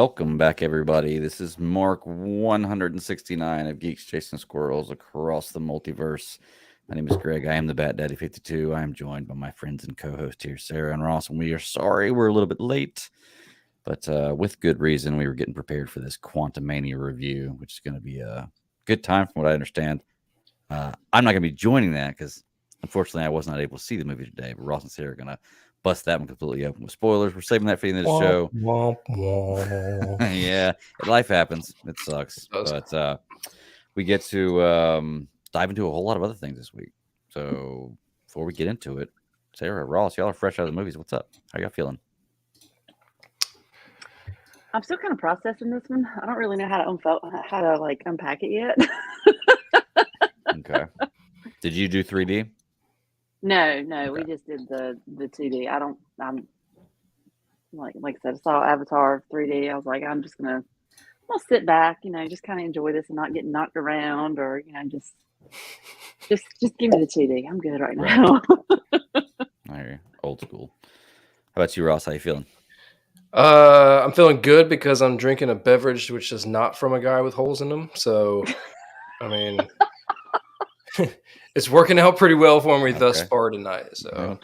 Welcome back, everybody. This is Mark 169 of Geeks Chasing Squirrels across the multiverse. My name is Greg. I am the Bat Daddy 52. I am joined by my friends and co-host here, Sarah and Ross, and we are sorry we're a little bit late, but with good reason. We were getting prepared for this Quantumania review, which is going to be a good time from what I understand. I'm not going to be joining that because, unfortunately, I was not able to see the movie today, but Ross and Sarah are going to bust that one completely open with spoilers. We're saving that for the end of the show. Womp, womp. Yeah, life happens. It sucks. It does. But we get to dive into a whole lot of other things this week. So before we get into it, Sarah, Ross, y'all are fresh out of the movies. What's up? How y'all feeling? I'm still kind of processing this one. I don't really know how to unpack it yet. Okay. Did you do 3D? No, Okay. we just did the 2D. I'm like I said, I saw Avatar 3D. I was like, I'm gonna sit back, just kind of enjoy this and not get knocked around or, just give me the 2D. I'm good right now. I hear you. Old school. How about you, Ross? How you feeling? I'm feeling good because I'm drinking a beverage which is not from a guy with holes in them. So, I mean, it's working out pretty well for me thus far tonight. So,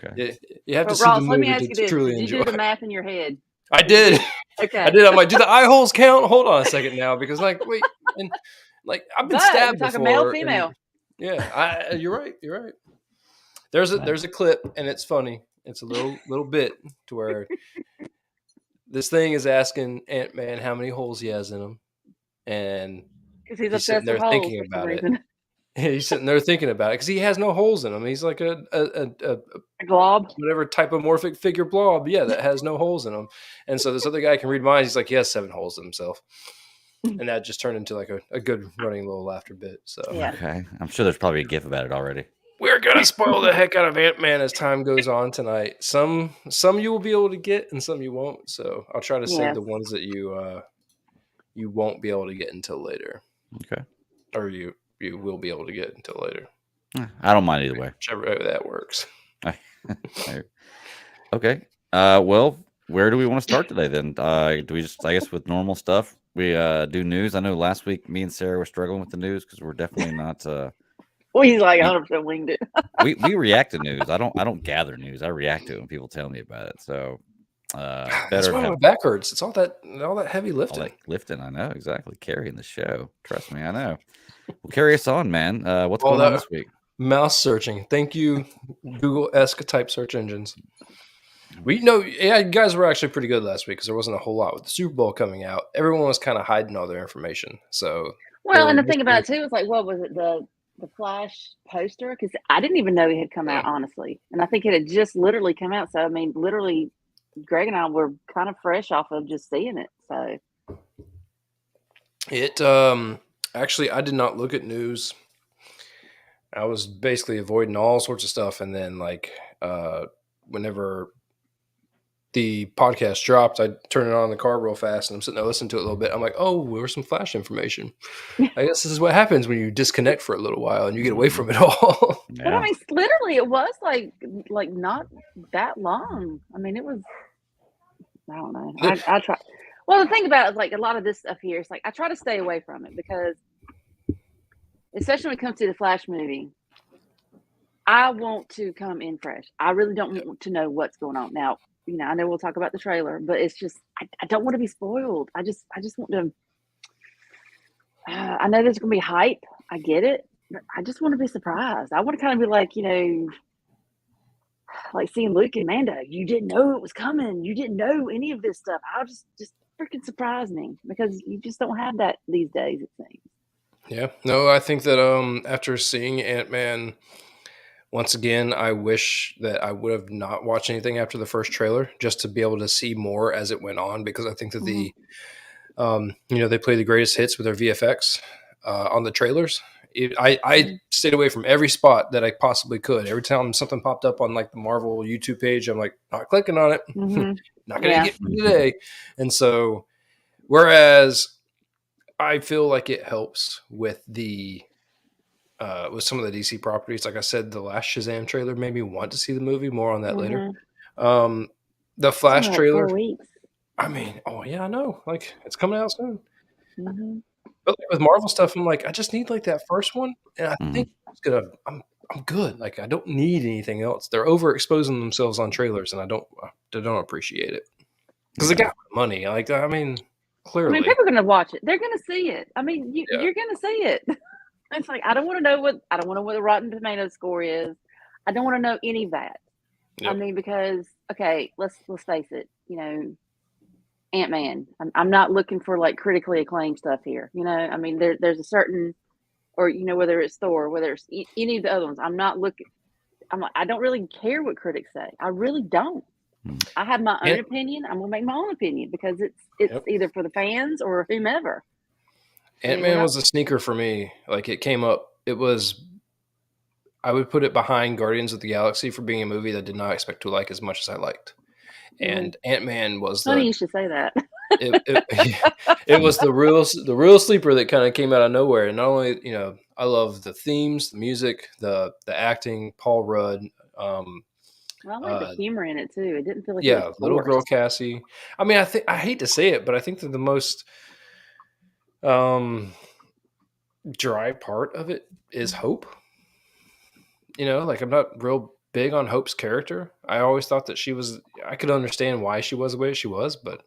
you have to see Ross, the movie let me ask you to this. truly Did enjoy. you do the math in your head? I did. Okay. I did. I'm like, do the eye holes count? Hold on a second now, because wait, and I've been stabbed before. Male, female. Yeah, you're right. You're right. There's a clip, and it's funny. It's a little bit to where this thing is asking Ant-Man how many holes he has in him, and he's sitting there thinking about it. He's sitting there thinking about it because he has no holes in him. He's like a glob, whatever type of morphic figure blob, that has no holes in him. And so this other guy can read minds. He's like, he has 7 holes in himself, and that just turned into like a good running little laughter bit. So okay, I'm sure there's probably a GIF about it already. We're gonna spoil the heck out of Ant-Man as time goes on tonight. Some you will be able to get, and some you won't. So I'll try to save the ones that you won't be able to get until later. Okay, or you will be able to get until later. I don't mind either way. Whichever way that works. Okay. Well, where do we want to start today then? Do we just, I guess, with normal stuff? We do news. I know last week me and Sarah were struggling with the news because we're definitely not. He's like 100% winged it. we react to news. I don't gather news. I react to it when people tell me about it. So that's why my back hurts. It's all that heavy lifting. All that lifting, I know exactly. Carrying the show. Trust me, I know. Well, carry us on, man. What's going on this week? Mouse searching. Thank you, Google-esque type search engines. You guys were actually pretty good last week because there wasn't a whole lot with the Super Bowl coming out. Everyone was kind of hiding all their information. So and the thing about it too is like, what was it, the Flash poster? Because I didn't even know it had come out, honestly, and I think it had just literally come out. So I mean, literally, Greg and I were kind of fresh off of just seeing it. So it actually, I did not look at news. I was basically avoiding all sorts of stuff, and then whenever the podcast dropped, I turned it on in the car real fast, and I'm sitting there listening to it a little bit. I'm like, oh, there's some Flash information. I guess this is what happens when you disconnect for a little while and you get away from it all. Yeah. But I mean, literally, it was like not that long. I mean, it was. I don't know. I try. Well, the thing about it is, like, a lot of this stuff here, it's like I try to stay away from it because, especially when it comes to the Flash movie, I want to come in fresh. I really don't want to know what's going on. Now, I know we'll talk about the trailer, but it's just I don't want to be spoiled. I just want to. I know there's going to be hype. I get it, but I just want to be surprised. I want to kind of be like, like seeing Luke and Mando. You didn't know it was coming. You didn't know any of this stuff. I'll just freaking surprise me because you just don't have that these days, it seems. Yeah, no, I think that after seeing Ant-Man, once again, I wish that I would have not watched anything after the first trailer just to be able to see more as it went on, because I think that they play the greatest hits with their VFX on the trailers. I stayed away from every spot that I possibly could. Every time something popped up on like the Marvel YouTube page, I'm like, not clicking on it. Not going to get it today. And so, whereas I feel like it helps with the with some of the DC properties. Like I said, the last Shazam trailer made me want to see the movie. More on that later. The Flash trailer. I mean, oh yeah, I know. Like it's coming out soon. Mm-hmm. But like, with Marvel stuff, I'm like, I just need like that first one, and I think it's gonna. I'm good. Like I don't need anything else. They're overexposing themselves on trailers, and I don't appreciate it because they got money. Like I mean, I clearly, mean, people are going to watch it. They're going to see it. I mean, yeah. you're going to see it. It's like I don't want to know what the Rotten Tomatoes score is. I don't want to know any of that. Yep. I mean, because okay, let's face it. You know, Ant-Man. I'm not looking for like critically acclaimed stuff here. You know, I mean, there's a certain, or you know, whether it's Thor, whether it's any of the other ones. I'm not looking. I don't really care what critics say. I really don't. I have my own opinion. I'm gonna make my own opinion because it's either for the fans or whomever. Ant-Man was a sneaker for me. Like it came up. It was. I would put it behind Guardians of the Galaxy for being a movie that I did not expect to like as much as I liked. And Ant-Man was funny you should say that. It was the real sleeper that kind of came out of nowhere. And not only, you know, I love the themes, the music, the acting, Paul Rudd. I like the humor in it too. It didn't feel like little girl Cassie. I mean, I hate to say it, but I think that the most dry part of it is Hope. You know, like I'm not real big on Hope's character. I always thought that I could understand why she was the way she was, but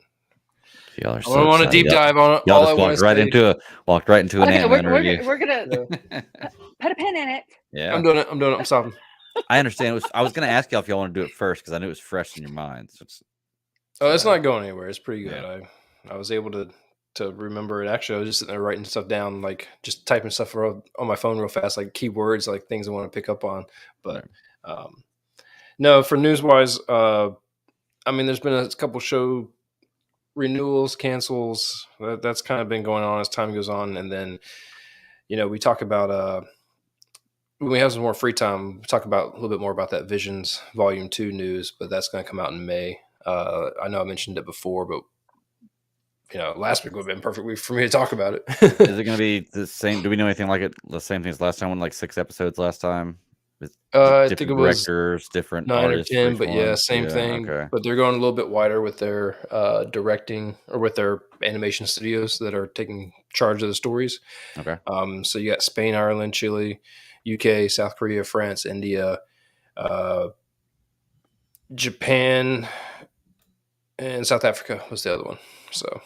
Y'all are I don't want to deep dive on it. Y'all just walked right into an Ant-Man review. We're gonna put a pin in it. Yeah, I'm doing it. I'm stopping. I understand. I was going to ask y'all if y'all want to do it first because I knew it was fresh in your mind. So it's not going anywhere. It's pretty good. Yeah. I was able to remember it. Actually, I was just sitting there writing stuff down, like just typing stuff on my phone real fast, like keywords, like things I want to pick up on. But no, for news wise, I mean, there's been a couple show renewals, cancels. That's kind of been going on as time goes on, and then you know we talk about when we have some more free time, we talk about a little bit more about that Visions Volume 2 news, but that's going to come out in May. I know I mentioned it before, but you know, last week would have been a perfect week for me to talk about it. Is it going to be the same? Do we know anything like it? The same thing as last time? Like 6 episodes last time? I think it was directors, different 9 artists, or 10, but yeah, same thing. Okay. But they're going a little bit wider with their directing or with their animation studios that are taking charge of the stories. Okay. So you got Spain, Ireland, Chile, UK, South Korea, France, India, Japan, and South Africa was the other one. So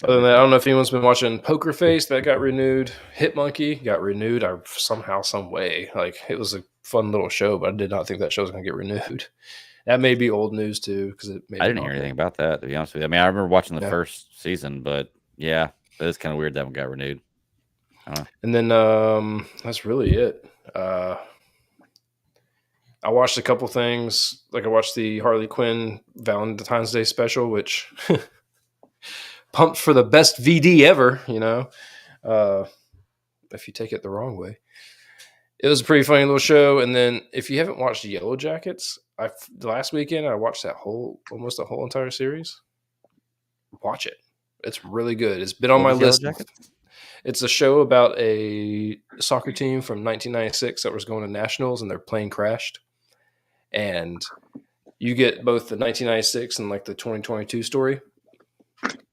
other than that, I don't know if anyone's been watching Poker Face. That got renewed. Hit Monkey got renewed. Somehow, some way. Like it was a fun little show, but I did not think that show was going to get renewed. That may be old news too, because I didn't hear anything about that. To be honest with you, I mean, I remember watching the first season, but yeah, it's kind of weird that one got renewed. And then that's really it. I watched a couple things. Like I watched the Harley Quinn Valentine's Day special, which. Pumped for the best VD ever, you know, if you take it the wrong way. It was a pretty funny little show. And then if you haven't watched Yellow Jackets, last weekend I watched almost the whole entire series. Watch it. It's really good. It's been on my list. It's a show about a soccer team from 1996 that was going to nationals and their plane crashed. And you get both the 1996 and like the 2022 story.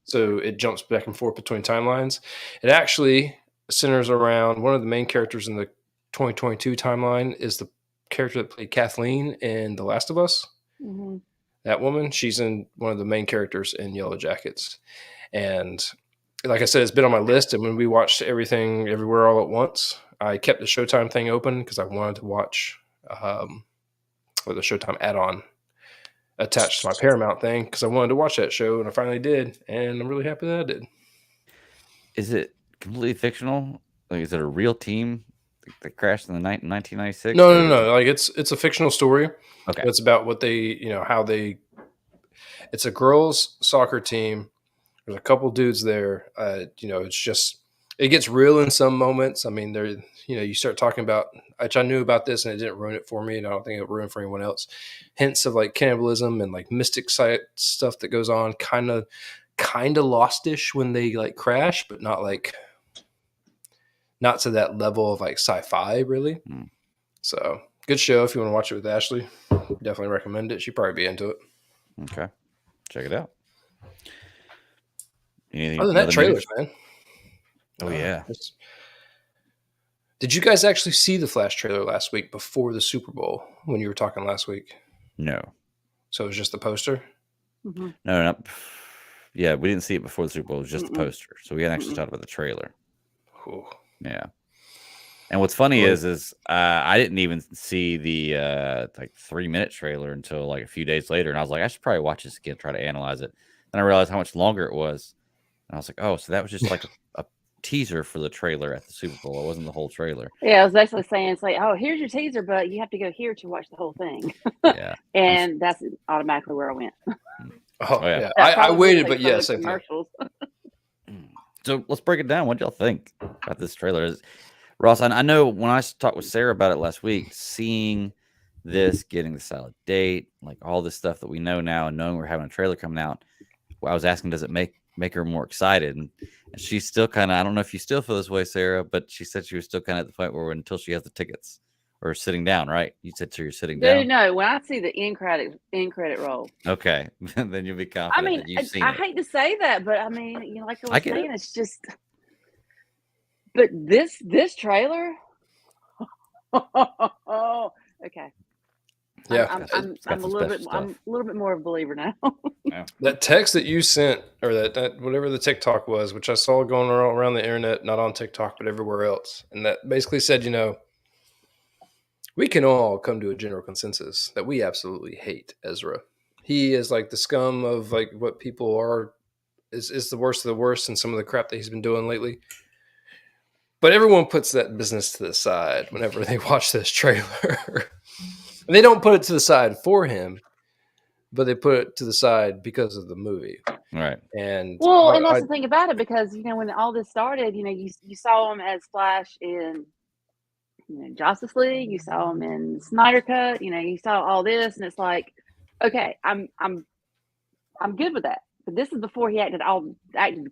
So it jumps back and forth between timelines. It actually centers around one of the main characters in the 2022 timeline is the character that played Kathleen in The Last of Us. Mm-hmm. That woman, she's in one of the main characters in Yellow Jackets. And like I said, it's been on my list. And when we watched Everything Everywhere All at Once, I kept the Showtime thing open because I wanted to watch the Showtime add-on attached to my Paramount thing because I wanted to watch that show, and I finally did, and I'm really happy that I did. Is it completely fictional? Like, is it a real team that crashed in the 1996? No. Like, it's a fictional story. Okay. It's about what they, you know, how they. It's a girls' soccer team. There's a couple dudes there. You know, it's just it gets real in some moments. I mean, you start talking about, which I knew about this and it didn't ruin it for me, and I don't think it ruined for anyone else. Hints of like cannibalism and like mystic site stuff that goes on, kind of lost-ish when they like crash, but not to that level of like sci-fi really. So good show if you want to watch it with Ashley. Definitely recommend it. She'd probably be into it. Okay. check it out. Anything, Other than that, other trailers, news? man. Oh yeah. Did you guys actually see the Flash trailer last week before the Super Bowl when you were talking last week? No. So it was just the poster? Mm-hmm. No, not. Yeah, we didn't see it before the Super Bowl. It was just the poster, so we hadn't actually talked about the trailer. Ooh. Yeah. And what's funny is I didn't even see the like 3-minute trailer until like a few days later, and I was like, I should probably watch this again, try to analyze it. Then I realized how much longer it was, and I was like, oh, so that was just like a teaser for the trailer at the Super Bowl. It wasn't the whole trailer. Yeah, I was basically saying it's like, oh, here's your teaser, but you have to go here to watch the whole thing. Yeah. And that's automatically where I went. Oh yeah. That I probably waited, takes but yeah, some same thing. commercials. So let's break it down. What y'all think about this trailer? Ross, I know when I talked with Sarah about it last week, seeing this, getting the solid date, like all this stuff that we know now, and knowing we're having a trailer coming out, I was asking, does it make her more excited? And she's still kind of, I don't know if you still feel this way, Sarah, but she said she was still kind of at the point where until she has the tickets or sitting down, right? You said you're sitting down. No, when I see the end credit roll. Okay, then you'll be confident. I mean, that you've seen I it. hate to say that, but I mean, you know, like I was saying, it. it's just. But this trailer. Oh, okay. Yeah, I'm a little bit more of a believer now. Yeah. That text that you sent, or that whatever the TikTok was, which I saw going around the internet, not on TikTok but everywhere else, and that basically said, we can all come to a general consensus that we absolutely hate Ezra. He is like the scum of like what people are. Is the worst of the worst, and some of the crap that he's been doing lately. But everyone puts that business to the side whenever they watch this trailer. They don't put it to the side for him, but they put it to the side because of the movie. Right. And and that's the thing about it, because when all this started, you saw him as Flash in Justice League, you saw him in Snyder Cut, you saw all this, and it's like, okay, I'm good with that. But this is before he acted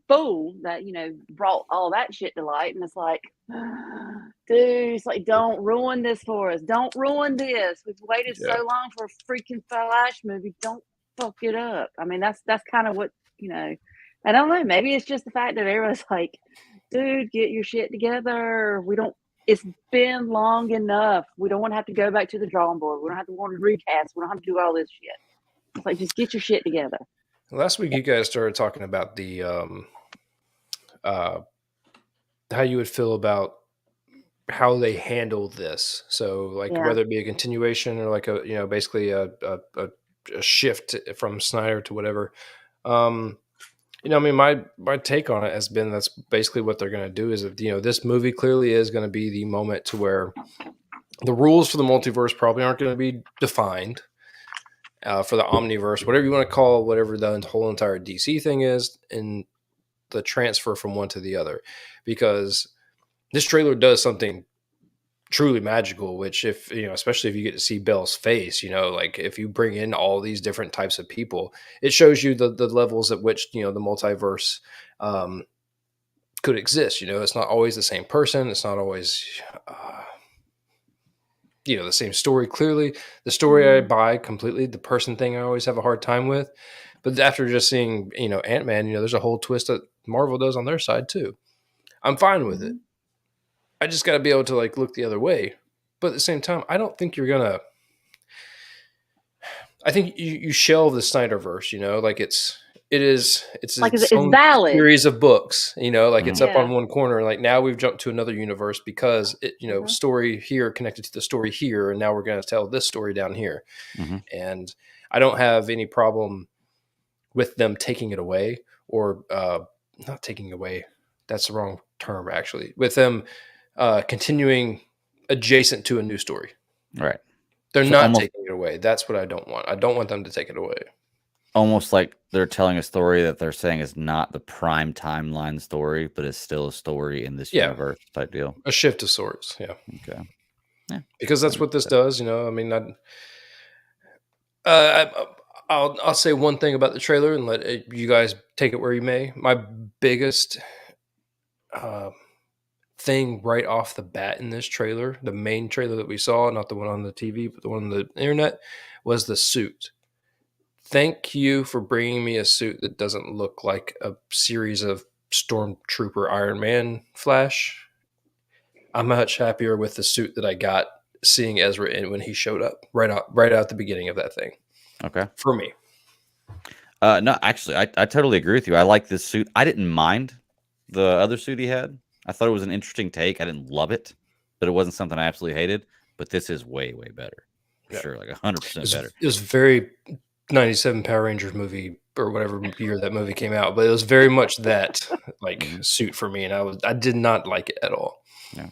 fool that brought all that shit to light, and it's like, dude, it's like, don't ruin this for us. Don't ruin this. We've waited so long for a freaking Flash movie. Don't fuck it up. I mean, that's kind of what I don't know. Maybe it's just the fact that everyone's like, dude, get your shit together. It's been long enough. We don't want to have to go back to the drawing board. We don't have to want to recast. We don't have to do all this shit. It's like, just get your shit together. Last week, you guys started talking about the how you would feel about how they handle this. So, like whether it be a continuation or like a basically a shift from Snyder to whatever. My take on it has been that's basically what they're going to do. Is that this movie clearly is going to be the moment to where the rules for the multiverse probably aren't going to be defined. For the Omniverse, whatever you want to call whatever the whole entire DC thing is, and the transfer from one to the other, because this trailer does something truly magical, which especially if you get to see Belle's face, like if you bring in all these different types of people, it shows you the levels at which, the multiverse could exist. It's not always the same person. It's not always, the same story. Clearly the story I buy completely. The person thing I always have a hard time with, but after just seeing, Ant-Man, there's a whole twist that Marvel does on their side too. I'm fine with it. I just got to be able to like look the other way. But at the same time, I don't think you're going to, I think you shelve the Snyderverse, like it's like its it's valid series of books, like it's up on one corner. Like now we've jumped to another universe because it, story here connected to the story here. And now we're going to tell this story down here. And I don't have any problem with them taking it away or not taking away. That's the wrong term actually, with them continuing adjacent to a new story. Right. They're not taking it away. That's what I don't want. I don't want them to take it away. Almost like they're telling a story that they're saying is not the prime timeline story, but is still a story in this universe type deal. A shift of sorts. Yeah. Okay. Yeah. Because that's what this does. I mean, I'll say one thing about the trailer and let you guys take it where you may. My biggest thing right off the bat in this trailer, the main trailer that we saw, not the one on the TV, but the one on the internet, was the suit. thank you for bringing me a suit that doesn't look like a series of Stormtrooper Iron Man Flash. I'm much happier with the suit that I got seeing Ezra in when he showed up right out the beginning of that thing. Okay. For me. No, actually, I totally agree with you. I like this suit. I didn't mind the other suit he had. I thought it was an interesting take. I didn't love it, but it wasn't something I absolutely hated. But this is way, way better. For sure, like 100% better. It was very 97 Power Rangers movie or whatever year that movie came out, but it was very much that suit for me, and I did not like it at all. Yeah.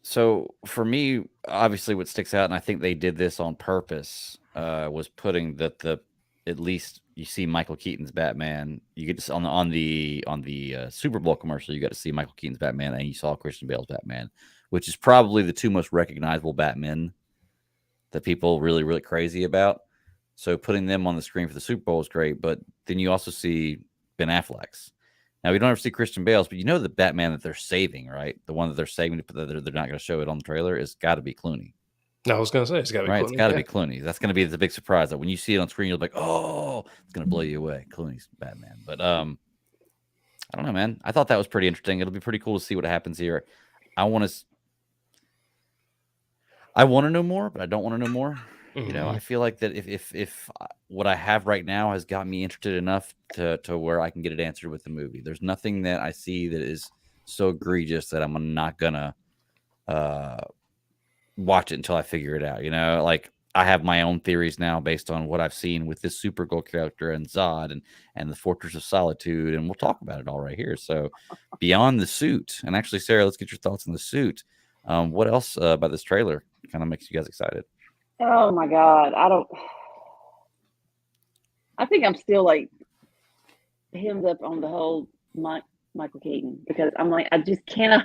So for me, obviously, what sticks out, and I think they did this on purpose, was putting the at least you see Michael Keaton's Batman. You get to on the Super Bowl commercial, you got to see Michael Keaton's Batman, and you saw Christian Bale's Batman, which is probably the two most recognizable Batmen that people really, really crazy about. So putting them on the screen for the Super Bowl is great, but then you also see Ben Affleck's. Now, we don't ever see Christian Bale's, but you know the Batman that they're saving, right? The one that they're saving, that they're not going to show it on the trailer, is got to be Clooney. I was going to say, it's got to be right? Clooney. It's got to be Clooney. That's going to be the big surprise. That when you see it on screen, you'll be like, oh, it's going to blow you away. Clooney's Batman. But I don't know, man. I thought that was pretty interesting. It'll be pretty cool to see what happens here. I want to know more, but I don't want to know more. You know, I feel like that if what I have right now has got me interested enough to where I can get it answered with the movie. There's nothing that I see that is so egregious that I'm not gonna watch it until I figure it out. You know, like I have my own theories now based on what I've seen with this Supergirl character and Zod and the Fortress of Solitude, and we'll talk about it all right here. So beyond the suit, and actually, Sarah, let's get your thoughts on the suit. What else about this trailer kind of makes you guys excited? Oh my God. I think I'm still like hemmed up on the whole Michael Keaton, because I'm like, I just cannot,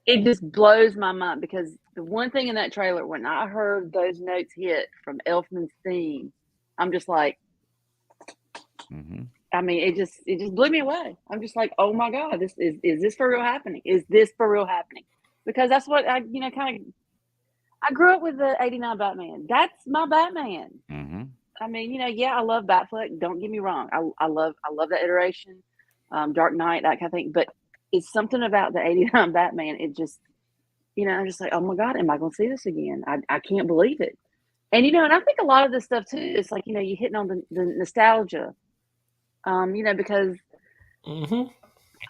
it just blows my mind, because the one thing in that trailer, when I heard those notes hit from Elfman's theme, I'm just like, I mean, it just blew me away. I'm just like, oh my God, is this for real happening? Is this for real happening? Because that's what I grew up with the 89 Batman. That's my Batman. I mean, yeah, I love Batfleck. Don't get me wrong. I love that iteration, Dark Knight, that kind of thing. But it's something about the 89 Batman. It just, I'm just like, oh my God, am I going to see this again? I can't believe it. And, and I think a lot of this stuff too, it's like, you're hitting on the nostalgia, because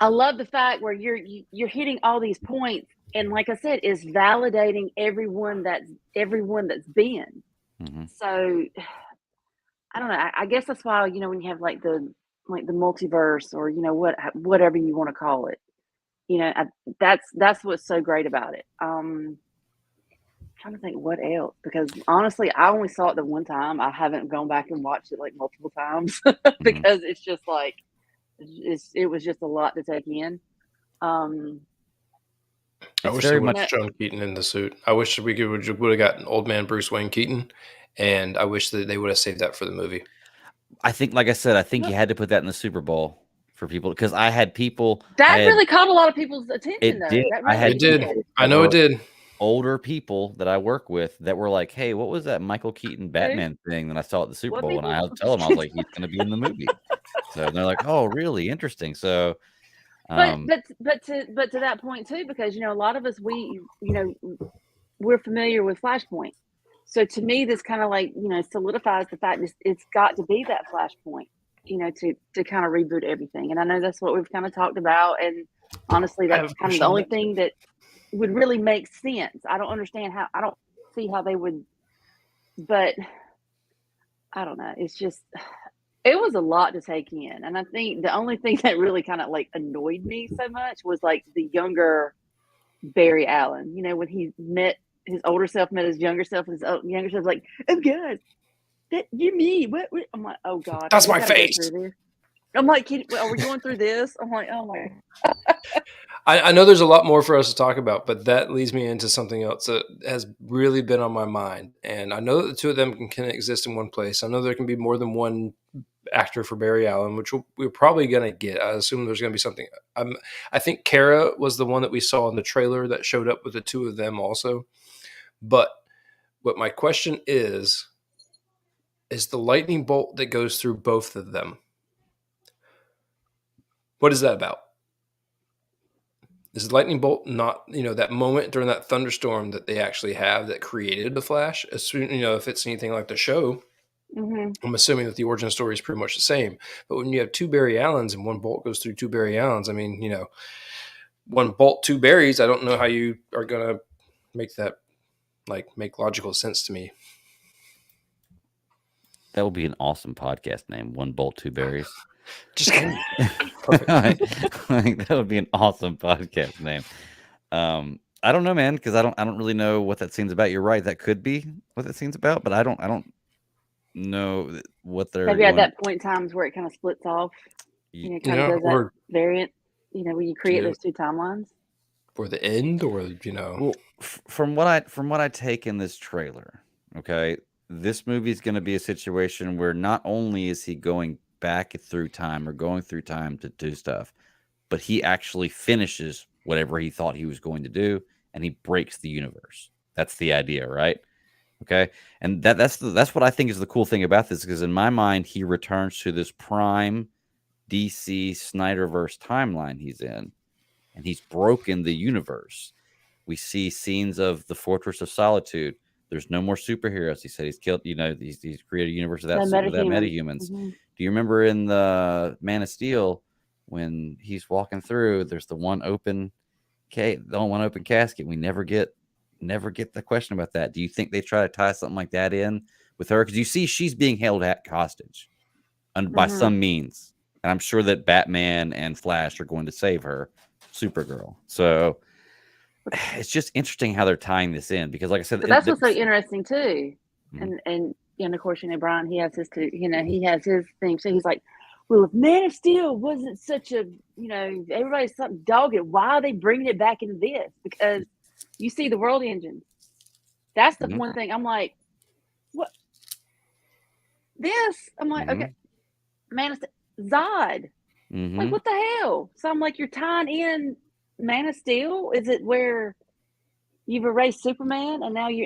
I love the fact where you're hitting all these points. And like I said, it's validating everyone that's been. So I don't know. I guess that's why, when you have like the multiverse, or, whatever you want to call it, that's what's so great about it. I'm trying to think what else, because honestly, I only saw it the one time. I haven't gone back and watched it like multiple times because it's just like, it was just a lot to take in. I wish they would have shown Keaton in the suit. I wish we would have gotten old man Bruce Wayne Keaton, and I wish that they would have saved that for the movie. I think, like I said, you had to put that in the Super Bowl for people, because I had people really caught a lot of people's attention. Though. It did. I know it did. Older people that I work with that were like, "Hey, what was that Michael Keaton Batman thing that I saw at the Super Bowl?" And I would tell them, I was like, "He's going to be in the movie." So they're like, "Oh, really? Interesting." So. But to that point too, because a lot of us, we're familiar with Flashpoint, so to me this kind of like solidifies the fact it's got to be that Flashpoint, to kind of reboot everything. And I know that's what we've kind of talked about, and honestly, that's kind of the only thing that would really make sense. I don't see how they would, but I don't know. It's just. It was a lot to take in. And I think the only thing that really kind of like annoyed me so much was like the younger Barry Allen, when he met his older self, met his younger self, and his younger self was like, oh God, you're me. What? I'm like, oh God. That's my face. I'm like, are we going through this? I'm like, oh my. I know there's a lot more for us to talk about, but that leads me into something else that has really been on my mind. And I know that the two of them can exist in one place. I know there can be more than one actor for Barry Allen, which we're probably going to get. I assume there's going to be something. I think Kara was the one that we saw in the trailer that showed up with the two of them also. But what my question is, is the lightning bolt that goes through both of them. What is that about? Is the lightning bolt not, that moment during that thunderstorm that they actually have that created the Flash? As soon, if it's anything like the show, I'm assuming that the origin story is pretty much the same. But when you have two Barry Allens and one bolt goes through two Barry Allens, I mean, one bolt, two berries. I don't know how you are going to make that make logical sense to me. That would be an awesome podcast name. One bolt, two berries. Just kidding. Perfect. I think that would be an awesome podcast name. I don't know, man, because I don't really know what that scene's about. You're right, that could be what that scene's about, but I don't know what they're maybe at that point in times where it kind of splits off. Kind of does that variant. When you create those two timelines. For the end, or Well, from what I take in this trailer, okay, this movie is going to be a situation where not only is he going back through time or going through time to do stuff, but he actually finishes whatever he thought he was going to do, and he breaks the universe. That's the idea, right? Okay, and that's what I think is the cool thing about this, because in my mind, he returns to this prime DC Snyderverse timeline he's in, and he's broken the universe. We see scenes of the Fortress of Solitude. There's no more superheroes. He said he's killed, he's created a universe without metahumans. Mm-hmm. Do you remember in the Man of Steel when he's walking through, there's the one open casket. We never get the question about that. Do you think they try to tie something like that in with her? Because you see she's being held hostage by some means. And I'm sure that Batman and Flash are going to save her, Supergirl. So it's just interesting how they're tying this in, because like I said, that's what's so interesting too. And of course, Brian, he has his he has his thing. So he's like, well, if Man of Steel wasn't such a, everybody's something dogged, why are they bringing it back into this? Because you see the world engine. That's the one thing I'm like, what? This? I'm like, okay, Man of Steel, Zod. Like, what the hell? So I'm like, you're tying in Man of Steel? Is it where you've erased Superman and now you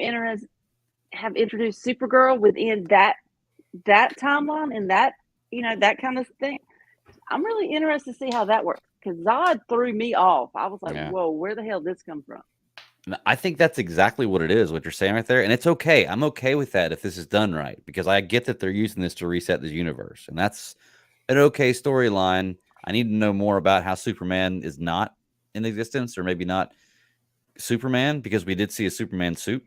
have introduced Supergirl within that timeline and that, that kind of thing? I'm really interested to see how that works, because Zod threw me off. I was like, whoa, where the hell did this come from? I think that's exactly what it is, what you're saying right there. And it's okay. I'm okay with that if this is done right, because I get that they're using this to reset the universe. And that's an okay storyline. I need to know more about how Superman is not in existence, or maybe not Superman, because we did see a Superman suit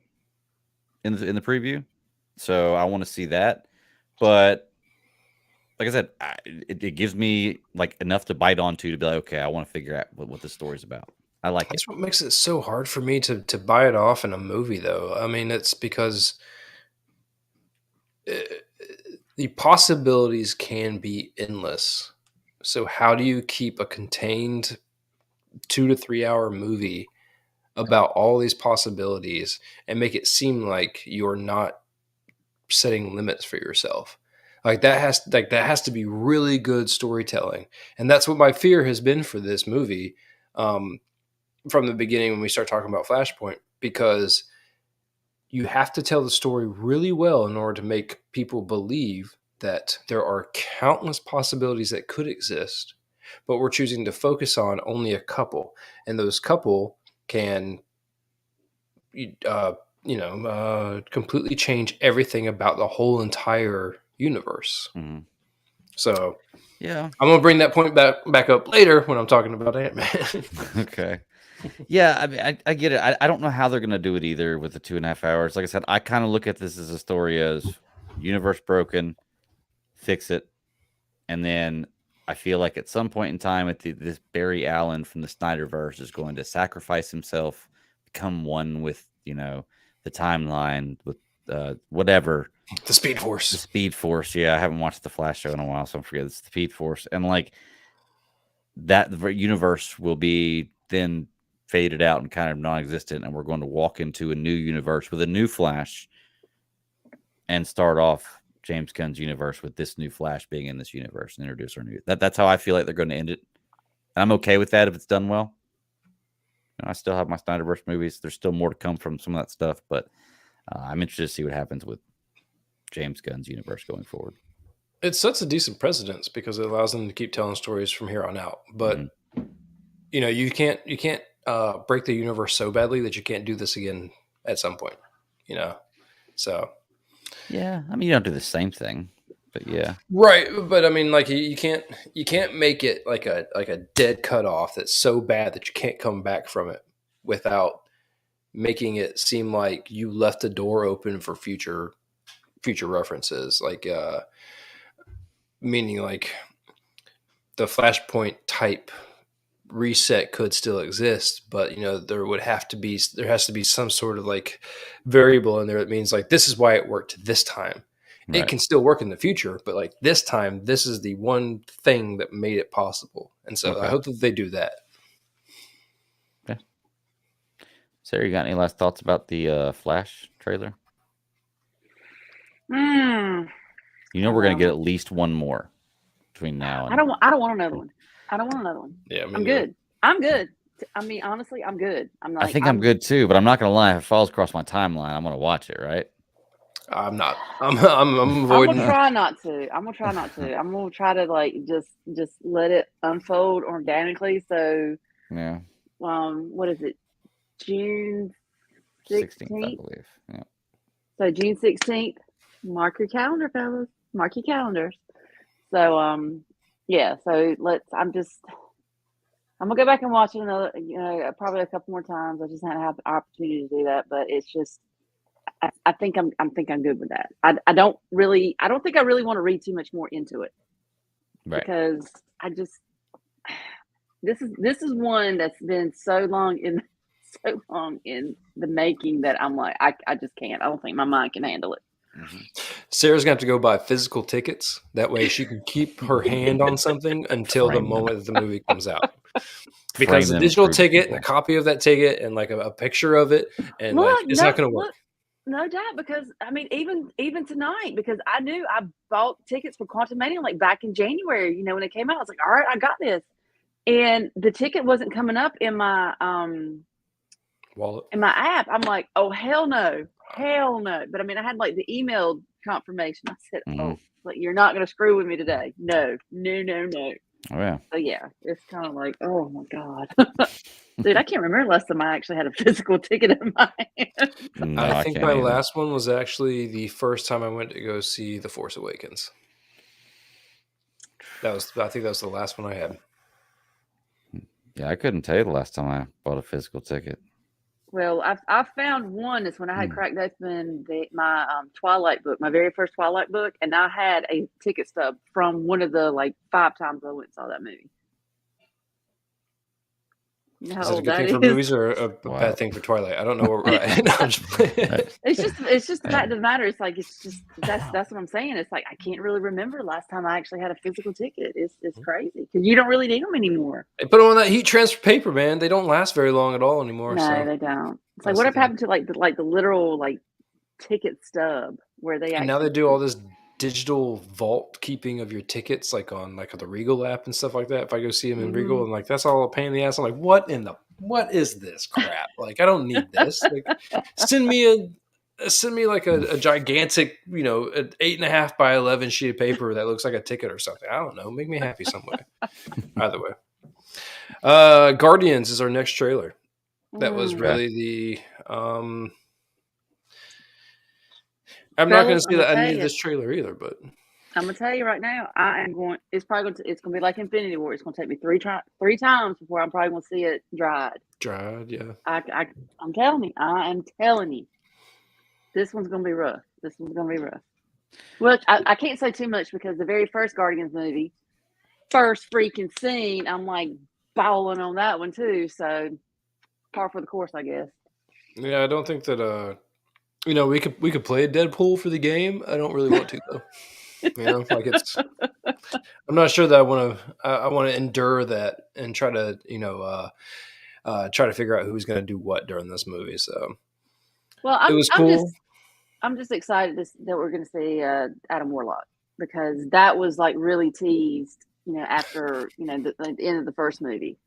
in the preview. So I want to see that. But like I said, it gives me like enough to bite onto to be like, okay, I want to figure out what this story's about. I like That's what makes it so hard for me to buy it off in a movie, though. I mean, it's because the possibilities can be endless. So how do you keep a contained 2 to 3 hour movie about all these possibilities and make it seem like you're not setting limits for yourself? Like that has to be really good storytelling. And that's what my fear has been for this movie. From the beginning when we start talking about Flashpoint, because you have to tell the story really well in order to make people believe that there are countless possibilities that could exist, but we're choosing to focus on only a couple, and those couple can completely change everything about the whole entire universe. So yeah, I'm gonna bring that point back up later when I'm talking about Ant-Man. Okay. Yeah, I mean, I get it. I don't know how they're gonna do it either with the 2.5 hours. Like I said, I kind of look at this as a story as universe broken, fix it, and then I feel like at some point in time, this Barry Allen from the Snyderverse is going to sacrifice himself, become one with the timeline, with whatever. The Speed Force. The Speed Force. Yeah, I haven't watched the Flash show in a while, so I'm forgetting it's the Speed Force, and like that, the universe will be then faded out and kind of non-existent, and we're going to walk into a new universe with a new Flash and start off James Gunn's universe with this new Flash being in this universe and introduce our new. That's how I feel like they're going to end it, and I'm okay with that if it's done well. I still have my Snyderverse movies. There's still more to come from some of that stuff, but I'm interested to see what happens with James Gunn's universe going forward. It sets a decent precedence because it allows them to keep telling stories from here on out. But you can't break the universe so badly that you can't do this again at some point. So yeah, I mean, you don't do the same thing, but yeah, right. But I mean, like you can't make it like a dead cutoff that's so bad that you can't come back from it without making it seem like you left the door open for future references, like meaning like the Flashpoint type reset could still exist, but there has to be some sort of like variable in there that means like this is why it worked this time. Right. It can still work in the future, but like this time, this is the one thing that made it possible. And so I hope that they do that. Yeah. Sarah, you got any last thoughts about the Flash trailer? We're going to get at least one more between now and I don't want another one. I don't want another one. Yeah, I'm good. I'm good. I mean, honestly, I'm good. I think I'm good too, but I'm not going to lie. If it falls across my timeline, I'm going to watch it, right? I'm not. I'm avoiding. I'm gonna try not to. I'm gonna try to like just let it unfold organically. So yeah. What is it? June 16th, I believe. Yeah. So June 16th. Mark your calendar, fellas. Mark your calendars. So yeah. So I'm gonna go back and watch it another. Probably a couple more times. I just haven't had the opportunity to do that, but it's just. I think I'm good with that. I don't think I really want to read too much more into it, right? Because this is one that's been so long in the making that I'm like I just can't. I don't think my mind can handle it. Mm-hmm. Sarah's gonna have to go buy physical tickets. That way she can keep her hand on something until the moment that the movie comes out. Because the digital ticket and a copy of that ticket and like a picture of it and it's not gonna work. No doubt, because I mean, even tonight, because I knew I bought tickets for Quantumania like back in January. When it came out, I was like, all right, I got this, and the ticket wasn't coming up in my wallet, in my app. I'm like, oh hell no. But I mean, I had like the email confirmation. I said, oh, like you're not gonna screw with me today. No. Oh yeah. So yeah, it's kind of like, oh my god. Dude, I can't remember last time I actually had a physical ticket in my hand. No, I think my last one was actually the first time I went to go see The Force Awakens. I think that was the last one I had. Yeah, I couldn't tell you the last time I bought a physical ticket. Well, I found one. It's when I had cracked open my Twilight book, my very first Twilight book, and I had a ticket stub from one of the like 5 times I went and saw that movie. Is that a good thing for movies or a bad thing for Twilight? I don't know. It's just the fact of the matter. It's like that's what I'm saying. It's like I can't really remember last time I actually had a physical ticket. It's crazy because you don't really need them anymore. They put them on that heat transfer paper, man. They don't last very long at all anymore. No, they don't. It's like whatever happened to like the literal like ticket stub where they now they do all this digital vault keeping of your tickets like on like the Regal app and stuff like that. If I go see them in Regal and like that's all a pain in the ass, I'm like, what is this crap? Like I don't need this. Like send me like a gigantic, an 8.5 by 11 sheet of paper that looks like a ticket or something. I don't know. Make me happy some way. Either way. Guardians is our next trailer. That was really the I'm not going to say that I need this trailer either, but I'm going to tell you right now, it's going to be like Infinity War. It's going to take me three times before I'm probably going to see it dried. Dried, yeah. I'm telling you, this one's going to be rough. Well, I can't say too much because the very first Guardians movie, first freaking scene, I'm like bawling on that one too. So par for the course, I guess. Yeah, I don't think that we could play a Deadpool for the game. I don't really want to though. Like it's. I'm not sure that I want to endure that and try to try to figure out who's going to do what during this movie. So, well, it was cool. I'm just excited that we're going to see Adam Warlock because that was like really teased, after the end of the first movie.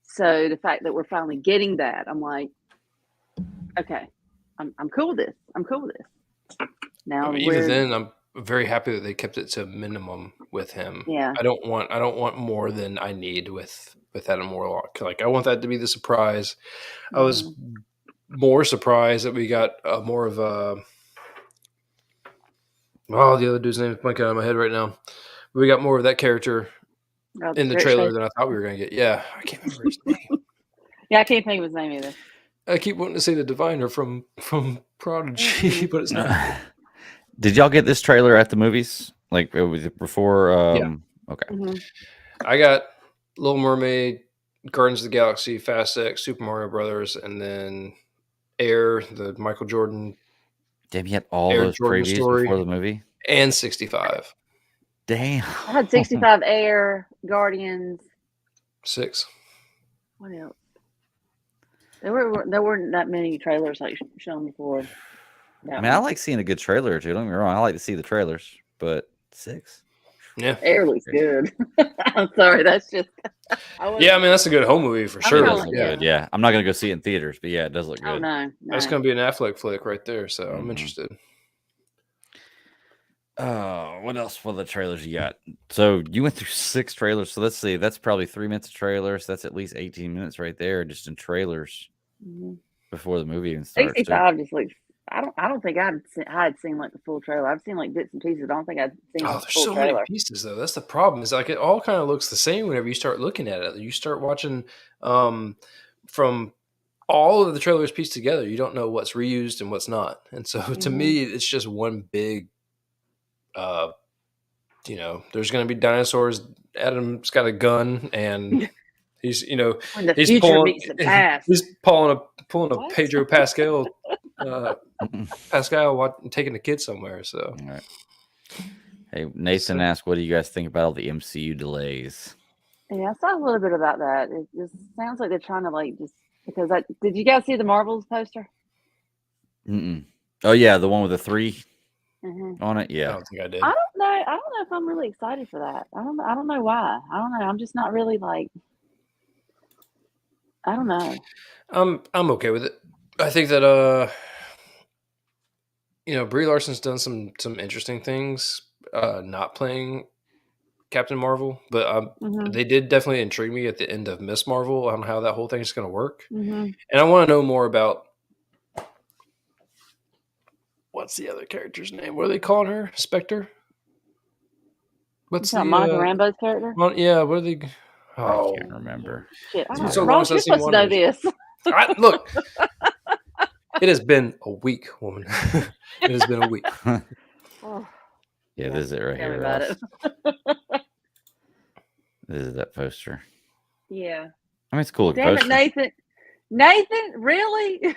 So the fact that we're finally getting that, I'm like, okay. I'm cool with this. Now Even then, I'm very happy that they kept it to a minimum with him. Yeah. I don't want more than I need with Adam Warlock. Like I want that to be the surprise. I was more surprised that we got more of a. Oh, the other dude's name is blanking out of my head right now. We got more of that character in the trailer than I thought we were going to get. Yeah, I can't remember his name. Yeah, I can't think of his name either. I keep wanting to say the Diviner from Prodigy, but it's not. Did y'all get this trailer at the movies? Like it was before? Yeah. Okay. I got Little Mermaid, Guardians of the Galaxy, Fast X, Super Mario Brothers, and then Air, the Michael Jordan. Damn, you had all Air those Jordan previews story. before the movie? And 65. Damn. I had 65 Air, Guardians. 6. What else? There weren't that many trailers like shown before. I mean, I like seeing a good trailer or two. Don't get me wrong. I like to see the trailers, but 6? Yeah. Air looks good. I'm sorry. That's just. Yeah, I mean, that's a good home movie for sure. Yeah. I'm not going to go see it in theaters, but yeah, it does look good. Oh, no. That's going to be an Affleck flick right there, so I'm interested. What else for the trailers you got? So you went through 6 trailers. So let's see. That's probably 3 minutes of trailers. That's at least 18 minutes right there, just in trailers before the movie even starts. 65 just looks. I don't think I had seen like the full trailer. I've seen like bits and pieces. I don't think I've seen the there's full so trailer. many pieces though. That's the problem. Is like it all kind of looks the same whenever you start looking at it. You start watching from all of the trailers pieced together. You don't know what's reused and what's not. And so to me, it's just one big. There's going to be dinosaurs. Adam's got a gun, and he's he's pulling a Pedro Pascal. Taking the kids somewhere. So, all right. Hey, Nathan asked, "What do you guys think about all the MCU delays?" Yeah, I saw a little bit about that. It just sounds like they're trying to like just because did you guys see the Marvels poster? Oh yeah, the one with the 3 on it. Yeah, I don't think I did. I don't know if I'm really excited for that. I don't know why. I don't know. I'm just not really like. I don't know. I'm okay with it. I think that Brie Larson's done some interesting things, not playing Captain Marvel, but they did definitely intrigue me at the end of Miss Marvel on how that whole thing is going to work, and I want to know more about what's the other character's name. What are they calling her? Spectre. What's Monica Rambeau's character? Yeah, what are they? I can't remember. Shit, Ross, you're supposed to know this. Look, it has been a week, woman. It has been a week. Yeah, this is it right here. About it. This is that poster. Yeah. I mean, it's cool. Damn it, Nathan. Nathan, really?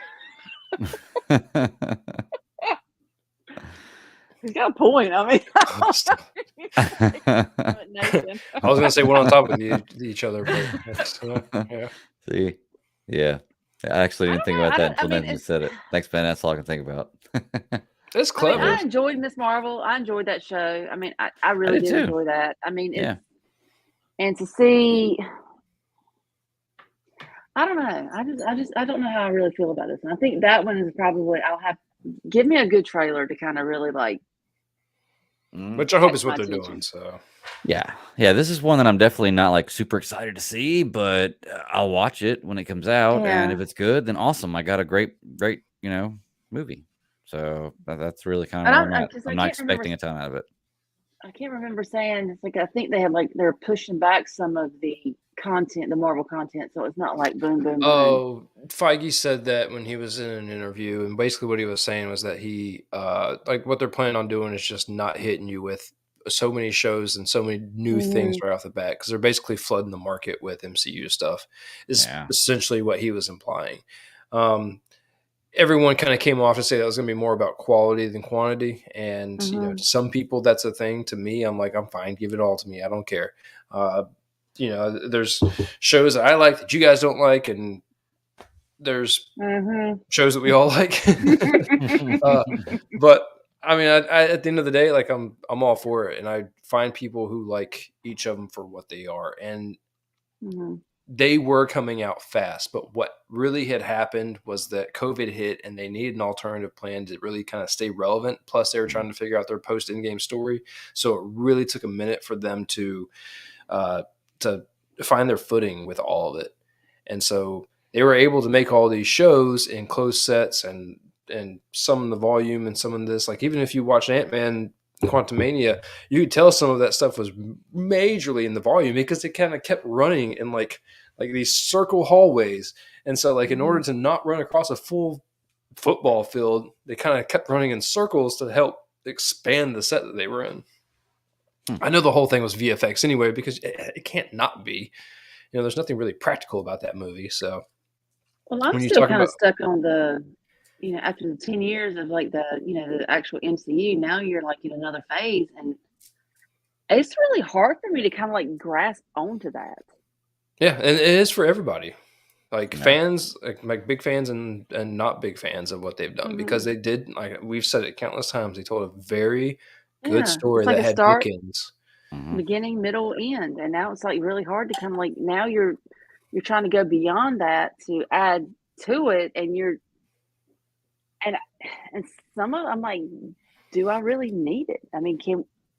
He's got a point. I mean, I was going to say one on top of each other, but yeah. See, yeah. I actually didn't think about that until Nathan said it. Thanks, Ben. That's all I can think about. That's clever. I enjoyed Miss Marvel. I enjoyed that show. I mean, I really did enjoy that. I mean, and to see, I don't know. I don't know how I really feel about this. And I think that one is probably give me a good trailer to kind of really like. Which I hope is what they're doing. So yeah. This is one that I'm definitely not like super excited to see, but I'll watch it when it comes out, and if it's good, then awesome. I got a great movie. So that's really kind of where I'm at. I'm not expecting a ton out of it. I can't remember saying it's like I think they had they're pushing back some of the content, the Marvel content, so it's not like boom, boom, boom. Oh, Feige said that when he was in an interview, and basically what he was saying was that he like what they're planning on doing is just not hitting you with so many shows and so many new things right off the bat, because they're basically flooding the market with MCU stuff is essentially what he was implying. Everyone kind of came off to say that was going to be more about quality than quantity. And, to some people, that's a thing. To me, I'm like, I'm fine. Give it all to me. I don't care. There's shows that I like that you guys don't like. And there's shows that we all like. But I mean, I at the end of the day, like I'm all for it. And I find people who like each of them for what they are. And they were coming out fast, but what really had happened was that COVID hit and they needed an alternative plan to really kind of stay relevant. Plus, they were trying to figure out their post in-game story. So it really took a minute for them to find their footing with all of it. And so they were able to make all these shows in closed sets and some in the volume and some in this. Like, even if you watch Ant-Man Quantumania, you could tell some of that stuff was majorly in the volume because it kind of kept running in like these circle hallways. And so, like, in order to not run across a full football field, they kind of kept running in circles to help expand the set that they were in. I know the whole thing was VFX anyway, because it can't not be. You know, there's nothing really practical about that movie. So, well, I'm still kind of stuck on the, you know, after the 10 years of like the, you know, the actual MCU, now you're like in another phase, and it's really hard for me to kind of like grasp onto that. Yeah, and it is for everybody. Like, fans, like big fans and not big fans of what they've done, because they did, like we've said it countless times, they told a very good story like that had start, bookends. beginning, middle, end, and now it's like really hard to kind of like, now you're trying to go beyond that to add to it, and and some of, I'm like, do I really need it? I mean,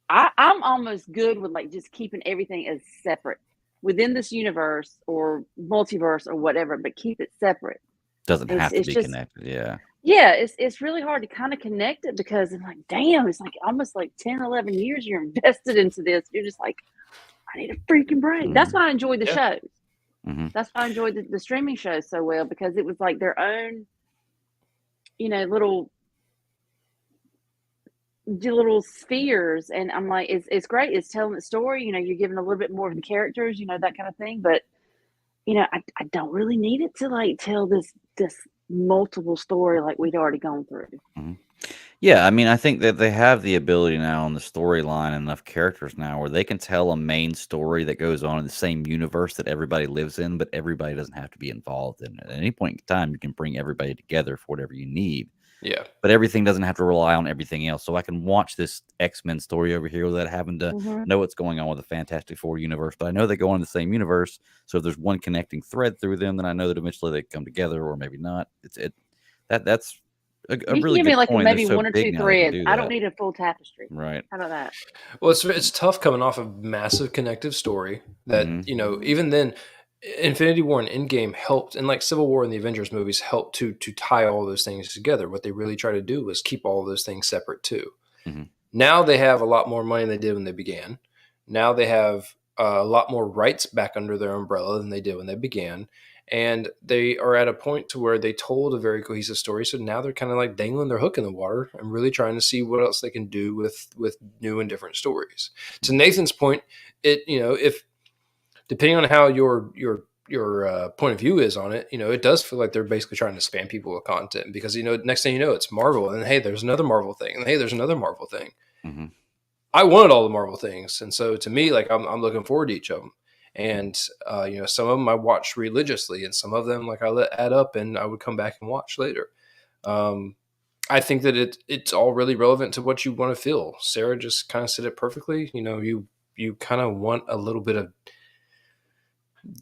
I'm almost good with like just keeping everything as separate within this universe or multiverse or whatever, but keep it separate. Doesn't have to be connected. Yeah, it's really hard to kind of connect it, because I'm like, damn, it's like almost like 10, 11 years you're invested into this. You're just like, I need a freaking break. That's why I enjoyed the shows. That's why I enjoyed the streaming shows so well, because it was like their own, you know, little spheres. And I'm like, it's great. It's telling the story. You know, you're giving a little bit more of the characters, you know, that kind of thing. But, you know, I don't really need it to like tell this multiple story like we'd already gone through. Yeah, I mean, I think that they have the ability now on the storyline, enough characters now where they can tell a main story that goes on in the same universe that everybody lives in, but everybody doesn't have to be involved in it. At any point in time, you can bring everybody together for whatever you need. Yeah. But everything doesn't have to rely on everything else. So I can watch this X-Men story over here without having to know what's going on with the Fantastic Four universe. But I know they go on in the same universe. So if there's one connecting thread through them, then I know that eventually they come together, or maybe not. That's a really give me good like point. maybe So one or two big now threads. do I don't that. need a full tapestry. Right. How about that? Well, it's tough coming off a massive connective story that, you know, even then Infinity War and Endgame helped, and like Civil War and the Avengers movies helped to tie all those things together. What they really try to do was keep all those things separate too. Now they have a lot more money than they did when they began. Now they have a lot more rights back under their umbrella than they did when they began. And they are at a point to where they told a very cohesive story. So now they're kind of like dangling their hook in the water and really trying to see what else they can do with new and different stories. To Nathan's point, it, you know, if depending on how your point of view is on it, you know, it does feel like they're basically trying to spam people with content, because, you know, next thing you know, it's Marvel, and hey, there's another Marvel thing, and hey, there's another Marvel thing. I wanted all the Marvel things, and so to me, like, I'm looking forward to each of them. And, you know, some of them I watched religiously, and some of them, like, I let add up and I would come back and watch later. I think that it's all really relevant to what you want to feel. Sarah just kind of said it perfectly. You know, you kind of want a little bit of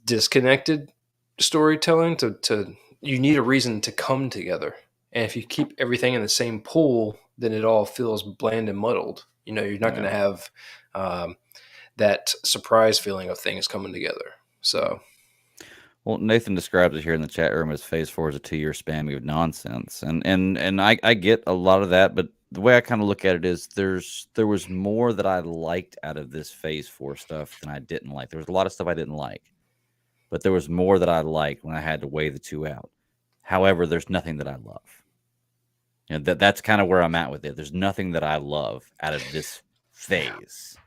disconnected storytelling to you need a reason to come together. And if you keep everything in the same pool, then it all feels bland and muddled. You know, you're not going to have that surprise feeling of things coming together. So, well, Nathan describes it here in the chat room as Phase 4 is a 2-year spamming of nonsense, and I get a lot of that, but the way I kind of look at it is there was more that I liked out of this Phase 4 stuff than I didn't like. There was a lot of stuff I didn't like, but there was more that I liked when I had to weigh the two out. However, there's nothing that I love. You know, that's kind of where I'm at with it. There's nothing that I love out of this phase.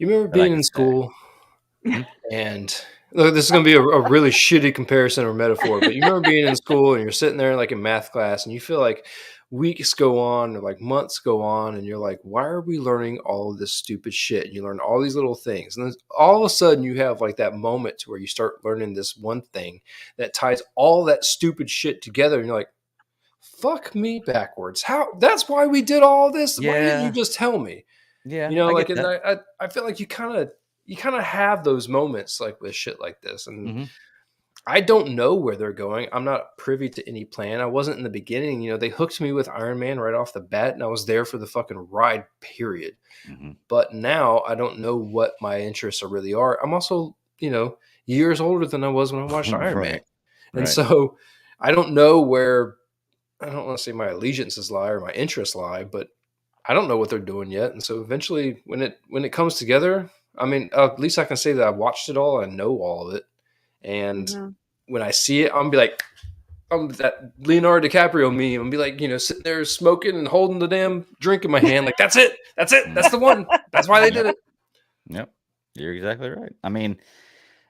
You remember being in school, and look, this is going to be a really shitty comparison or metaphor, but you remember being in school and you're sitting there like in math class, and you feel like weeks go on or like months go on, and you're like, why are we learning all of this stupid shit? And you learn all these little things, and then all of a sudden you have like that moment to where you start learning this one thing that ties all that stupid shit together, and you're like, fuck me backwards. How? That's why we did all this. Yeah. Why didn't you just tell me? Yeah, You know, I like, get and that. I feel like you kind of you kind of have those moments like with shit like this, and Mm-hmm. I don't know where they're going. I'm not privy to any plan. I wasn't in the beginning. You know, they hooked me with Iron Man right off the bat, and I was there for the fucking ride, period. Mm-hmm. But now I don't know what my interests really are. I'm also, you know, years older than I was when I watched Iron Man. Right. And Right. so I don't know where, I don't want to say my allegiances lie or my interests lie, but I don't know what they're doing yet. And so eventually when it comes together, I mean, at least I can say that I watched it all. I know all of it. And when I see it, I'm be like, I'm that Leonardo DiCaprio meme. I'm be like, you know, sitting there smoking and holding the damn drink in my hand. Like, that's it. That's it. That's the one. That's why they did it. Yep. You're exactly right. I mean,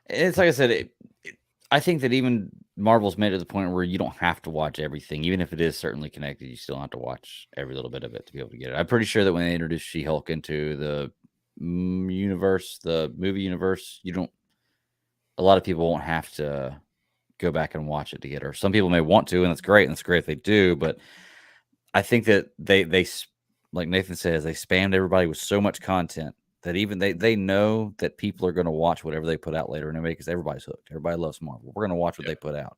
it's like I said, I think that even Marvel's made it to the point where you don't have to watch everything. Even if it is certainly connected, you still have to watch every little bit of it to be able to get it. I'm pretty sure that when they introduced She-Hulk into the universe, the movie universe, a lot of people won't have to go back and watch it to get her. Some people may want to, and that's great, and it's great if they do, but I think that they like Nathan says, they spammed everybody with so much content that even they know that people are going to watch whatever they put out later anyway, because everybody's hooked. Everybody loves Marvel. We're going to watch what they put out.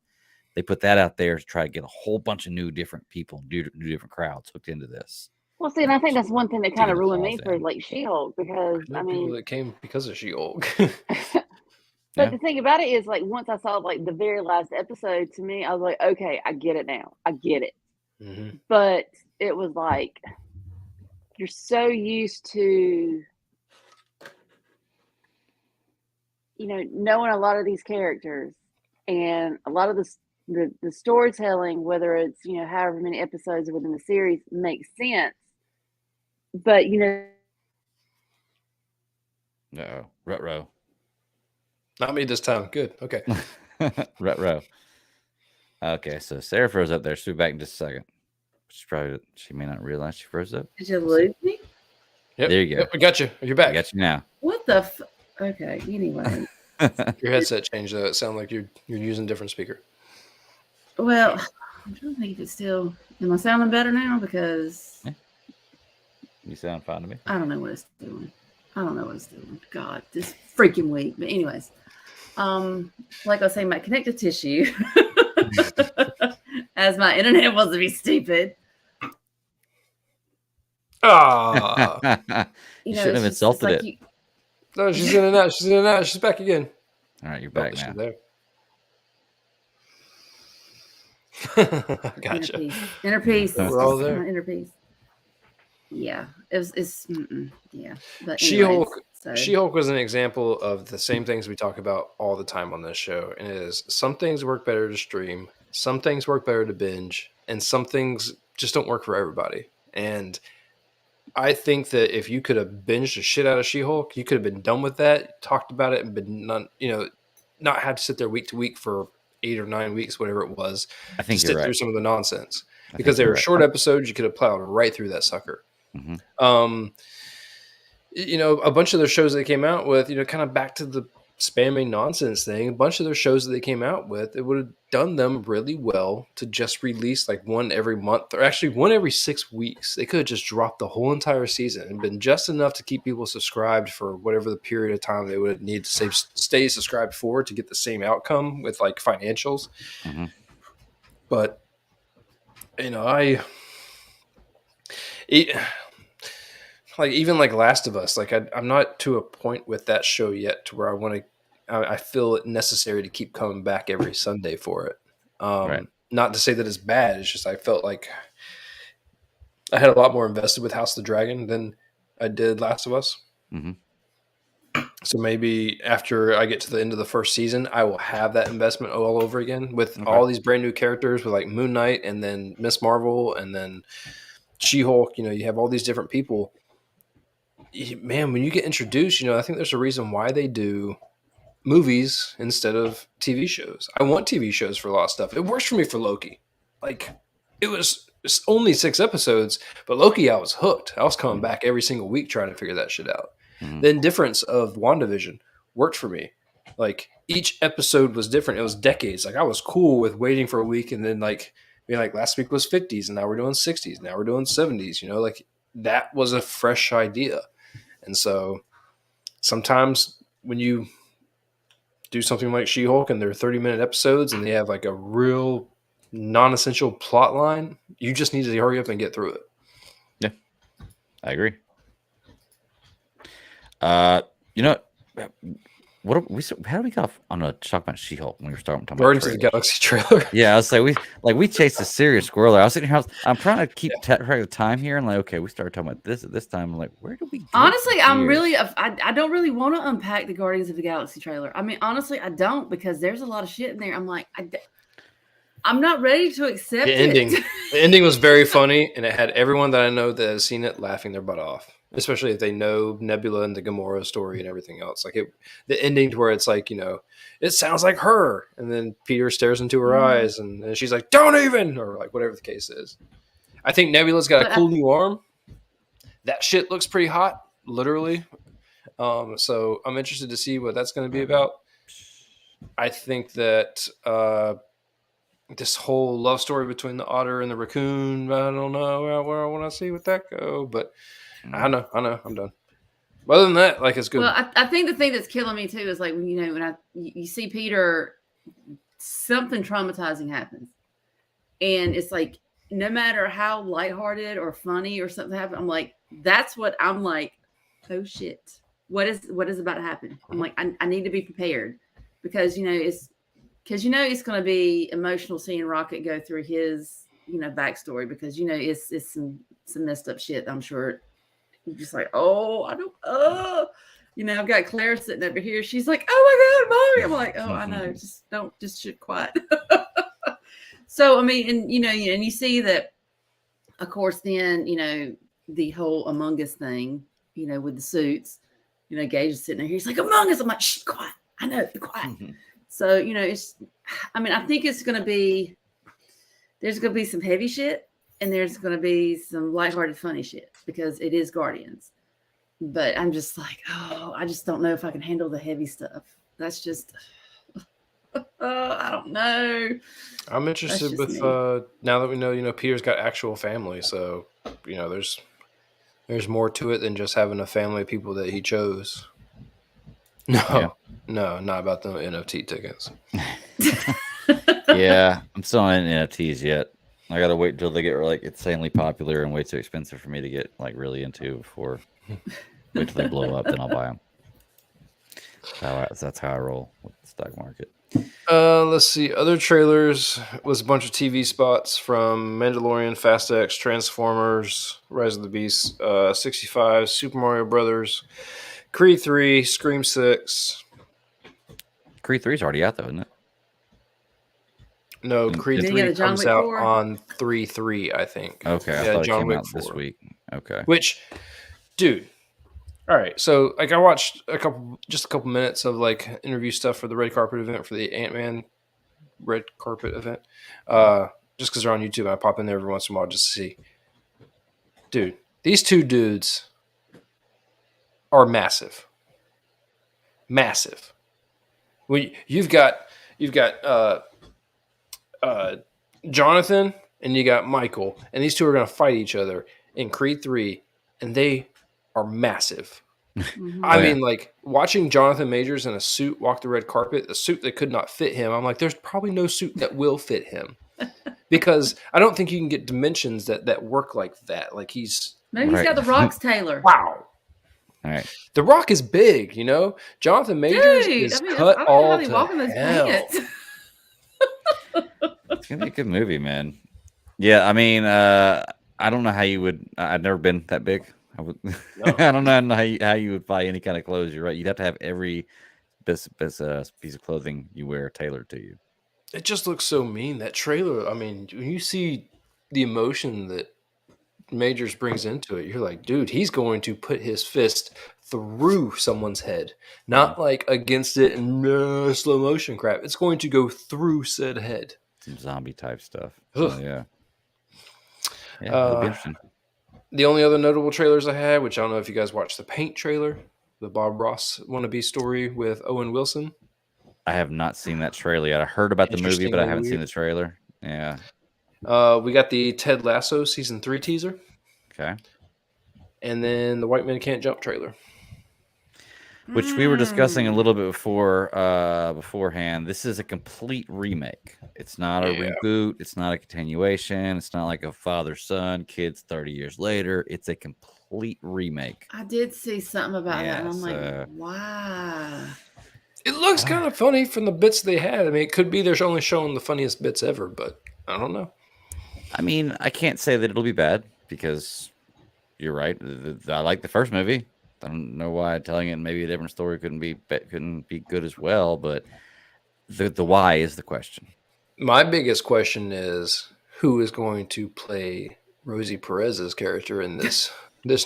They put that out there to try to get a whole bunch of new different people, new different crowds hooked into this. Well, see, and I think that's one thing that kind of ruined me for like She-Hulk, because I mean, people that came because of She-Hulk. But the thing about it is, like, once I saw like the very last episode, to me, I was like, okay, I get it now. I get it. Mm-hmm. But it was like, you're so used to, you know, knowing a lot of these characters and a lot of the storytelling, whether it's, you know, however many episodes within the series, makes sense. But, you know. No, Rut-row. Not me this time. Good. Okay. Rut-row. Okay, so Sarah froze up there. She'll be back in just a second. She may not realize she froze up. Did you lose me? Yep. There you go. Yep, we got you. You're back. I got you now. What the okay, anyway. Your headset changed though. It sounded like you're using a different speaker. Well, I'm trying to think if it's still. Am I sounding better now? Because you sound fine to me. I don't know what it's doing. God, this freaking week. But anyways, like I was saying, my connective tissue, as my internet wants to be stupid. You shouldn't have insulted like it. No, she's in and out. She's in and out. She's back again. All right, you're back now. There. Gotcha. Inner peace. We're all there. Inner peace. Yeah, it's yeah. But She-Hulk was an example of the same things we talk about all the time on this show, and it is some things work better to stream, some things work better to binge, and some things just don't work for everybody. And I think that if you could have binged the shit out of She-Hulk, you could have been done with that, talked about it, and been not have to sit there week to week for 8 or 9 weeks, whatever it was. I think to you're sit right. through some of the nonsense because they were short episodes. You could have plowed right through that sucker. Mm-hmm. A bunch of their shows they came out with, kind of back to the spamming nonsense thing. A bunch of their shows that they came out with, it would have done them really well to just release like one every month, or actually one every 6 weeks. They could have just dropped the whole entire season and been just enough to keep people subscribed for whatever the period of time they would need to stay subscribed for to get the same outcome with like financials. Mm-hmm. But even like Last of Us, like I'm not to a point with that show yet to where I feel it necessary to keep coming back every Sunday for it. Right. Not to say that it's bad. It's just I felt like I had a lot more invested with House of the Dragon than I did Last of Us. Mm-hmm. So maybe after I get to the end of the first season, I will have that investment all over again with all these brand new characters with like Moon Knight and then Miss Marvel and then She-Hulk. You have all these different people. Man, when you get introduced, I think there's a reason why they do movies instead of TV shows. I want TV shows for a lot of stuff. It works for me for Loki. Like, it's only 6 episodes, but Loki, I was hooked. I was coming back every single week trying to figure that shit out. Mm-hmm. The indifference of WandaVision worked for me. Like, each episode was different. It was decades. Like, I was cool with waiting for a week and then, like, being like, last week was 50s, and now we're doing 60s. Now we're doing 70s. Like, that was a fresh idea. And so sometimes when you do something like She-Hulk and they're 30-minute episodes and they have like a real non-essential plot line, you just need to hurry up and get through it. Yeah, I agree. You know, how do we get off on a talk about She-Hulk when we were talking about Guardians of the Galaxy trailer? Yeah, I was like we chased a serious squirrel. I was sitting here, I'm trying to keep track of time here, and like, okay, we started talking about this at this time. I'm like, where do we go honestly, I don't really want to unpack the Guardians of the Galaxy trailer. I mean, honestly, I don't, because there's a lot of shit in there. I'm like, I'm not ready to accept the ending. The ending was very funny, and it had everyone that I know that has seen it laughing their butt off, especially if they know Nebula and the Gamora story and everything else. Like the ending to where it's like, it sounds like her, and then Peter stares into her eyes, and she's like, "Don't even," or like whatever the case is. I think Nebula's got a cool new arm. That shit looks pretty hot, literally. So I'm interested to see what that's going to be about. I think that this whole love story between the otter and the raccoon, I don't know where I want to see what that go, but I know, I'm done. But other than that, like, it's good. Well, I think the thing that's killing me too is like, when you see Peter, something traumatizing happens, and it's like, no matter how lighthearted or funny or something happens, I'm like, that's what I'm like, oh shit, what is about to happen? I'm like, I need to be prepared, because it's going to be emotional seeing Rocket go through his backstory, because it's some messed up shit. I'm sure you're just like, oh, I don't, I've got Claire sitting over here. She's like, oh my God, Mommy. I'm like, oh, I know. Just shit quiet. So, I mean, and you see that, of course, then, the whole Among Us thing, with the suits, Gage is sitting there. He's like, Among Us. I'm like, shh, quiet. I know, be quiet. So, I think there's going to be some heavy shit, and there's going to be some lighthearted, funny shit, because it is Guardians. But I'm just like, I just don't know if I can handle the heavy stuff. That's just, I don't know. I'm interested with, now that we know, Peter's got actual family. So, there's more to it than just having a family of people that he chose. No, not about the NFT tickets. Yeah, I'm still not in NFTs yet. I gotta wait until they get like insanely popular and way too expensive for me to get like really into before. Wait till they blow up, then I'll buy them. That's how I roll with the stock market. Let's see. Other trailers was a bunch of TV spots from Mandalorian, Fast X, Transformers, Rise of the Beast, 65, Super Mario Brothers, Creed 3, Scream 6. Creed 3 is already out though, isn't it? No, Creed 3 comes out on 3/3, I think. Okay, I thought it came out this week. Okay. Which, dude, all right. So, like, I watched a couple minutes of like interview stuff for the red carpet event, for the Ant-Man red carpet event. Just because they're on YouTube, I pop in there every once in a while just to see. Dude, these two dudes are massive. Massive. When you've got Jonathan and you got Michael, and these two are going to fight each other in Creed 3, and they are massive. I mean, like, watching Jonathan Majors in a suit walk the red carpet, a suit that could not fit him, I'm like, there's probably no suit that will fit him, because I don't think you can get dimensions that work like that. Like, maybe he's got the Rock's Taylor. Wow. All right. The Rock is big, Jonathan Majors is cut all to hell. It's gonna be a good movie, man. Yeah, I mean, I don't know how you would. I've never been that big. No. I don't know how you would buy any kind of clothes. You're right. You'd have to have every piece of clothing you wear tailored to you. It just looks so mean, that trailer. I mean, when you see the emotion that Majors brings into it, you're like, dude, he's going to put his fist through someone's head, not like against it and slow motion crap. It's going to go through said head. Some zombie type stuff. So, yeah. It'll be interesting. The only other notable trailers I had, which I don't know if you guys watched the Paint trailer, the Bob Ross wannabe story with Owen Wilson. I have not seen that trailer yet. I heard about the movie, but I haven't seen the trailer. Yeah. We got the Ted Lasso season 3 teaser. Okay. And then the White Men Can't Jump trailer. which we were discussing a little bit beforehand. This is a complete remake. It's not a reboot. It's not a continuation. It's not like a father-son, kids 30 years later. It's a complete remake. I did see something about that, and I'm Yes, like, wow. It looks kind of funny from the bits they had. I mean, it could be they're only showing the funniest bits ever, but I don't know. I mean, I can't say that it'll be bad because you're right. I like the first movie. I don't know why telling it maybe a different story couldn't be good as well, but the why is the question. My biggest question is who is going to play Rosie Perez's character in this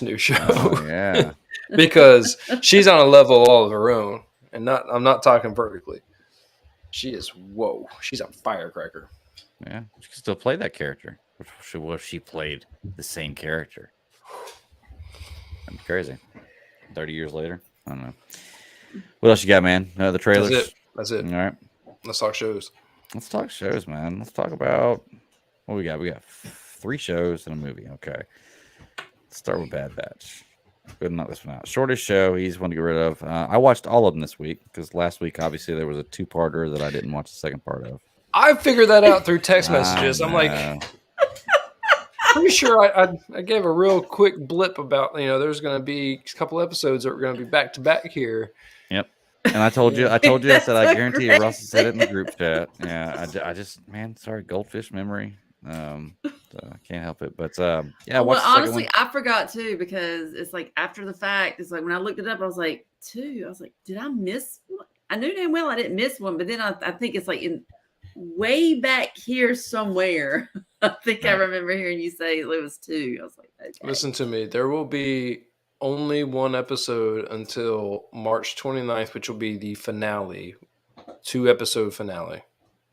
new show? Oh, yeah. Because she's on a level all of her own, and I'm not talking vertically. She is she's a firecracker. Yeah, she can still play that character. What if she played the same character? That'd be crazy. 30 years later, I don't know. What else you got, man? The trailers. That's it. All right, let's talk shows. Let's talk shows, man. Let's talk about what we got. We got 3 shows and a movie. Okay, let's start with Bad Batch. Good, not this one out. Shortest show. He's one to get rid of. I watched all of them this week because last week, obviously, there was a 2-parter that I didn't watch the second part of. I figured that out through text messages. I'm like, pretty sure I gave a real quick blip about, there's going to be a couple episodes that are going to be back to back here. Yep. And I told you, I said, I guarantee you, Ross said it in the group chat. Yeah. I just, man, sorry, goldfish memory. So I can't help it. But yeah. Well, honestly, I forgot too, because it's like after the fact, it's like when I looked it up, I was like, 2. I was like, did I miss one? I knew damn well I didn't miss one, but then I think it's like in way back here somewhere. I think I remember hearing you say it was 2. I was like, okay. Listen to me. There will be only one episode until March 29th, which will be the finale, 2-episode finale.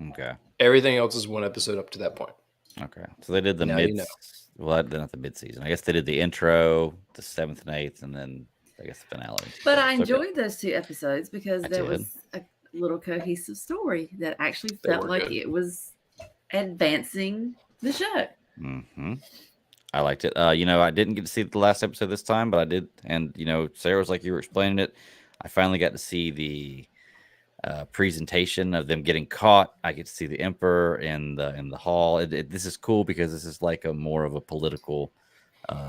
Okay. Everything else is 1 episode up to that point. Okay. So they did the well, not the mid-season. I guess they did the intro, the 7th and 8th, and then I guess the finale. But I enjoyed those 2 episodes because there was a little cohesive story that actually felt like it was advancing the show. Mm-hmm. I liked it. I didn't get to see the last episode this time, but I did. And, Sarah was like you were explaining it. I finally got to see the presentation of them getting caught. I get to see the Emperor in the hall. This is cool because this is like a more of a political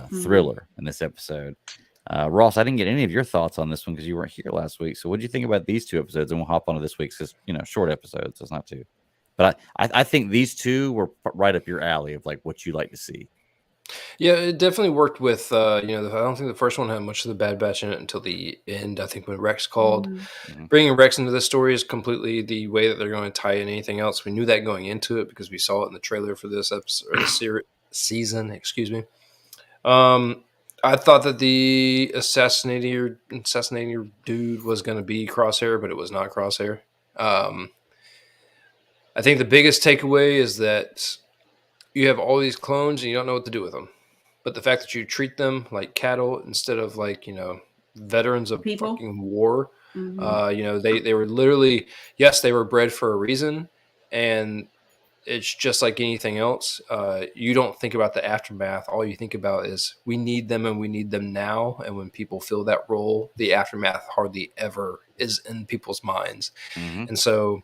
thriller in this episode. Ross, I didn't get any of your thoughts on this one because you weren't here last week. So what do you think about these 2 episodes? And we'll hop onto this week's, because short episodes. So it's not 2. But I think these 2 were right up your alley of like what you like to see. Yeah, it definitely worked with, I don't think the first one had much of the Bad Batch in it until the end. I think when Rex called. Mm-hmm. Bringing Rex into this story is completely the way that they're going to tie in anything else. We knew that going into it because we saw it in the trailer for this episode, or the season, excuse me. I thought that the assassinator dude was going to be Crosshair, but it was not Crosshair. I think the biggest takeaway is that you have all these clones and you don't know what to do with them. But the fact that you treat them like cattle instead of like, veterans of fucking war, they were literally, yes, they were bred for a reason. And it's just like anything else. You don't think about the aftermath. All you think about is we need them and we need them now. And when people fill that role, the aftermath hardly ever is in people's minds. Mm-hmm. And so,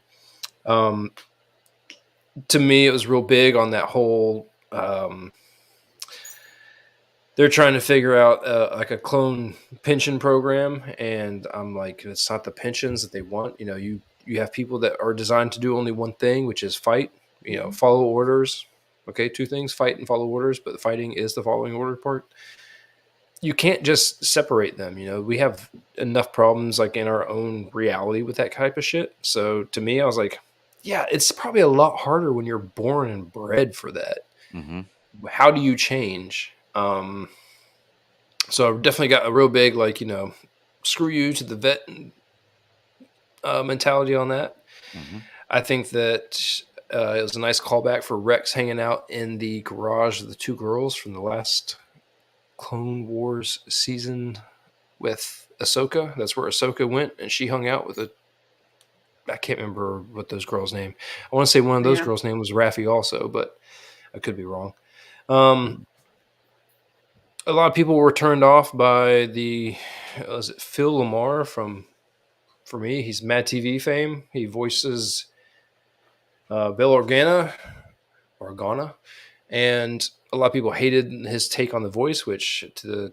to me, it was real big on that whole. They're trying to figure out like a clone pension program, and I'm like, it's not the pensions that they want. You have people that are designed to do only one thing, which is fight. Follow orders. Okay, 2 things: fight and follow orders. But the fighting is the following order part. You can't just separate them. We have enough problems like in our own reality with that type of shit. So to me, I was like, yeah, it's probably a lot harder when you're born and bred for that. Mm-hmm. How do you change? So I definitely got a real big, screw you to the vet mentality on that. Mm-hmm. I think that it was a nice callback for Rex hanging out in the garage of the 2 girls from the last Clone Wars season with Ahsoka. That's where Ahsoka went, and she hung out with I can't remember what those girls' name. I want to say one of those girls' name was Raffi also, but I could be wrong. A lot of people were turned off by the was it Phil Lamar for me? He's Mad TV fame. He voices Bill Organa, and a lot of people hated his take on the voice, which to the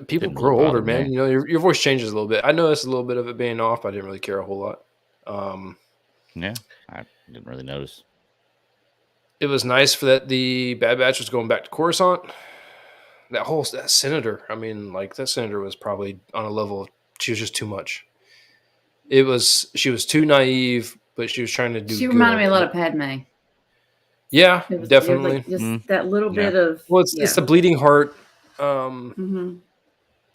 people Didn't really grow older, bother man. me. You know, your voice changes a little bit. I noticed a little bit of it being off, but I didn't really care a whole lot. Yeah, I didn't really notice. It was nice for that the Bad Batch was going back to Coruscant. That senator, I mean, like that senator was probably on a level. She was just too much. She was too naive, but she was trying to do. She reminded good. me a lot of Padme. Yeah, It was definitely. like just that little bit of. Well, it's the bleeding heart Mm-hmm.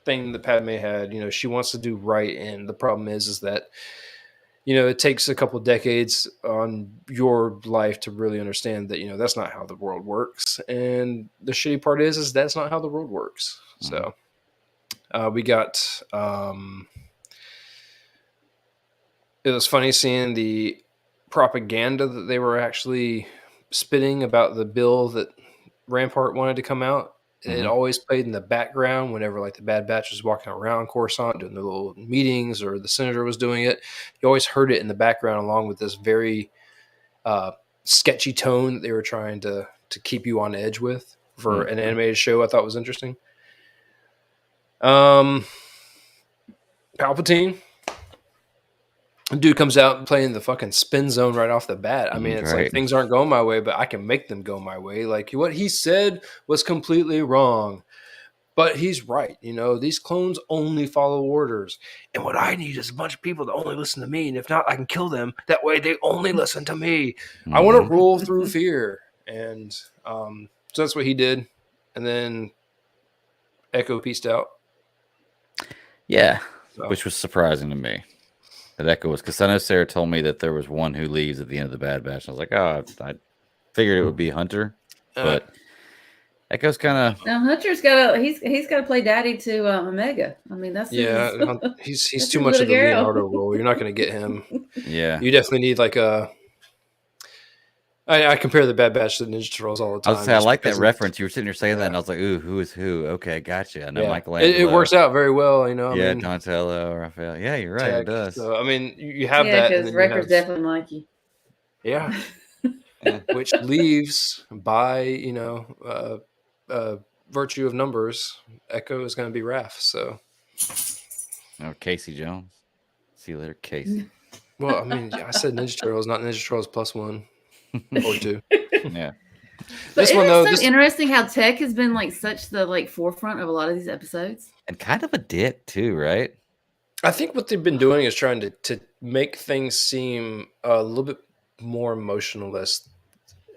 thing that Padme had. You know, she wants to do right, and the problem is that you know it takes a couple decades on your life to really understand that that's not how the world works. And the shitty part is that's not how the world works. So we got. It was funny seeing the propaganda that they were actually spitting about the bill that Rampart wanted to come out. It always played in the background whenever like the Bad Batch was walking around Coruscant doing their little meetings or the senator was doing it. You always heard it in the background along with this very sketchy tone that they were trying to keep you on edge with for an animated show. I thought was interesting. Palpatine. Dude comes out and playing the fucking spin zone right off the bat. I mean, it's like things aren't going my way, but I can make them go my way. Like what he said was completely wrong, but he's right. You know, these clones only follow orders. And what I need is a bunch of people to only listen to me. And if not, I can kill them. That way they only listen to me. I want to rule through fear. And so that's what he did. And then Echo pieced out. Yeah, which was surprising to me. That Echo was, because I know Sarah told me that there was one who leaves at the end of the Bad Batch. I was like, oh, I figured it would be Hunter, but Echo's kind of. Now Hunter's got he's got to play daddy to Omega. I mean, that's he's too much of the Leonardo role. You're not going to get him. Yeah, you definitely need like a. I compare the Bad Batch to the Ninja Turtles all the time. I was saying, I like that reference. You were sitting here saying that, and I was like, "Ooh, who is who?" Okay, gotcha. I know Michael. It works out very well, you know. Yeah, Donatello, Raphael. Yeah, you're right. It does. So I mean, you have that. Because Wrecker's definitely Mikey. Yeah, which leaves by virtue of numbers, Echo is going to be Raph. So, Casey Jones. See you later, Casey. Well, I mean, I said Ninja Turtles, not Ninja Turtles +1 or 2. Yeah. This one though, it's so interesting how tech has been like such the like forefront of a lot of these episodes, and kind of a dick too, right? I think what they've been doing is trying to make things seem a little bit more emotionless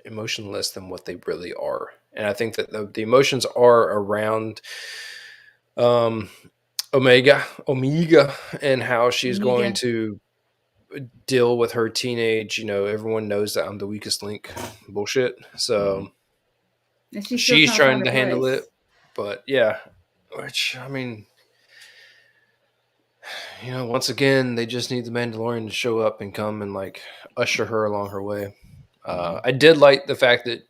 than what they really are. And I think that the emotions are around Omega, and how she's going to deal with her teenage, everyone knows that I'm the weakest link bullshit. So she's trying to handle it. But yeah, which, I mean, once again, they just need the Mandalorian to show up and come and like usher her along her way. I did like the fact that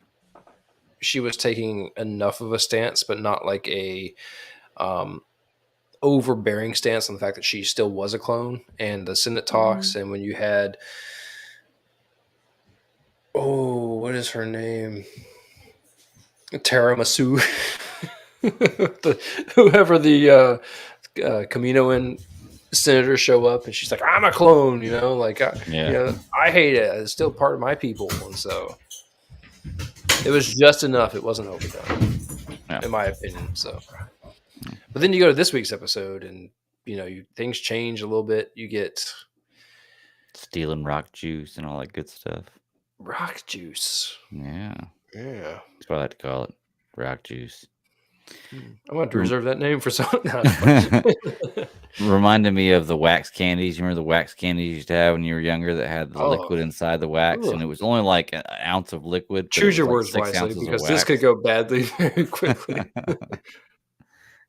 she was taking enough of a stance, but not like a overbearing stance on the fact that she still was a clone, and the Senate talks. And when you had, what is her name? Tiramisu, whoever the Kaminoan senators show up, and she's like, "I'm a clone," I hate it. It's still part of my people, and so it was just enough. It wasn't overdone, in my opinion. So, but then you go to this week's episode, and things change a little bit. You get stealing rock juice and all that good stuff. Rock juice. Yeah. That's what I like to call it. Rock juice. I want to reserve that name for something. Reminded me of the wax candies. You remember the wax candies you used to have when you were younger that had the liquid inside the wax, and it was only like an ounce of liquid. Choose your words wisely, because this could go badly very quickly.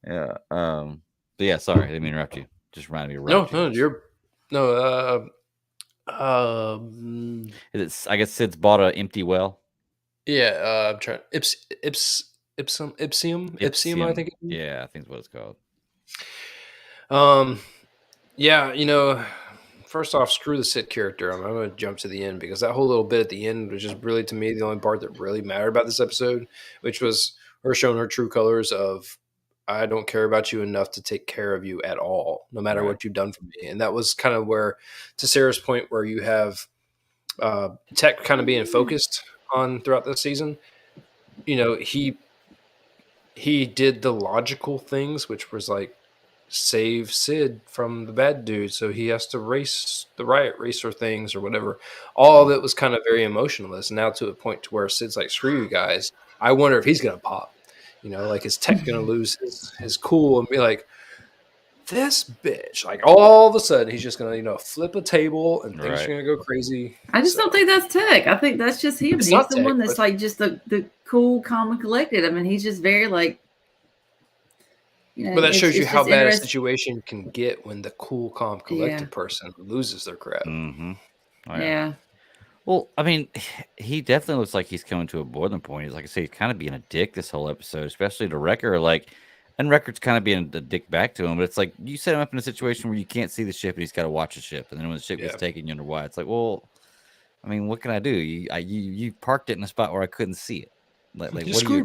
Yeah. But yeah, sorry, I didn't mean to interrupt you. Just reminded me of rock juice. I guess Sid's bought an empty well. Yeah, I'm trying. Ipsium, I think. Yeah, I think is what it's called. Yeah, first off, screw the Sid character. I'm going to jump to the end because that whole little bit at the end was just really, to me, the only part that really mattered about this episode, which was her showing her true colors of, I don't care about you enough to take care of you at all, no matter what you've done for me. And that was kind of where, to Sarah's point, where you have Tech kind of being focused on throughout the season. He did the logical things, which was like, save Sid from the bad dude, so he has to race the riot racer things or whatever. All of it was kind of very emotionless. Now to a point to where Sid's like, screw you guys. I wonder if he's gonna pop. Like, is Tech gonna lose his cool and be like, this bitch? Like, all of a sudden he's just gonna flip a table and things are gonna go crazy. I just don't think that's Tech. I think that's just him. It's He's not the Tech, one that's like just the cool, calm, and collected. I mean, he's just very like. But that shows you how bad a situation can get when the cool, calm, collected person loses their crap. Mm-hmm. Oh, yeah. Well, I mean, he definitely looks like he's coming to a boiling point. He's, like I say, he's kind of being a dick this whole episode, especially to Wrecker. And Wrecker's kind of being a dick back to him. But it's like you set him up in a situation where you can't see the ship and he's got to watch the ship. And then when the ship gets taken, you wonder why. It's like, well, I mean, what can I do? You parked it in a spot where I couldn't see it. Like what do you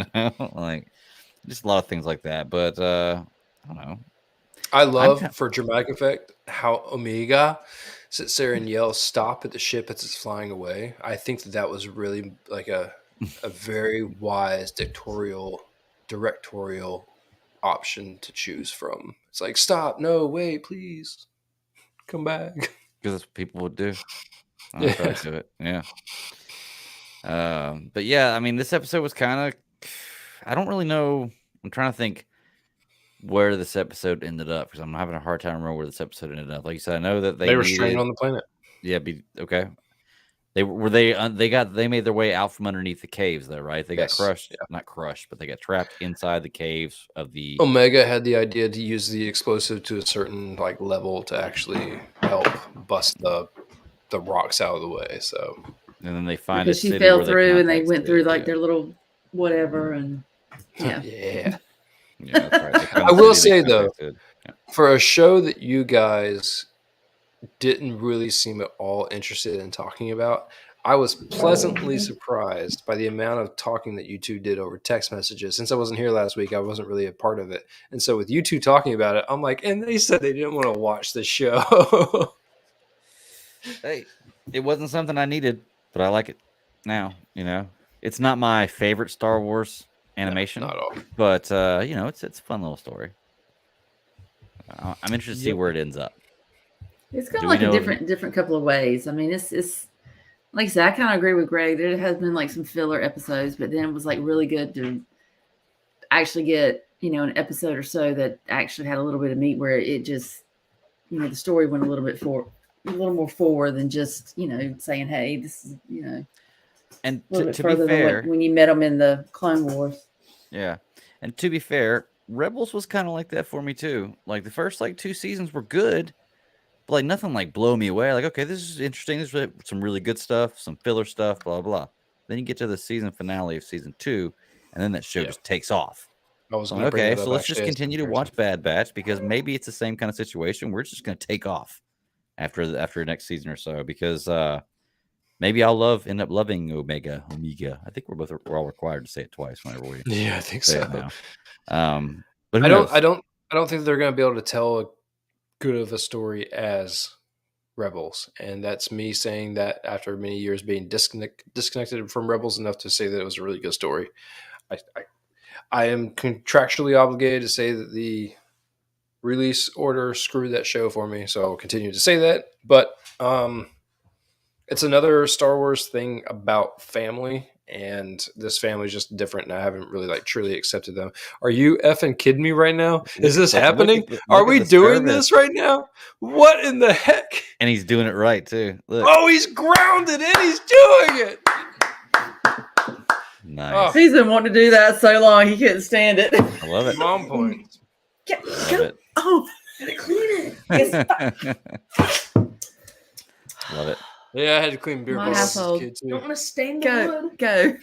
expect? Just a lot of things like that, but I don't know. I love, for dramatic effect, how Omega sits there and yells "stop" at the ship as it's flying away. I think that was really like a very wise directorial option to choose from. It's like, stop, no, wait, please, come back. Because that's what people would do. I try to do it, yeah. But yeah, I mean, this episode was kind of. I don't really know. I'm trying to think where this episode ended up because I'm having a hard time remembering where this episode ended up. Like you said, I know that they were stranded on the planet. Yeah, okay. They made their way out from underneath the caves, though, right? They got crushed, not crushed, but they got trapped inside the caves of the. Omega had the idea to use the explosive to a certain level to actually help bust the rocks out of the way. So. And then they find because she fell through and they went through their little whatever and yeah. That's right. I will say though, for a show that you guys didn't really seem at all interested in talking about, I was pleasantly surprised by the amount of talking that you two did over text messages. Since I wasn't here last week, I wasn't really a part of it. And so with you two talking about it, I'm like, and they said they didn't want to watch the show. Hey, it wasn't something I needed. But I like it now, It's not my favorite Star Wars animation. Not at all. But, it's a fun little story. I'm interested to see where it ends up. It's kind of like a different couple of ways. I mean, it's like I said, I kind of agree with Greg. There has been some filler episodes, but then it was really good to actually get, an episode or so that actually had a little bit of meat where it just, the story went a little more forward than just saying, hey, this is and a little bit to further be fair, than when you met them in the Clone Wars. Yeah, and to be fair, Rebels was kind of like that for me too. Like the first 2 seasons were good, but nothing blow me away. Okay, this is interesting. There's some really good stuff, some filler stuff, blah blah. Then you get to the season finale of season 2, and then that show just takes off. Okay, so let's just continue to watch Bad Batch because maybe it's the same kind of situation. We're just going to take off after next season or so because maybe I'll end up loving Omega. I think we're all required to say it twice whenever we. Yeah, I think so. Now. But I don't think they're going to be able to tell a good of a story as Rebels, and that's me saying that after many years being disconnected from Rebels enough to say that it was a really good story. I am contractually obligated to say that the release order screwed that show for me, so I'll continue to say that. But it's another Star Wars thing about family, and this family is just different, and I haven't really truly accepted them. Are you effing kidding me right now? Is this happening? Are we doing this right now? What in the heck? And he's doing it right too. Look. Oh, he's grounded and he's doing it. Nice. He's been wanting to do that so long he couldn't stand it. I love it. Mom points. Oh, gotta clean it. Love it. Yeah, I had to clean beer bottles as a kid too. Don't want to stain the wood. Go.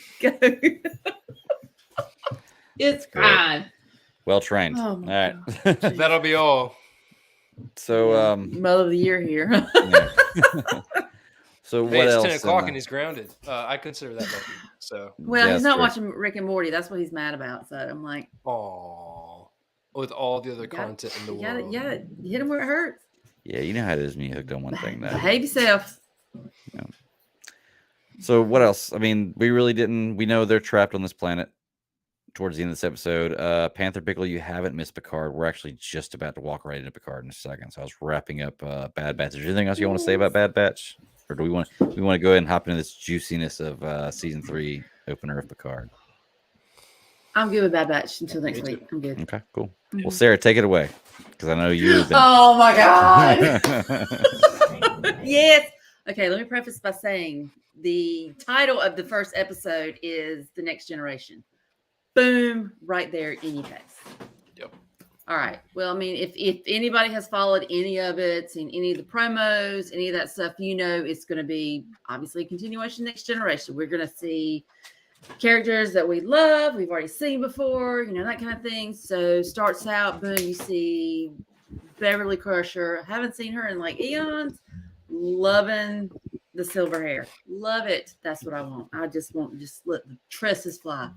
It's fine. Well trained. Oh All my right. God. That'll be all. So Mother of the year here. yeah. So Hey, what it's else? 10 o'clock and he's grounded. I consider that lucky. So, Well, Yeah, he's that's not true. watching Rick and Morty. That's what he's mad about. So I'm like, aw, with all the other content in the you gotta, world. yeah, hit him where it hurts. Yeah, you know how it is when you hooked on one thing. Though. Behave yourself. So what else? I mean, we really didn't. We know they're trapped on this planet towards the end of this episode. Panther Pickle, you haven't missed Picard. We're actually just about to walk right into Picard in a second. So I was wrapping up Bad Batch. Is there anything else you want to say about Bad Batch, or do we want to go ahead and hop into this juiciness of season 3 opener of Picard? I'm good with Bad Batch until next Me week. I'm good. Okay, cool. Well, Sarah, take it away because I know you've been. Oh my God. Yes. Okay, let me preface by saying the title of the first episode is The Next Generation. Boom, right there in your face. Yep. All right. Well, I mean, if anybody has followed any of it, seen any of the promos, any of that stuff, you know it's going to be obviously a continuation Next Generation. We're going to see characters that we love, we've already seen before, you know, that kind of thing. So starts out, boom, you see Beverly Crusher. Haven't seen her in like eons. Loving the silver hair. Love it. That's what I want. I just want just let the tresses fly.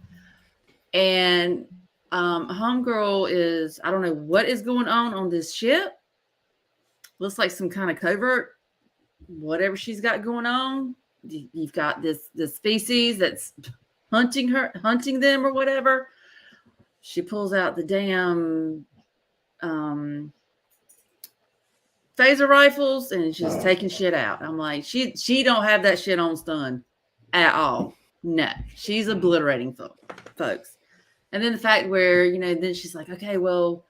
And homegirl is, I don't know what is going on this ship. Looks like some kind of covert, whatever she's got going on. You've got this species that's hunting them or whatever. She pulls out the damn phaser rifles and she's taking shit out. I'm like, she don't have that shit on stun at all. No, she's obliterating folks. And then the fact where, you know, then she's like, okay, well,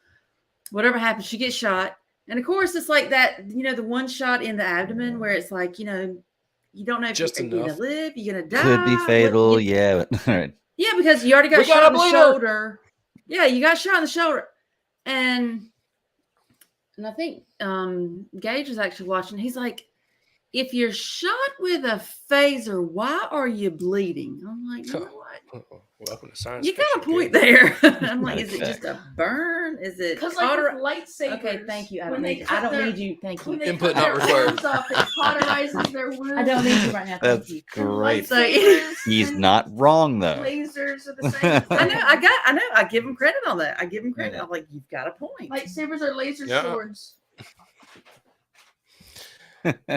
whatever happens, she gets shot. And of course, it's like that, you know, the one shot in the abdomen where it's like, you know, you don't know if you're going to live, you're going to die. Could be fatal, yeah. But, all right. Yeah, because you already got shot in the shoulder. Yeah, you got shot in the shoulder. And I think Gage was actually watching. He's like, if you're shot with a phaser, why are you bleeding? I'm like, you know what? Welcome to science. You got a point there. I'm like, is it just a burn? Is it because like with lightsabers? Okay, thank you. I don't need you. Thank you. Input not required. Off, it cauterizes their wounds. I don't need you right now. That's Thank you. great. So, he's not wrong though. Lasers are the same. I know. I give him credit on that. I give him credit. I'm like, you've got a point. Lightsabers are laser swords. But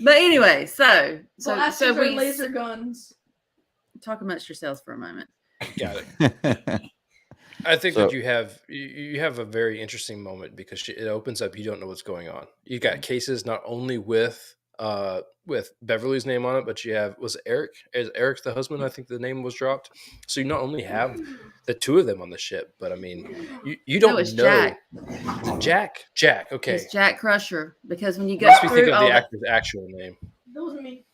anyway, so Blasters we are laser guns. Talk amongst yourselves for a moment. Got it. I think that you have a very interesting moment because it opens up. You don't know what's going on. You got cases not only with Beverly's name on it, but you have is Eric the husband? I think the name was dropped. So you not only have the two of them on the ship, but I mean, you don't know. Jack. Jack. Okay. It's Jack Crusher because when you go Must be through thinking of all the actor's actual name. That wasn't me.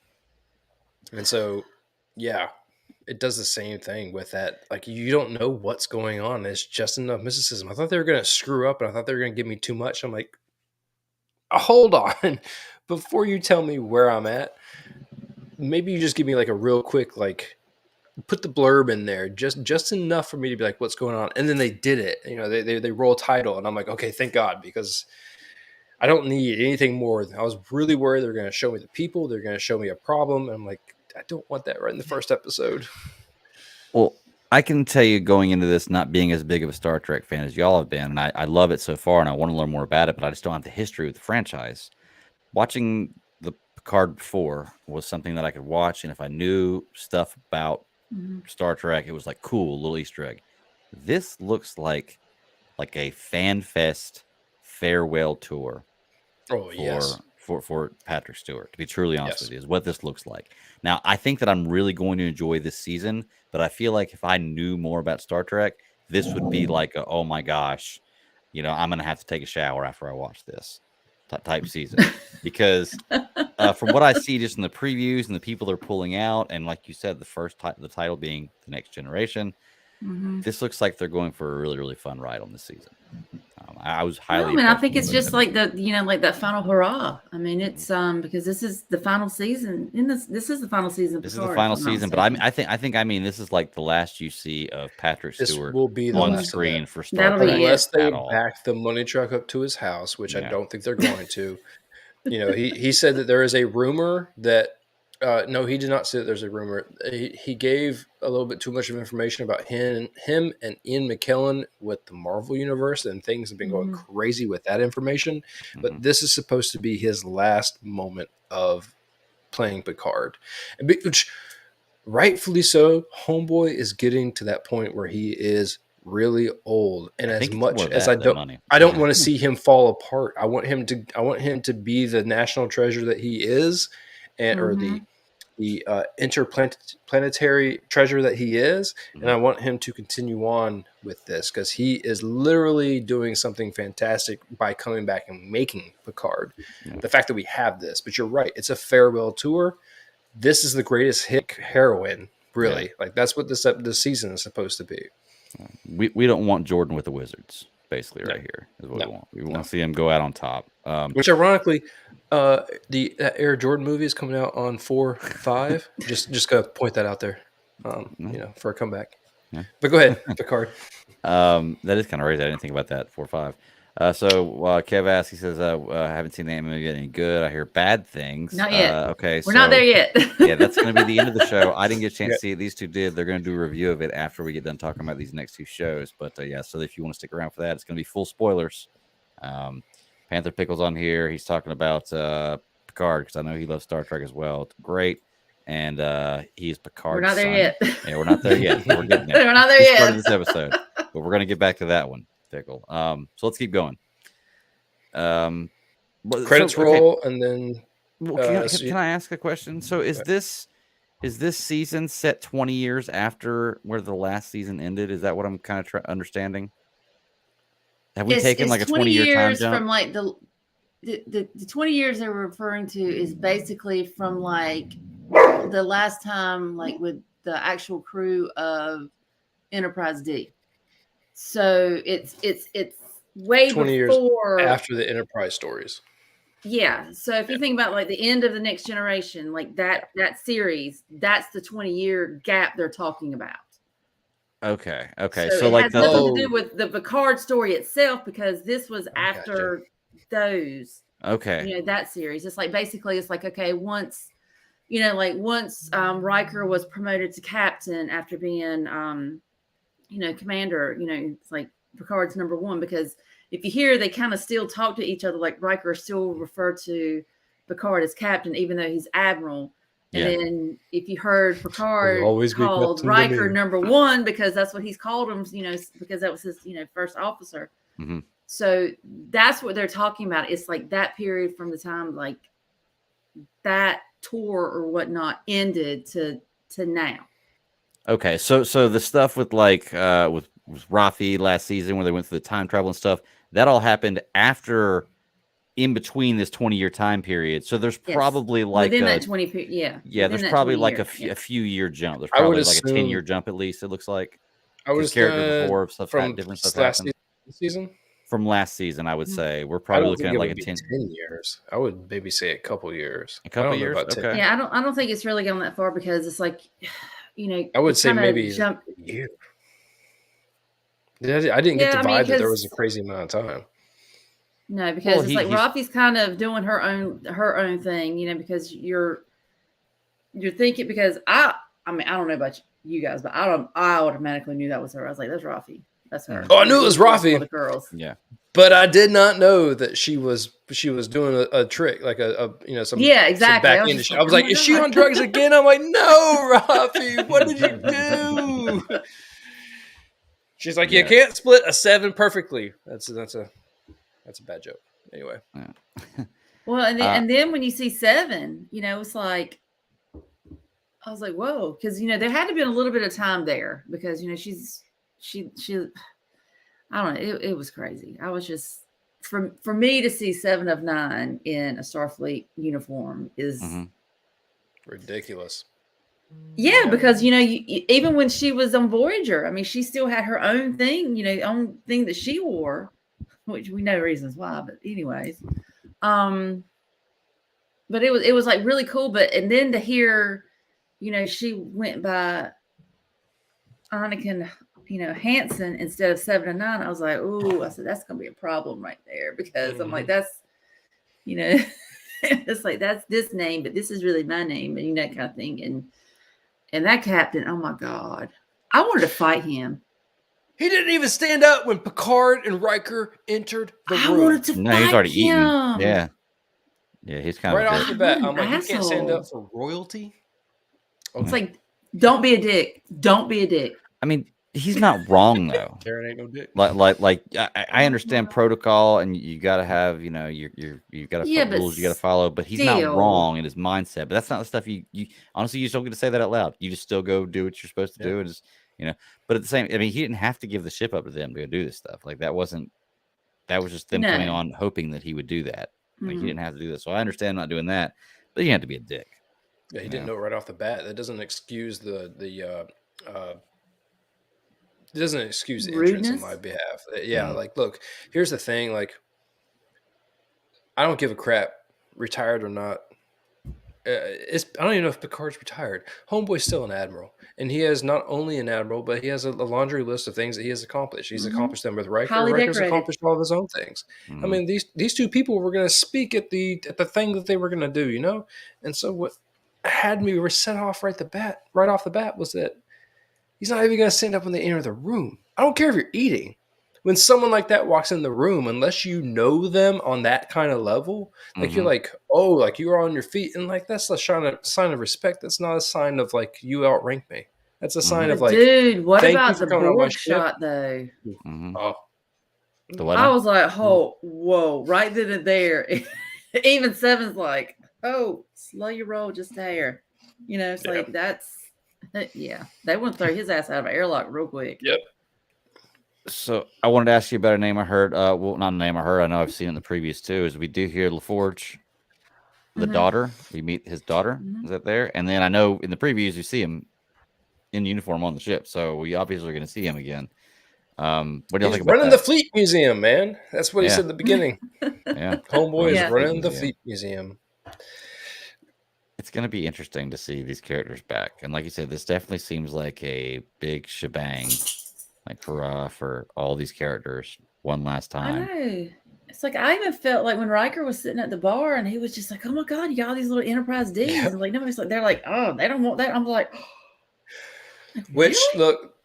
And so, yeah. It does the same thing with that. Like, you don't know what's going on. It's just enough mysticism. I thought they were going to screw up and I thought they were going to give me too much. I'm like, hold on. Before you tell me where I'm at, maybe you just give me like a real quick, like, put the blurb in there. Just enough for me to be like, what's going on? And then they did it. You know, they roll a title and I'm like, okay, thank God, because I don't need anything more. I was really worried they're going to show me the people. They're going to show me a problem. And I'm like, I don't want that right in the first episode. Well, I can tell you going into this, not being as big of a Star Trek fan as y'all have been, and I love it so far, and I want to learn more about it, but I just don't have the history with the franchise. Watching the Picard before was something that I could watch, and if I knew stuff about Star Trek, it was like cool, little Easter egg. This looks like a fan fest farewell tour. Oh, yes. For Patrick Stewart, to be truly honest with you, is what this looks like. Now, I think that I'm really going to enjoy this season, but I feel like if I knew more about Star Trek, this would be like, oh my gosh, you know, I'm going to have to take a shower after I watch this type season. Because from what I see just in the previews and the people they're pulling out, and like you said, the title being The Next Generation, this looks like they're going for a really, really fun ride on this season. I was highly. I mean, I think impressed it's with just it. like like that final hurrah. I mean, it's because this is the final season. This is the final season. Of This is Picard, the final if I'm not season, but I mistaken. mean this is like the last you see of Patrick This Stewart will be the on last of screen that. for Star That'll be Trek it. Unless they at all. back the money truck up to his house, which I Yeah. don't think they're going to. He said that there is a rumor that no, he did not say that there's a rumor. He gave a little bit too much of information about him and Ian McKellen with the Marvel Universe, and things have been going crazy with that information. But this is supposed to be his last moment of playing Picard, which rightfully so. Homeboy is getting to that point where he is really old, and as much as I don't want to see him fall apart. I want him to be the national treasure that he is, or the interplanetary treasure that he is, and I want him to continue on with this because he is literally doing something fantastic by coming back and making Picard. The fact that we have this, but you're right, it's a farewell tour. This is the greatest hit heroine, really. Like that's what this season is supposed to be. We don't want Jordan with the Wizards, basically, right here is what we want. We want to see him go out on top. Which ironically, the Air Jordan movie is coming out on 4/5. just gotta point that out there, for a comeback. Yeah. But go ahead, Picard. That is kind of crazy. I didn't think about that. 4/5. So Kev asks, he says, I haven't seen the anime yet. Any good? I hear bad things. Not yet. Okay, we're not there yet. Yeah, that's going to be the end of the show. I didn't get a chance to see it. These two did. They're going to do a review of it after we get done talking about these next two shows. But so if you want to stick around for that, it's going to be full spoilers. Panther Pickle's on here. He's talking about Picard because I know he loves Star Trek as well. It's great. And he's Picard's We're not there son. yet. Yeah, we're not there yet. We're getting there. We're not there yet. Started this episode, but we're going to get back to that one. Pickle. So let's keep going. Credits roll, and then can I ask a question? So is this season set 20 years after where the last season ended? Is that what I'm kind of understanding? Have we taken like a 20-year time jump? From like the 20 years they're referring to is basically from like the last time, like with the actual crew of Enterprise D. So it's way 20 before years after the Enterprise stories. Yeah. So if you think about like the end of the Next Generation, like that series, that's the 20-year gap they're talking about. Okay. So it has nothing to do with the Picard story itself, because this was after those. Okay. That series. It's like basically it's like, okay, once Riker was promoted to captain after being commander, it's like Picard's number one, because if you hear, they kind of still talk to each other, like Riker still referred to Picard as captain, even though he's admiral. And then if you heard Picard called Riker number one, because that's what he's called him, because that was his, first officer. Mm-hmm. So that's what they're talking about. It's like that period from the time like that tour or whatnot ended to now. Okay. So the stuff with like with Rafi last season where they went through the time travel and stuff, that all happened after, in between this 20-year time period. So there's probably like within that 20 period. Yeah, there's probably like a few year jump. There's probably like a 10-year jump at least, it looks like. I would character before stuff from different stuff happened. Season? From last season, I would say. We're probably looking at like 10 years. I would maybe say a couple years. A couple years? Okay. Yeah, I don't think it's really going that far, because it's like, I would say maybe jump a year. I didn't get the vibe that there was a crazy amount of time. No, because it's like Rafi's kind of doing her own thing, because you're thinking, because I mean, I don't know about you guys, but I automatically knew that was her. I was like, that's Rafi. That's her. Oh, I knew it was Rafi. The girls. Yeah. But I did not know that she was doing a trick, like some exactly. Some back end. I was like, is she on drugs again? I'm like, no, Rafi, what did you do? She's like, you can't split a 7 perfectly. That's a bad joke. Anyway. Yeah. Well, and then when you see 7, it's like, I was like, whoa, because there had to be a little bit of time there, because she I don't know, it was crazy. I was just, for me to see 7 of 9 in a Starfleet uniform is ridiculous. Yeah, because even when she was on Voyager, I mean, she still had her own thing, own thing that she wore. which we know reasons why, but anyways. But it was like really cool. But and then to hear, she went by Anakin, Hansen instead of 7 and 9, I was like, ooh, I said that's gonna be a problem right there, because I'm like, that's it's like that's this name, but this is really my name, and that kind of thing. And that captain, oh my God, I wanted to fight him. He didn't even stand up when Picard and Riker entered the room. I wanted to No, fight he's already him. eaten. Yeah, he's kind right of off the bat. I'm like, you can't stand asshole. up for royalty. It's like, don't be a dick. Don't be a dick. I mean, he's not wrong though. Karen ain't no dick. Like I understand protocol, and you got to have you got to rules you got to follow, but he's not wrong in his mindset. But that's not the stuff you honestly, you just don't get to say that out loud. You just still go do what you're supposed to do, and just But at the same, I mean, he didn't have to give the ship up to them to go do this stuff. Like that was just them coming on hoping that he would do that. Like he didn't have to do this. So I understand not doing that, but you have to be a dick. Yeah, he didn't know right off the bat. That doesn't excuse the it doesn't excuse the entrance on my behalf. Yeah, like, look, here's the thing. Like, I don't give a crap, retired or not. I don't even know if Picard's retired. Homeboy's still an admiral, and he has not only an admiral, but he has a laundry list of things that he has accomplished. He's accomplished them with Riker. Riker's accomplished all of his own things. I mean, these two people were going to speak at the thing that they were going to do, And so what had me set off right off the bat was that he's not even going to stand up when they enter the room. I don't care if you're eating. When someone like that walks in the room, unless you know them on that kind of level, like you're like, oh, like you're on your feet, and like that's a sign of respect. That's not a sign of like you outrank me. That's a sign of like, dude. What about the Borg shot though? Oh, I was like, oh, whoa, right then and there. Even Seven's like, oh, slow your roll just there. It's like that's they want to throw his ass out of an airlock real quick. Yep. So I wanted to ask you about a name I heard. Well, not a name I heard. I know I've seen it in the previous too. Is we do hear LaForge, the daughter. We meet his daughter. Is that there? And then I know in the previews you see him in uniform on the ship. So we obviously are going to see him again. What do you think about running the Fleet Museum, man? That's what he said at the beginning. Homeboy is running the Fleet Museum. It's going to be interesting to see these characters back. And like you said, this definitely seems like a big shebang. Like hurrah for all these characters one last time. I know. It's like I even felt like when Riker was sitting at the bar and he was just like, "Oh my God, you got all these little Enterprise Ds." And like nobody's like, they're like, "Oh, they don't want that." I'm like, which look,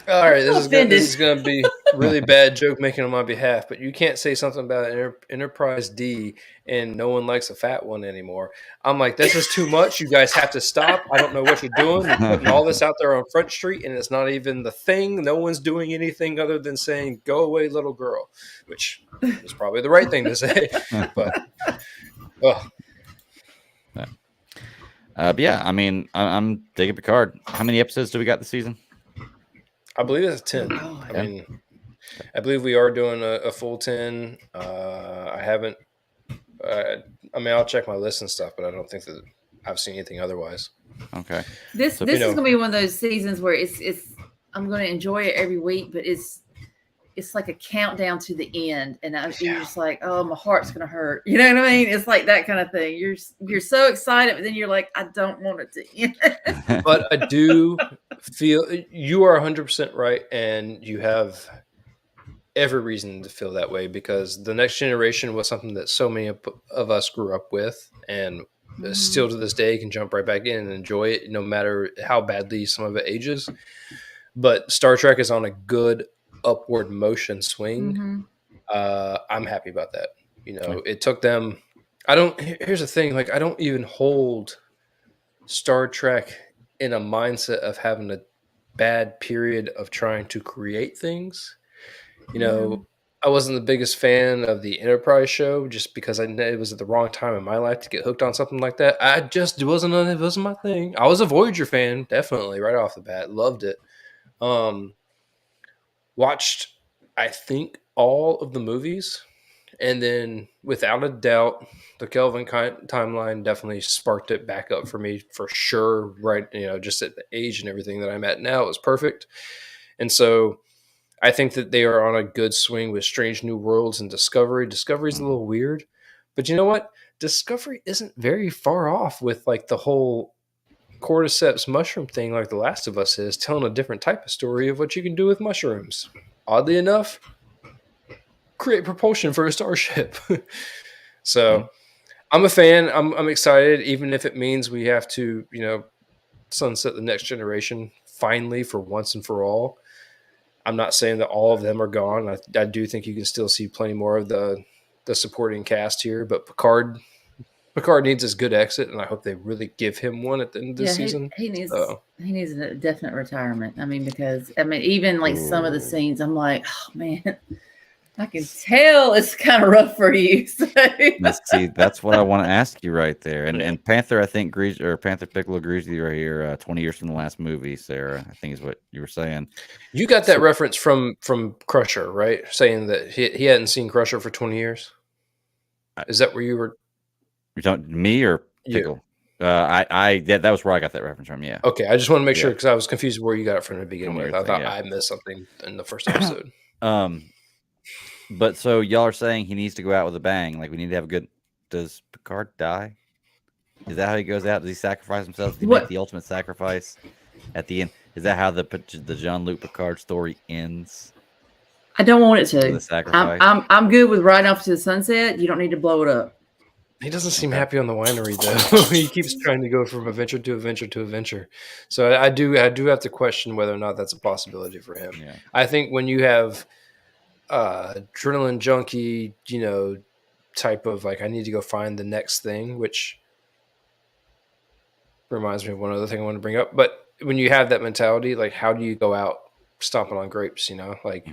all right, this is gonna be really bad joke making on my behalf, but you can't say something about Enterprise D and no one likes a fat one anymore. I'm like, this is too much. You guys have to stop. I don't know what you're doing. You're putting all this out there on Front Street, and it's not even the thing. No one's doing anything other than saying, "Go away, little girl," which is probably the right thing to say. But yeah, I mean, I'm digging Picard. How many episodes do we got this season? I believe it's 10. I believe we are doing a full 10. I haven't. I'll check my list and stuff, but I don't think that I've seen anything otherwise. Okay. This is going to be one of those seasons where it's. I'm going to enjoy it every week, but it's like a countdown to the end, and you're just like, oh, my heart's going to hurt. You know what I mean? It's like that kind of thing. You're so excited, but then you're like, I don't want it to end. But I do feel you are 100% right, and you have every reason to feel that way because the Next Generation was something that so many of us grew up with, and still to this day can jump right back in and enjoy it, no matter how badly some of it ages. But Star Trek is on a good upward motion swing. I'm happy about that. It took them. Here's the thing. Like, I don't even hold Star Trek in a mindset of having a bad period of trying to create things. I wasn't the biggest fan of the Enterprise show just because it was at the wrong time in my life to get hooked on something like that. It wasn't my thing. I was a Voyager fan, definitely, right off the bat. Loved it. Watched, I think, all of the movies. And then, without a doubt, the Kelvin timeline definitely sparked it back up for me, for sure. Right, just at the age and everything that I'm at now, it was perfect. And so I think that they are on a good swing with Strange New Worlds and Discovery. Discovery's a little weird, but you know what? Discovery isn't very far off with like the whole cordyceps mushroom thing, like The Last of Us is, telling a different type of story of what you can do with mushrooms. Oddly enough, create propulsion for a starship. So I'm a fan. I'm excited, even if it means we have to, sunset the Next Generation finally for once and for all. I'm not saying that all of them are gone. I do think you can still see plenty more of the supporting cast here, but Picard needs his good exit, and I hope they really give him one at the end of the season. He needs a definite retirement. I mean, because even like some of the scenes, I'm like, oh man, I can tell it's kind of rough for you. So. See, that's what I want to ask you right there. And Panther, I think Panther Piccolo agrees with you right here. 20 years from the last movie, Sarah, I think is what you were saying. You got that reference from Crusher, right? Saying that he hadn't seen Crusher for 20 years. Is that where you were? You're talking me or Pickle? That was where I got that reference from. Yeah. Okay, I just want to make sure because I was confused where you got it from the beginning. I thought Yeah. I missed something in the first episode. But so y'all are saying he needs to go out with a bang. Like we need to have a good. Does Picard die? Is that how he goes out? Does he sacrifice himself? Does he make the ultimate sacrifice at the end? Is that how the Jean-Luc Picard story ends? I don't want it to. The sacrifice? I'm good with riding off to the sunset. You don't need to blow it up. He doesn't seem happy on the winery though. He keeps trying to go from adventure to adventure to adventure. So I do have to question whether or not that's a possibility for him. Yeah. I think when you have adrenaline junkie, type of like I need to go find the next thing, which reminds me of one other thing I want to bring up. But when you have that mentality, like how do you go out stomping on grapes?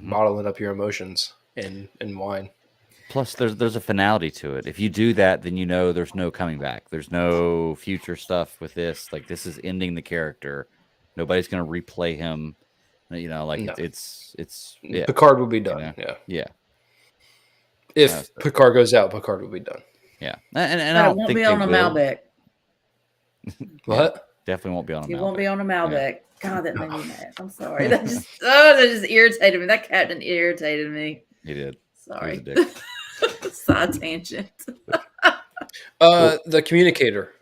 Bottling up your emotions in wine. Plus, there's a finality to it. If you do that, then there's no coming back. There's no future stuff with this. Like this is ending the character. Nobody's gonna replay him. No. It's Picard will be done. Yeah. If Picard goes out, Picard will be done. Yeah, and I don't won't think be on a Malbec. What? Definitely won't be on a Malbec. He won't be on a Malbec. Yeah. God, that made me mad. I'm sorry. That just irritated me. That captain irritated me. He did. Sorry. He was a dick. Side tangent. The communicator.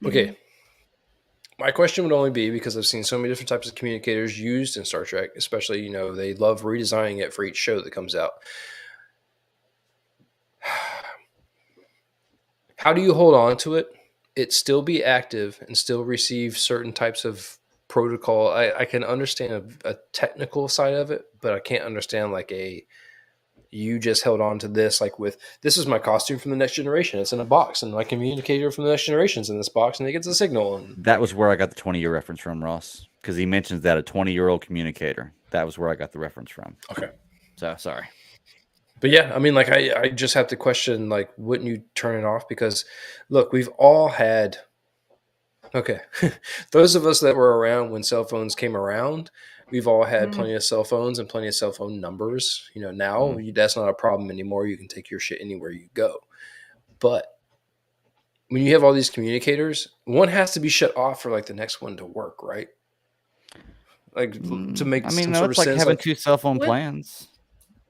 Okay. My question would only be because I've seen so many different types of communicators used in Star Trek, especially, they love redesigning it for each show that comes out. How do you hold on to it? It still be active and still receive certain types of protocol. I can understand a technical side of it, but I can't understand you just held on to this, this is my costume from the Next Generation. It's in a box, and my communicator from the Next Generation's in this box, and it gets a signal. And that was where I got the 20-year reference from, Ross, because he mentions that a 20-year-old communicator. That was where I got the reference from. Okay. So, sorry. But yeah, I just have to question, wouldn't you turn it off? Because, look, we've all had... Okay. Those of us that were around when cell phones came around... We've all had plenty of cell phones and plenty of cell phone numbers. Now that's not a problem anymore. You can take your shit anywhere you go. But when you have all these communicators, one has to be shut off for the next one to work, right? To make some sort of it's sense. Having two cell phone plans.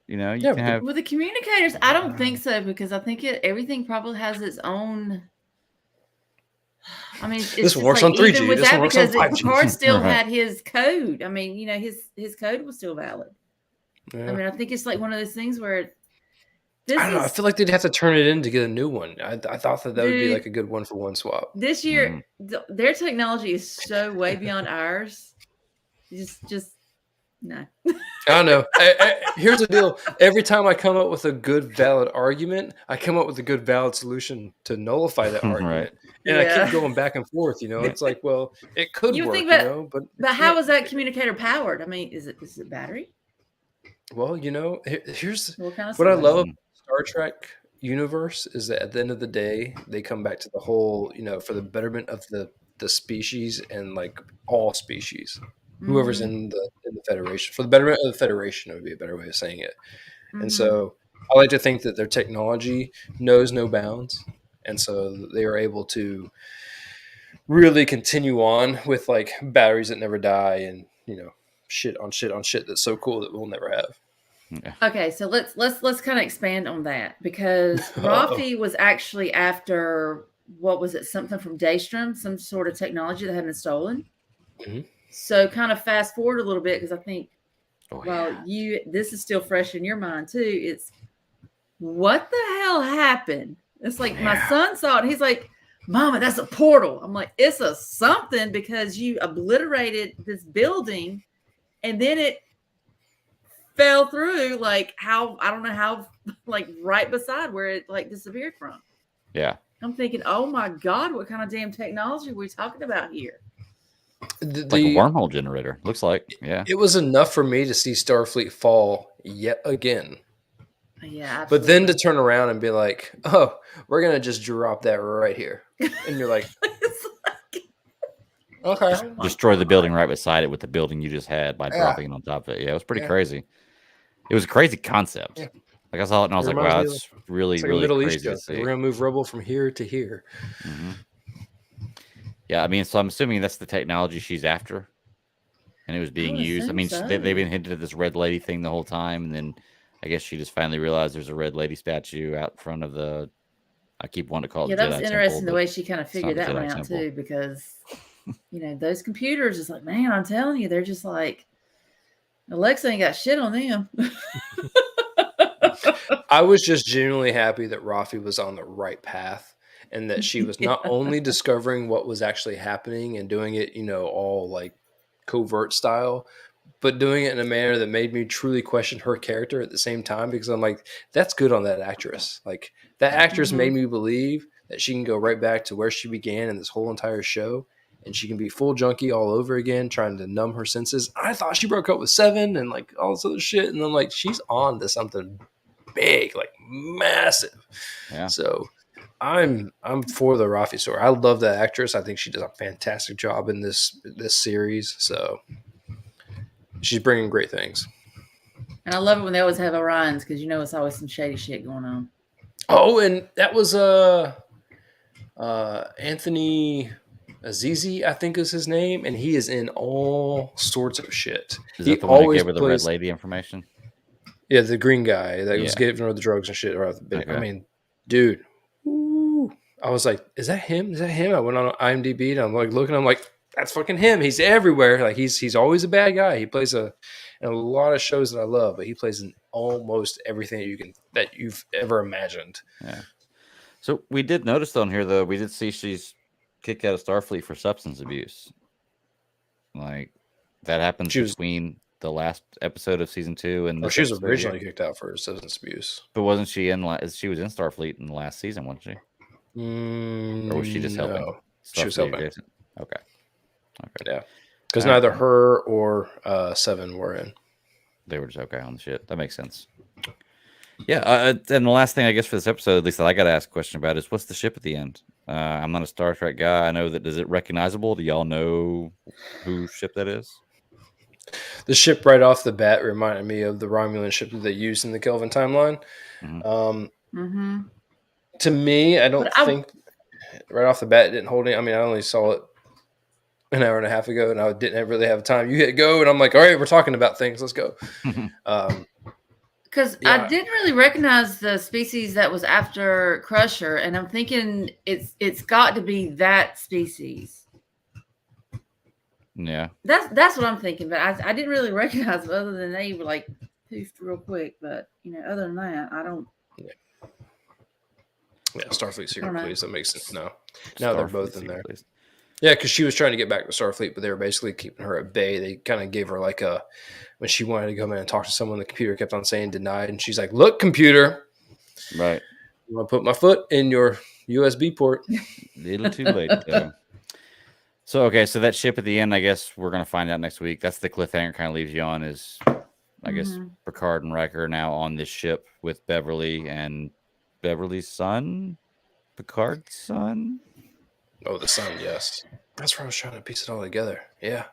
You can have with the communicators. I don't think so because I think everything probably has its own. I mean, this one works on 3G. With this that, one works on because 5G. Picard still had his code. I mean, his code was still valid. Yeah. I mean, I think it's one of those things where I don't know. I feel like they'd have to turn it in to get a new one. I thought that would be a good one-for-one swap. This year, their technology is so way beyond ours. Just no. I don't know. Here's the deal. Every time I come up with a good, valid argument, I come up with a good, valid solution to nullify that argument. Right. And I keep going back and forth, It's it could work, but how is that communicator powered? I mean, is it battery? Well, here's what I love about the Star Trek universe is that at the end of the day, they come back to the whole, for the betterment of the species and all species, whoever's in the Federation, for the betterment of the Federation would be a better way of saying it. And so I like to think that their technology knows no bounds. And so they are able to really continue on with batteries that never die and, shit on shit on shit that's so cool that we'll never have. Yeah. Okay, so let's kind of expand on that, because Rafi was actually after, what was it, something from Daystrom, some sort of technology that had been stolen. Mhm. So kind of fast forward a little bit, because I think, Oh, this is still fresh in your mind too. It's, what the hell happened? It's like my son saw it. He's like, Mama, that's a portal. I'm like, it's a something, because you obliterated this building and then it fell through, like, how, I don't know how, like right beside where it like disappeared from. Yeah. I'm thinking, oh my God, what kind of damn technology are we talking about here? Like a wormhole generator. Looks like. Yeah. It was enough for me to see Starfleet fall yet again. Yeah, absolutely. But then to turn around and be like, oh, we're going to just drop that right here. And you're like, It's like, okay. Destroy the building right beside it with the building you just had by dropping it on top of it. Yeah, it was pretty crazy. It was a crazy concept. Yeah. Like I saw it and I was like, wow, that's really, it's like really a Middle crazy East to joke. see. We're going to move rubble from here to here. Mm-hmm. Yeah, I mean, so I'm assuming that's the technology she's after, and it was being used. I mean, so. they've been hinted at this red lady thing the whole time, and then I guess she just finally realized there's a red lady statue out front of the. I keep wanting to call it. Yeah, the that Jedi was interesting Temple, the way she kind of figured that one out too, because those computers is like, man, I'm telling you, they're just like, Alexa ain't got shit on them. I was just genuinely happy that Rafi was on the right path, and that she was not only discovering what was actually happening and doing it, all like covert style, but doing it in a manner that made me truly question her character at the same time, because I'm like, that's good on that actress. Like, that actress made me believe that she can go right back to where she began in this whole entire show, and she can be full junkie all over again, trying to numb her senses. I thought she broke up with Seven and like all this other shit, and I'm like, she's on to something big, like massive. Yeah. So I'm for the Rafi story. I love that actress. I think she does a fantastic job in this series. So she's bringing great things. And I love it when they always have Orions, because it's always some shady shit going on. Oh, and that was Anthony Azizi, I think is his name, and he is in all sorts of shit. Is He that the one that always gave her the red lady information? Yeah, the green guy that was giving her the drugs and shit. Okay. I mean, dude, I was like, is that him? Is that him? I went on IMDb and I'm like looking, I'm like, that's fucking him. He's everywhere. Like he's always a bad guy. He plays in a lot of shows that I love, but he plays in almost everything that you've ever imagined. Yeah. So we did notice on here though, we did see she's kicked out of Starfleet for substance abuse. Like that happens between the last episode of season 2 and she was originally kicked out for substance abuse. But wasn't she she was in Starfleet in the last season, wasn't she? Or was she just helping? No, she was helping. Okay. Yeah, because neither her or Seven were in. They were just okay on the shit. That makes sense. Yeah, and the last thing I guess for this episode, at least that I got to ask a question about, is what's the ship at the end? I'm not a Star Trek guy. I know that. Is it recognizable? Do y'all know whose ship that is? The ship right off the bat reminded me of the Romulan ship that they used in the Kelvin timeline. To me, I don't think right off the bat it didn't hold any. I mean, I only saw it an hour and a half ago, and I didn't really have time. You hit go, and I'm like, all right, we're talking about things. Let's go. Because I didn't really recognize the species that was after Crusher, and I'm thinking it's got to be that species. Yeah, that's what I'm thinking, but I didn't really recognize it, other than they were like poofed real quick. But other than that, I don't. Yeah, Starfleet Secret Police. That makes sense now. Now they're both in there. Yeah, because she was trying to get back to Starfleet, but they were basically keeping her at bay. They kind of gave her like when she wanted to come in and talk to someone, the computer kept on saying denied, and she's like, "Look, computer, right? I'm gonna put my foot in your USB port." Little too late. So so that ship at the end, I guess we're gonna find out next week. That's the cliffhanger kind of leaves you on, is I guess Picard and Riker are now on this ship with Beverly and Beverly's son, Picard's son. Oh, the son, yes. That's where I was trying to piece it all together. Yeah,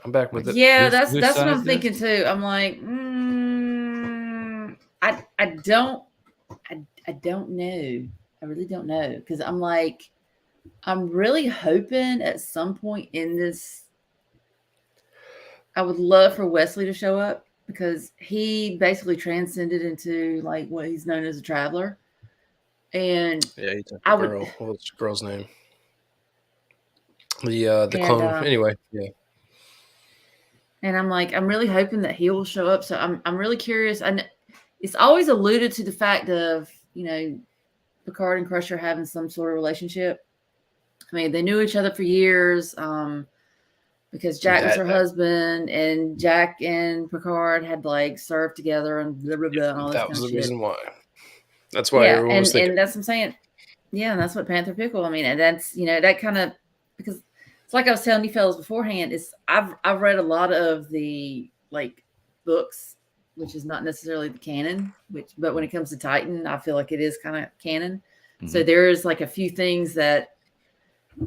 I'm back with it. Yeah, that's what I'm thinking too. I'm like, I don't know. I really don't know, because I'm like, I'm really hoping at some point in this I would love for Wesley to show up because he basically transcended into like what he's known as a traveler. And Yeah, he's I a would, girl. What's the girl's name? The clone. Anyway, yeah. And I'm like, I'm really hoping that he will show up. So I'm really curious. And it's always alluded to the fact of, Picard and Crusher having some sort of relationship. I mean, they knew each other for years because Jack was her husband, and Jack and Picard had like served together and blah blah blah and all That this was the kind of reason shit. why. That's why everyone was thinking. And that's what I'm saying. Yeah, and that's what Panther Pickle. I mean, and that's that kind of, because it's like I was telling you fellas beforehand. I've read a lot of the like books, which is not necessarily the canon. But when it comes to Titan, I feel like it is kind of canon. Mm-hmm. So there's like a few things that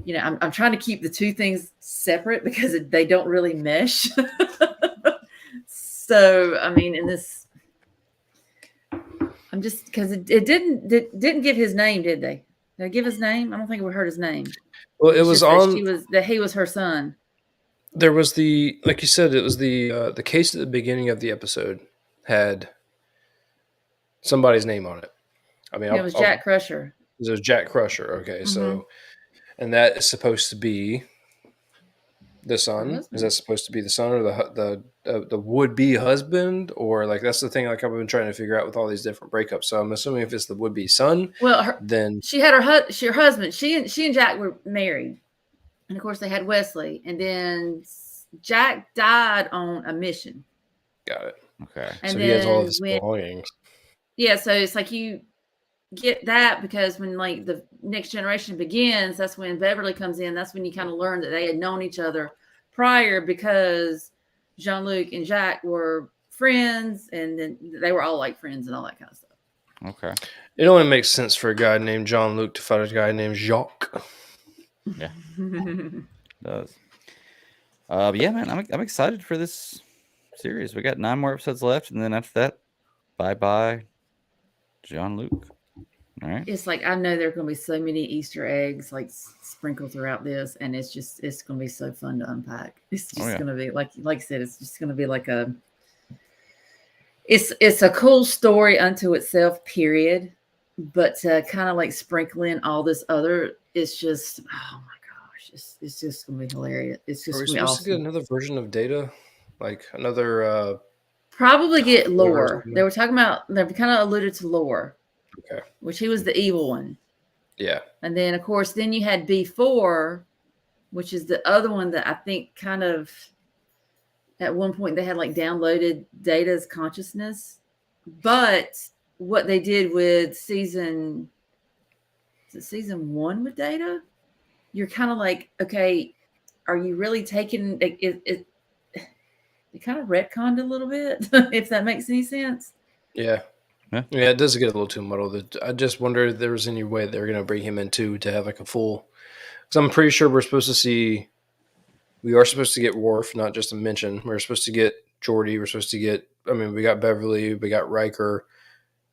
I'm trying to keep the two things separate because they don't really mesh. So I mean, in this, I'm just because it didn't give his name, did they? Did they give his name? I don't think we heard his name. Well, it was on. He was her son. There was like you said, it was the case at the beginning of the episode had somebody's name on it. I mean, it was Jack Crusher. It was Jack Crusher. Okay, so, and that is supposed to be the son. Is that supposed to be the son or the would be husband, or like that's the thing? Like I've been trying to figure out with all these different breakups. So I'm assuming if it's the would be son, well, then she had her husband. She and Jack were married, and of course they had Wesley, and then Jack died on a mission. Got it. Okay, and so he has all of his belongings. Yeah, so it's like you get that because when like the next generation begins, that's when Beverly comes in. That's when you kind of learn that they had known each other prior because Jean-Luc and Jacques were friends, and then they were all like friends and all that kind of stuff. Okay. It only makes sense for a guy named Jean-Luc to fight a guy named Jacques. Yeah, it does. Yeah, man, I'm excited for this series. We got 9 more episodes left, and then after that, bye, Jean-Luc. All right. It's like I know there are going to be so many Easter eggs like sprinkled throughout this, and it's going to be so fun to unpack. It's just going to be like I said, it's just going to be like it's a cool story unto itself, period. But to kind of like sprinkle in all this other, it's just oh my gosh, it's just going to be hilarious. It's just Are we going to be supposed awesome. to get another version of Data, like another? Probably get Lore. They were talking about. They kind of alluded to Lore. Okay. Which he was the evil one. Yeah. And then, of course, then you had B4, which is the other one that I think kind of at one point they had like downloaded Data's consciousness. But what they did with season 1 with Data, you're kind of like, okay, are you really taking it kind of retconned a little bit, if that makes any sense. Yeah. Yeah, it does get a little too muddled. I just wonder if there was any way they were going to bring him in too to have like a full. Because I'm pretty sure we are supposed to get Worf, not just a mention. We're supposed to get Geordi. We're supposed to get. I mean, we got Beverly. We got Riker.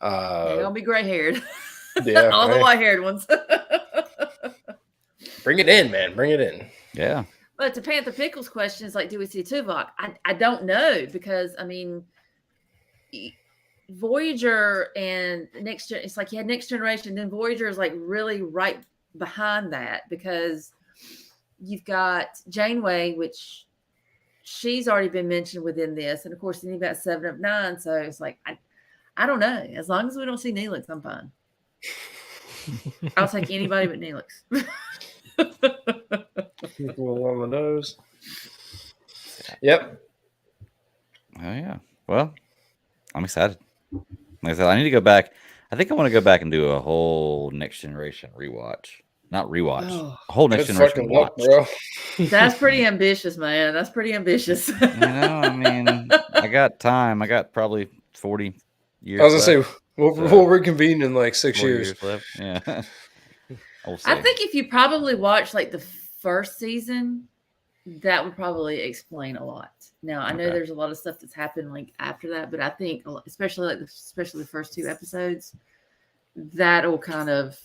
They're gonna be gray haired. Yeah, all the white haired ones. Bring it in, man. Bring it in. Yeah. But to Panther Pickle's question is like, do we see Tuvok? I don't know because I mean. Voyager and it's like you had Next Generation, then Voyager is like really right behind that because you've got Janeway, which she's already been mentioned within this, and of course then you've got 7 of 9. So it's like I don't know. As long as we don't see Neelix, I'm fine. I'll take anybody but Neelix. People on the nose. Yep. Oh yeah. Well, I'm excited. Like I said, I need to go back. I think I want to go back and do a whole Next Generation rewatch. Not rewatch. A whole Next Generation watch. Bro. That's pretty ambitious, man. That's pretty ambitious. I mean, I got time. I got probably 40 years. I was going to say, we'll reconvene in like 6 years. Left. Yeah. I think if you probably watch like the first season, that would probably explain a lot. Now, I know there's a lot of stuff that's happened like after that, but I think especially the first 2 episodes, that'll kind of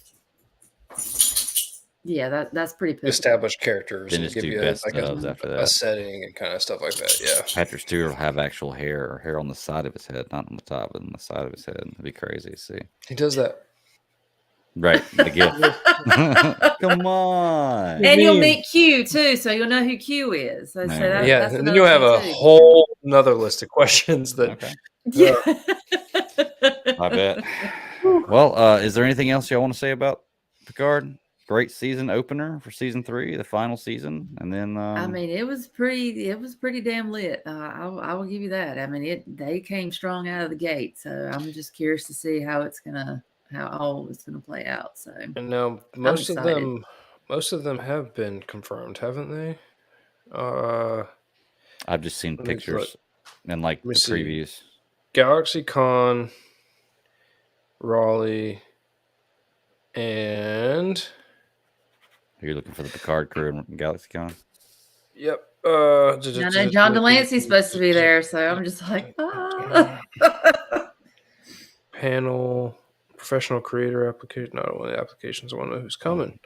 Yeah, that's pretty pivotal. establish characters Then and just give do you best like ofs after a that. setting and kind of stuff like that. Yeah. Patrick Stewart will have actual hair on the side of his head, not on the top, but on the side of his head. It'd be crazy to see. He does that. Right, the gift. Come on. And you'll mean? meet Q too, so you'll know who Q is. So, Man, that, Yeah, that's and then you'll have another a thing, too. whole another list of questions that Okay, Yeah. I bet. Well, is there anything else y'all want to say about Picard? Great season opener for season 3, the final season, and then I mean, it was pretty damn lit. I will give you that. I mean, they came strong out of the gate. So I'm just curious to see how all it's gonna play out. So and now most of them have been confirmed, haven't they? I've just seen let me pictures and like the see. previews. Galaxy Con, Raleigh, and You're looking for the Picard crew in GalaxyCon. yep. I know John Delancey's supposed to be there, so I'm just like, panel, professional creator application. Not only applications, I want to know who's coming.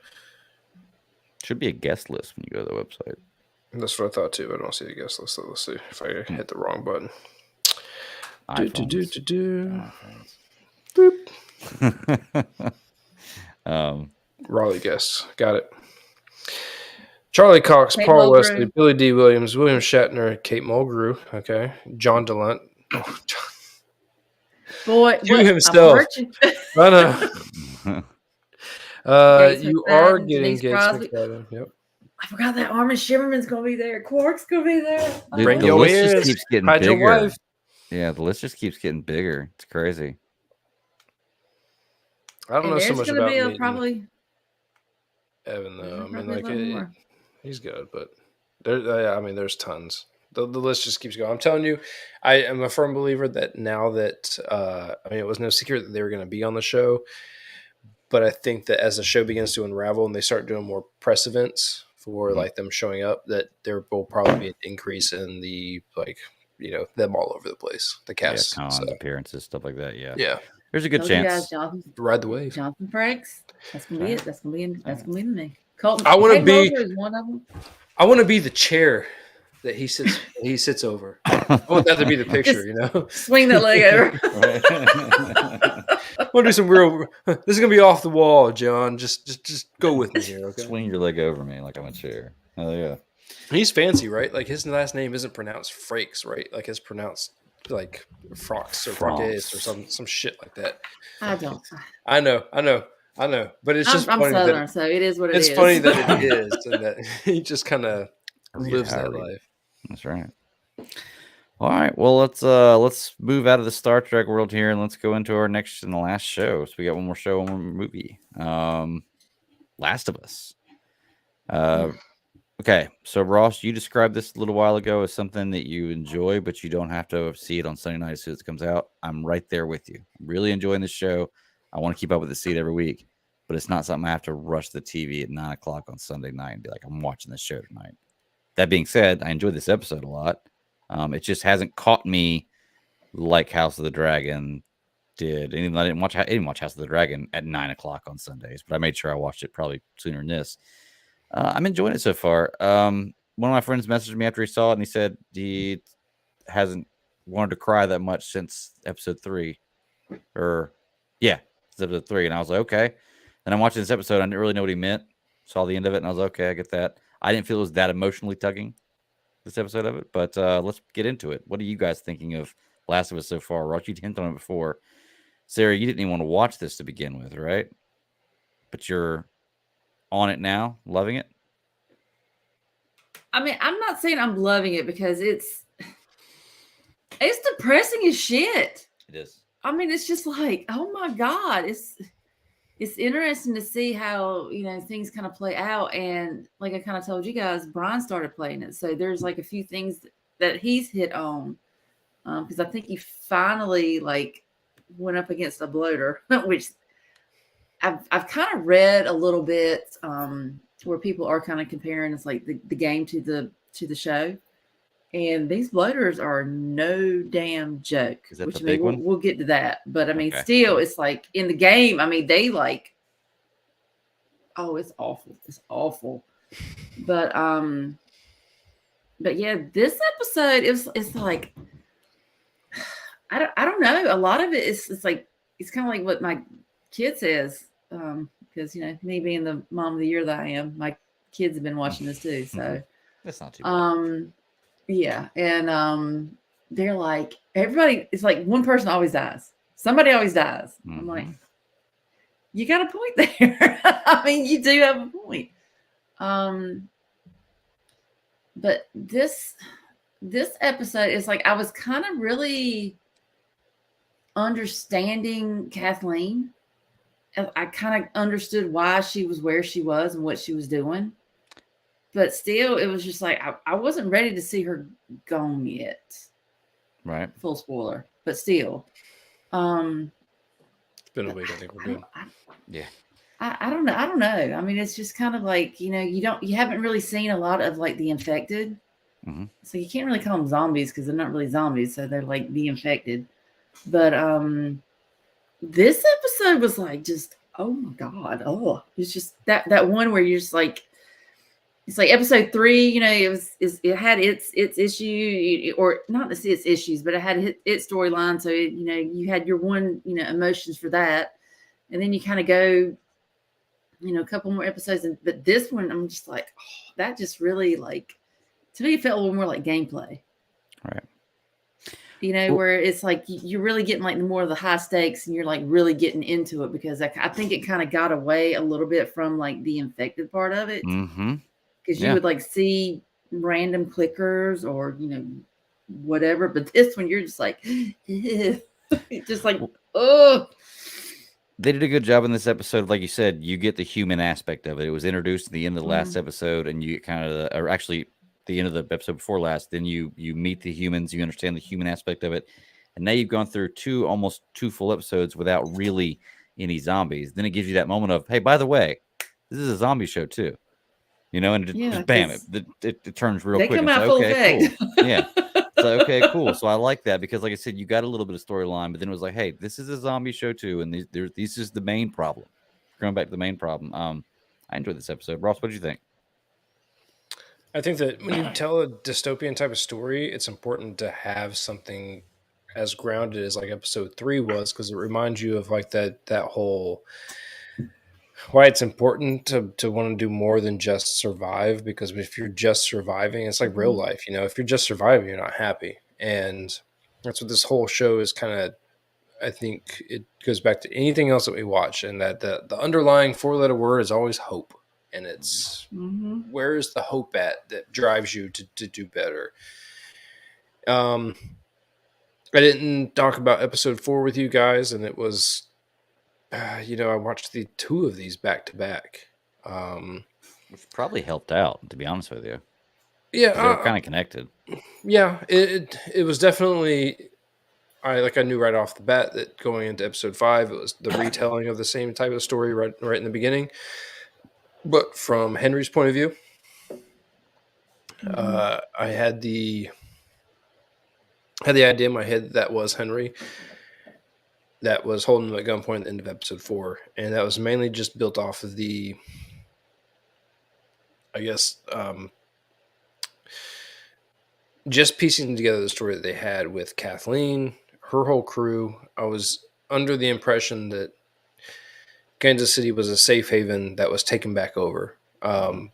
Should be a guest list when you go to the website. That's what I thought too. I don't see a guest list. So let's see if I hit the wrong button. Boop. Raleigh guests. Got it. Charlie Cox, Kate Paul Mulgrew. Wesley, Billy D. Williams, William Shatner, Kate Mulgrew. Okay. John DeLunt. Oh, boy, Q what? himself. I know. Gates You McFadden, are getting Denise Gates Crosby. McFadden. Yep. I forgot that Armin Shimmerman's gonna be there. Quark's gonna be there. Dude, Bring the your list just ears. keeps getting Hide your bigger. wife. Yeah, the list just keeps getting bigger. It's crazy. I don't know so much gonna about be meeting probably Evan though. I mean, probably like a lot more. he's good, but there's tons. The list just keeps going. I'm telling you, I am a firm believer that now that it was no secret that they were going to be on the show, but I think that as the show begins to unravel and they start doing more press events for like them showing up, that there will probably be an increase in the them all over the place, the cast, cons, appearances, stuff like that. Yeah. There's a good Told you chance. guys, Ride the wave. Jonathan Frakes. That's gonna be it. That's gonna be the name. Colton. I wanna Kate be- Mulgrew is one of them. I want to be the chair that he sits over. I want that to be the picture, Swing that leg over. I want to do some real. This is gonna be off the wall, John. Just go with me here, okay? Swing your leg over me like I'm a chair. Oh yeah. He's fancy, right? Like his last name isn't pronounced Frakes, right? Like it's pronounced like Frox or Frockes or some shit like that. I don't. I know. But it's just I'm funny Southern, that so it is what it is. it's funny that it is, and that he just kind of lives that howdy. life. That's right. All right. Well, let's move out of the Star Trek world here and let's go into our next and the last show. So we got one more show, one more movie. Last of Us. Okay. So Ross, you described this a little while ago as something that you enjoy, but you don't have to see it on Sunday night as soon as it comes out. I'm right there with you. I'm really enjoying this show. I want to keep up with the seat every week, but it's not something I have to rush the TV at 9:00 on Sunday night and be like, I'm watching this show tonight. That being said, I enjoyed this episode a lot. It just hasn't caught me like House of the Dragon did. And I didn't watch House of the Dragon at 9:00 on Sundays, but I made sure I watched it probably sooner than this. I'm enjoying it so far. One of my friends messaged me after he saw it, and he said he hasn't wanted to cry that much since episode 3. It's episode 3. And I was like, okay. And I'm watching this episode. I didn't really know what he meant. Saw the end of it, and I was like, okay, I get that. I didn't feel it was that emotionally tugging, this episode of it. But let's get into it. What are you guys thinking of Last of Us so far? Ross, you'd hinted on it before. Sarah, you didn't even want to watch this to begin with, right? But you're on it now, loving it? I mean, I'm not saying I'm loving it because it's depressing as shit. It is. I mean, it's just like, oh my God, it's interesting to see how, things kind of play out. And like I kind of told you guys, Brian started playing it. So there's like a few things that he's hit on. Because I think he finally went up against a bloater, which I've kind of read a little bit where people are kind of comparing it's like the game to the show. And these bloaters are no damn joke. Is that the big one? We'll get to that. But I mean, Okay. still, it's like in the game, I mean, they Oh, it's awful. It's awful. But yeah, this episode it's like I don't know. A lot of it is it's like it's kind of like what my kid says. Because me being the mom of the year that I am, my kids have been watching this too. So that's not too bad. Yeah, and they're like everybody. It's like one person always dies. Somebody always dies. I'm like, you got a point there. I mean, you do have a point. But this episode is like I was kind of really understanding Kathleen. I kind of understood why she was where she was and what she was doing. But still, it was just like I wasn't ready to see her gone yet. Right. Full spoiler. But still. It's been a week, I think we're good. Yeah. I don't know. I don't know. I mean, it's just kind of like, you haven't really seen a lot of like the infected. Mm-hmm. So you can't really call them zombies because they're not really zombies. So they're like the infected. But this episode was like just, oh my God. Oh, it's just that one where you're just like, it's like episode 3, it had its issue, or not its issues, but it had its storyline. So, you had your one, emotions for that. And then you kind of go, a couple more episodes. But this one, I'm just like, oh, that just really like, to me, it felt a little more like gameplay. Right. Where it's like you're really getting like more of the high stakes and you're like really getting into it because I think it kind of got away a little bit from like the infected part of it. Mm-hmm. Because you would like see random clickers or, whatever. But this one, you're just like, just like, oh. They did a good job in this episode. Like you said, you get the human aspect of it. It was introduced at the end of the last episode, and you kind of, or actually the end of the episode before last, then you meet the humans, you understand the human aspect of it. And now you've gone through almost two full episodes without really any zombies. Then it gives you that moment of, hey, by the way, this is a zombie show too. And just bam, it turns real quick. They come out full effect. Cool. Yeah. So, okay, cool. So I like that because, like I said, you got a little bit of storyline, but then it was like, hey, this is a zombie show too, and this is the main problem. Going back to the main problem. I enjoyed this episode. Ross, what did you think? I think that when you tell a dystopian type of story, it's important to have something as grounded as like episode 3 was, because it reminds you of like that whole why it's important to want to do more than just survive. Because if you're just surviving, it's like real life. If you're just surviving, you're not happy. And that's what this whole show is kind of, I think it goes back to anything else that we watch. And that the underlying 4-letter word is always hope. And it's where is the hope at that drives you to do better? I didn't talk about episode 4 with you guys, and it was, I watched the 2 of these back to back. Which probably helped out, to be honest with you. Yeah, they're kind of connected. Yeah, it was definitely. I knew right off the bat that going into episode 5, it was the retelling of the same type of story right in the beginning. But from Henry's point of view, I had the idea in my head that was Henry that was holding him at gunpoint at the end of episode 4. And that was mainly just built off of the, I guess, just piecing together the story that they had with Kathleen, her whole crew. I was under the impression that Kansas City was a safe haven that was taken back over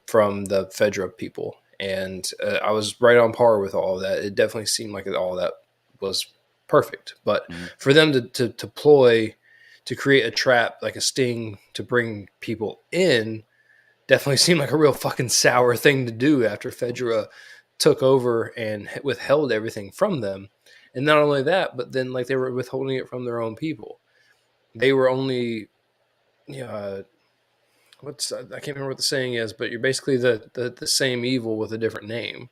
from the Fedra people. And I was right on par with all of that. It definitely seemed like all that was perfect. But for them to deploy, to create a trap, like a sting to bring people in, definitely seemed like a real fucking sour thing to do after Fedra took over and withheld everything from them. And not only that, but then like they were withholding it from their own people. They were only... I can't remember what the saying is, but you're basically the same evil with a different name.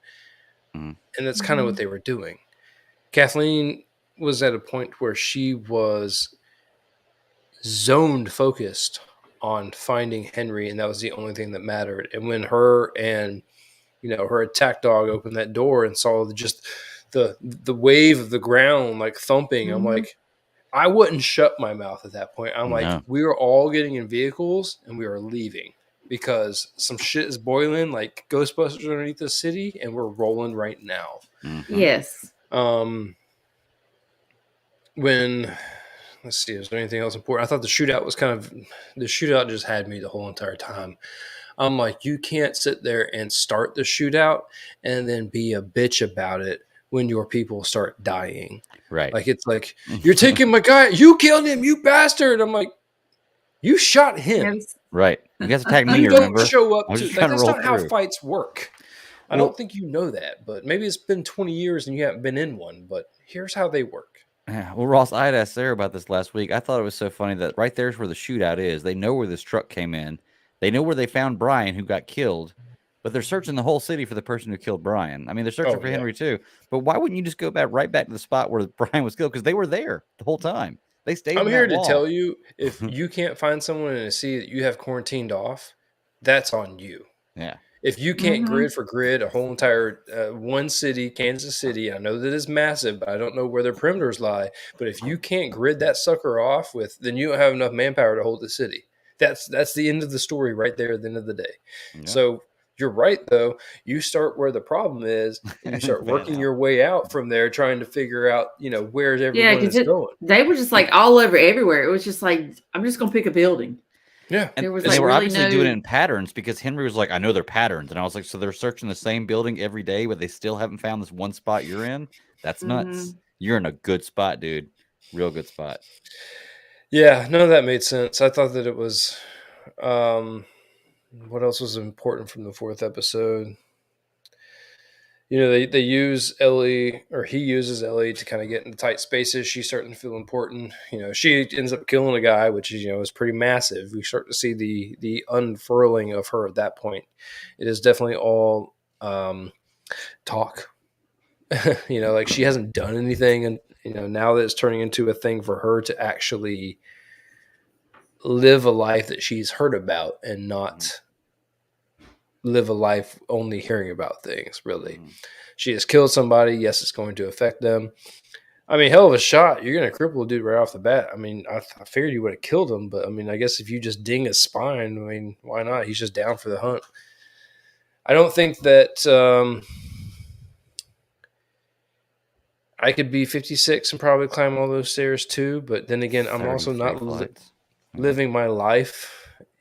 And that's kind of what they were doing. Kathleen was at a point where she was zoned focused on finding Henry, and that was the only thing that mattered. And when her and her attack dog opened that door and saw just the wave of the ground like thumping, I'm like, I wouldn't shut my mouth at that point. I'm like, we are all getting in vehicles and we are leaving because some shit is boiling like Ghostbusters underneath the city, and we're rolling right now. Yes. When let's see, is there anything else important? I thought the shootout just had me the whole entire time. I'm like, you can't sit there and start the shootout and then be a bitch about it when your people start dying. Right. Like, it's like, you're taking my guy, you killed him, you bastard. I'm like, you shot him. Right. You guys attacked me, You don't remember? show up I was to, just like, trying to that's roll not how through. fights work. I Well- don't think you know that, but maybe it's been 20 years and you haven't been in one, but here's how they work. Yeah. Well, Ross, I had asked Sarah about this last week. I thought it was so funny that right there's where the shootout is. They know where this truck came in. They know where they found Brian, who got killed, but they're searching the whole city for the person who killed Brian. I mean, they're searching for Henry too. But why wouldn't you just go right back to the spot where Brian was killed? Because they were there the whole time. They stayed. I'm in here that to wall. tell you, if you can't find someone in a city that you have quarantined off, that's on you. Yeah. If you can't grid for grid a whole entire one city, Kansas City, I know that is massive, but I don't know where their perimeters lie. But if you can't grid that sucker off with, then you don't have enough manpower to hold the city. That's the end of the story right there at the end of the day. Yeah. So you're right, though. You start where the problem is, and you start working your way out from there, trying to figure out, where everyone is going. They were just like all over everywhere. It was just like, I'm just going to pick a building. Yeah. And, There was, and they like, were really obviously no- doing it in patterns because Henry was like, I know they're patterns. And I was like, so they're searching the same building every day, but they still haven't found this one spot you're in? That's nuts. You're in a good spot, dude. Real good spot. Yeah, none of that made sense. I thought that it was what else was important from the fourth episode? They use Ellie, or he uses Ellie to kind of get into tight spaces. She's starting to feel important. She ends up killing a guy, which is pretty massive. We start to see the unfurling of her at that point. It is definitely all talk. Like, she hasn't done anything, and now that it's turning into a thing for her to actually live a life that she's heard about and not live a life only hearing about things. Really, she has killed somebody. Yes, it's going to affect them. I mean, hell of a shot. You're going to cripple a dude right off the bat. I mean, I figured you would have killed him, but I mean, I guess if you just ding his spine, I mean, why not? He's just down for the hunt. I don't think that I could be 56 and probably climb all those stairs too. But then again, I'm also not living my life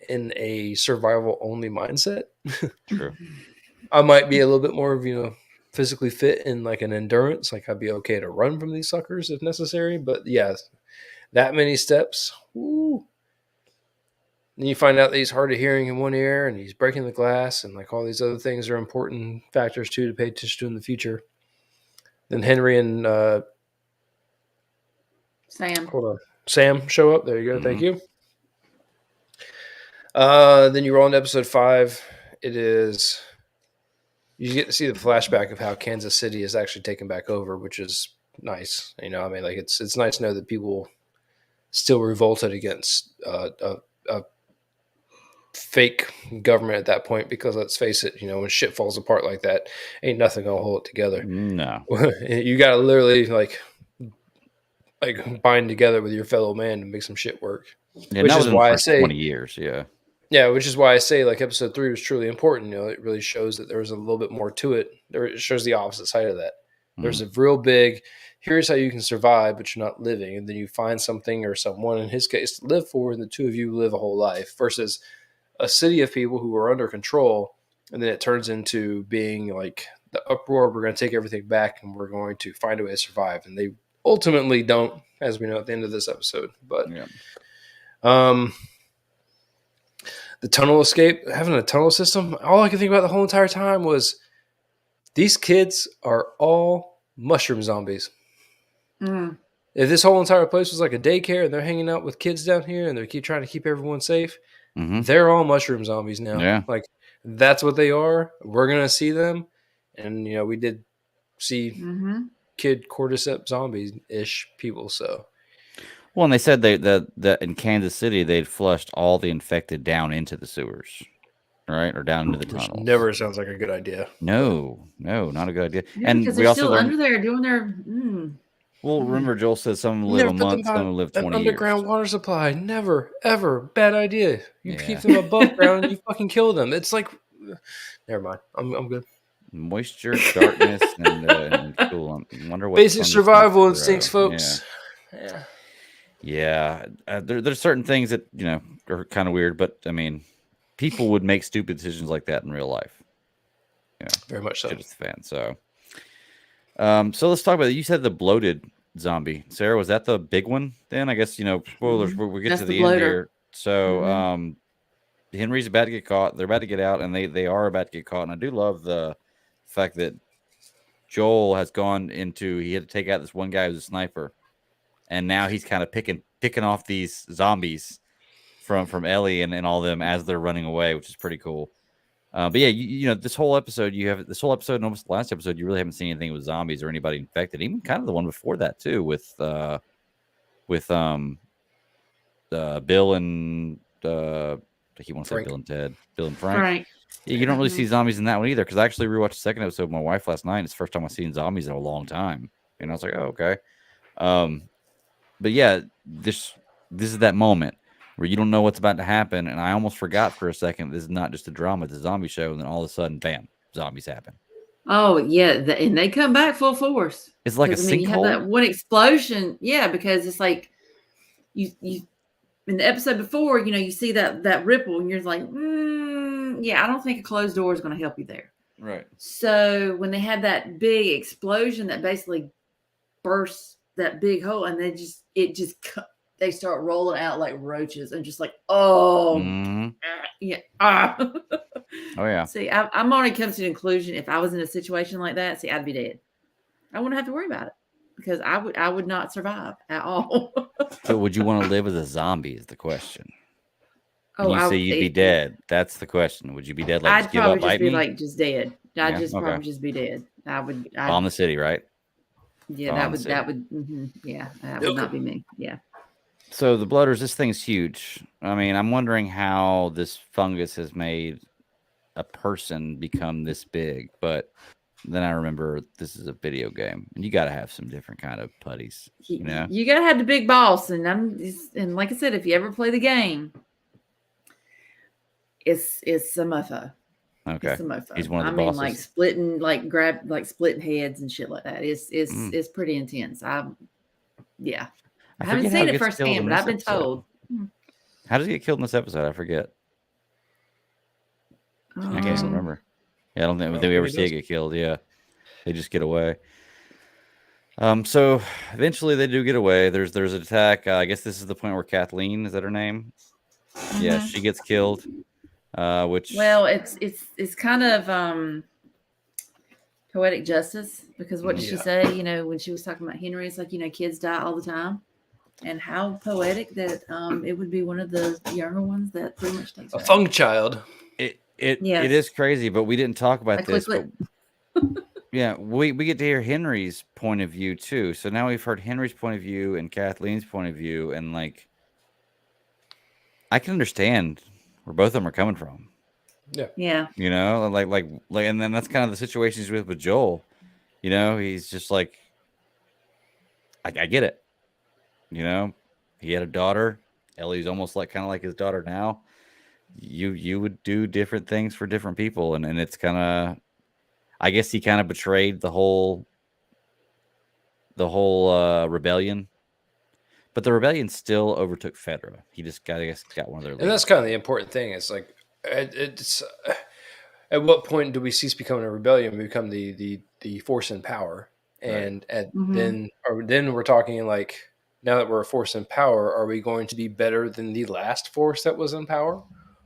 in a survival only mindset. True. I might be a little bit more of, physically fit in like an endurance. Like, I'd be okay to run from these suckers if necessary. But yeah, that many steps. Woo. Then you find out that he's hard of hearing in one ear and he's breaking the glass, and like all these other things are important factors too to pay attention to in the future. Then Henry and Sam show up. There you go. Thank you. Then you roll into episode 5. You get to see the flashback of how Kansas City is actually taken back over, which is nice. I mean, like, it's nice to know that people still revolted against a fake government at that point, because let's face it, when shit falls apart like that, ain't nothing gonna hold it together. No. You gotta literally like bind together with your fellow man to make some shit work. Yeah, which is why I say 20 years. Yeah. Yeah, which is why I say like episode 3 was truly important. It really shows that there was a little bit more to it. It shows the opposite side of that. There's a real big, here's how you can survive, but you're not living. And then you find something or someone, in his case, to live for, and the two of you live a whole life, versus a city of people who are under control. And then it turns into being like the uproar, we're going to take everything back and we're going to find a way to survive. And they ultimately don't, as we know at the end of this episode. But the tunnel escape, having a tunnel system, all I could think about the whole entire time was these kids are all mushroom zombies. If this whole entire place was like a daycare and they're hanging out with kids down here and they keep trying to keep everyone safe, they're all mushroom zombies now. Yeah. Like, that's what they are. We're going to see them. And, we did see kid cordyceps zombies-ish people, so. Well, and they said that in Kansas City, they'd flushed all the infected down into the sewers, right? Or down into the tunnels. Which never sounds like a good idea. No, not a good idea. Yeah, and because we they're also still learned, under there doing their. Well, remember Joel said some You live never a put them month, by some live an 20 underground years. water supply. Never, ever. Bad idea. You Yeah. keep them above ground, you fucking kill them. It's like, never mind. I'm good. Moisture, darkness, and cool. I wonder what Basic fungus survival might instincts, grow. folks. Yeah. Yeah. There's certain things that are kind of weird, but I mean, people would make stupid decisions like that in real life. Very much so. Just a fan. So, so let's talk about it. You said the bloated zombie, Sarah. Was that the big one? Then I guess spoilers. We get That's to the the end bloater. here. So, Mhm. Henry's about to get caught. They're about to get out, and they are about to get caught. And I do love the fact that Joel has gone into. He had to take out this one guy who's a sniper, and now he's kind of picking off these zombies from Ellie and all them as they're running away, which is pretty cool. But yeah, this whole episode, and almost the last episode, you really haven't seen anything with zombies or anybody infected. Even kind of the one before that too, with Bill and I keep wanting to say Frank. Bill and Ted, Bill and Frank. Frank. Yeah, you don't really see zombies in that one either. Because I actually rewatched the second episode with my wife last night. It's the first time I've seen zombies in a long time, and I was like, oh, okay. But yeah, this is that moment where you don't know what's about to happen, and I almost forgot for a second this is not just a drama, it's a zombie show, and then all of a sudden, bam, zombies happen. Oh yeah, and they come back full force. It's like a I mean, you have that sinkhole. one explosion, yeah, because it's like you in the episode before, you see that ripple, and you're like, yeah, I don't think a closed door is going to help you there. Right. So when they had that big explosion that basically burst that big hole, and they start rolling out like roaches, and just like, oh, yeah. Oh yeah. See, I'm already come to the conclusion, if I was in a situation like that, I'd be dead. I wouldn't have to worry about it because I would not survive at all. But would you want to live as a zombie is the question. Oh, you say you'd be dead. That's the question. Would you be dead? Like, I'd just give up, probably just bite be me? like just dead. I'd Yeah, probably just be dead. Bomb the city, right? Yeah, Bomb the city. that would not be me. Yeah. So the bloaters, this thing's huge. I mean, I'm wondering how this fungus has made a person become this big, but then I remember this is a video game, and you got to have some different kind of putties. You gotta have the big boss, and like I said, if you ever play the game, it's a mofo. Okay, it's a mofo. He's one of the bosses. Like splitting heads and shit like that. It's pretty intense. I haven't seen it firsthand, but I've been told. How does he get killed in this episode? I forget. I can't remember. Yeah, I don't think we ever see it get killed. Yeah, they just get away. So eventually they do get away. There's an attack. I guess this is the point where Kathleen, is that her name? Mm-hmm. Yeah, she gets killed. It's kind of poetic justice, because what did she say? When she was talking about Henry, it's like, kids die all the time, and how poetic that it would be one of the younger ones that pretty much takes a fung child. It is crazy, but we didn't talk about this. But yeah, we get to hear Henry's point of view too. So now we've heard Henry's point of view and Kathleen's point of view, and like, I can understand where both of them are coming from. Yeah. Like, and then that's kind of the situation he's with Joel. He's just like, I get it. He had a daughter. Ellie's almost kind of like his daughter now. You would do different things for different people, and it's kind of, I guess he kind of betrayed the whole rebellion, but the rebellion still overtook Fedra. He just got one of their leaders. And that's kind of the important thing. It's like, it's at what point do we cease becoming a rebellion and become the force in power? And then we're talking like, now that we're a force in power, are we going to be better than the last force that was in power?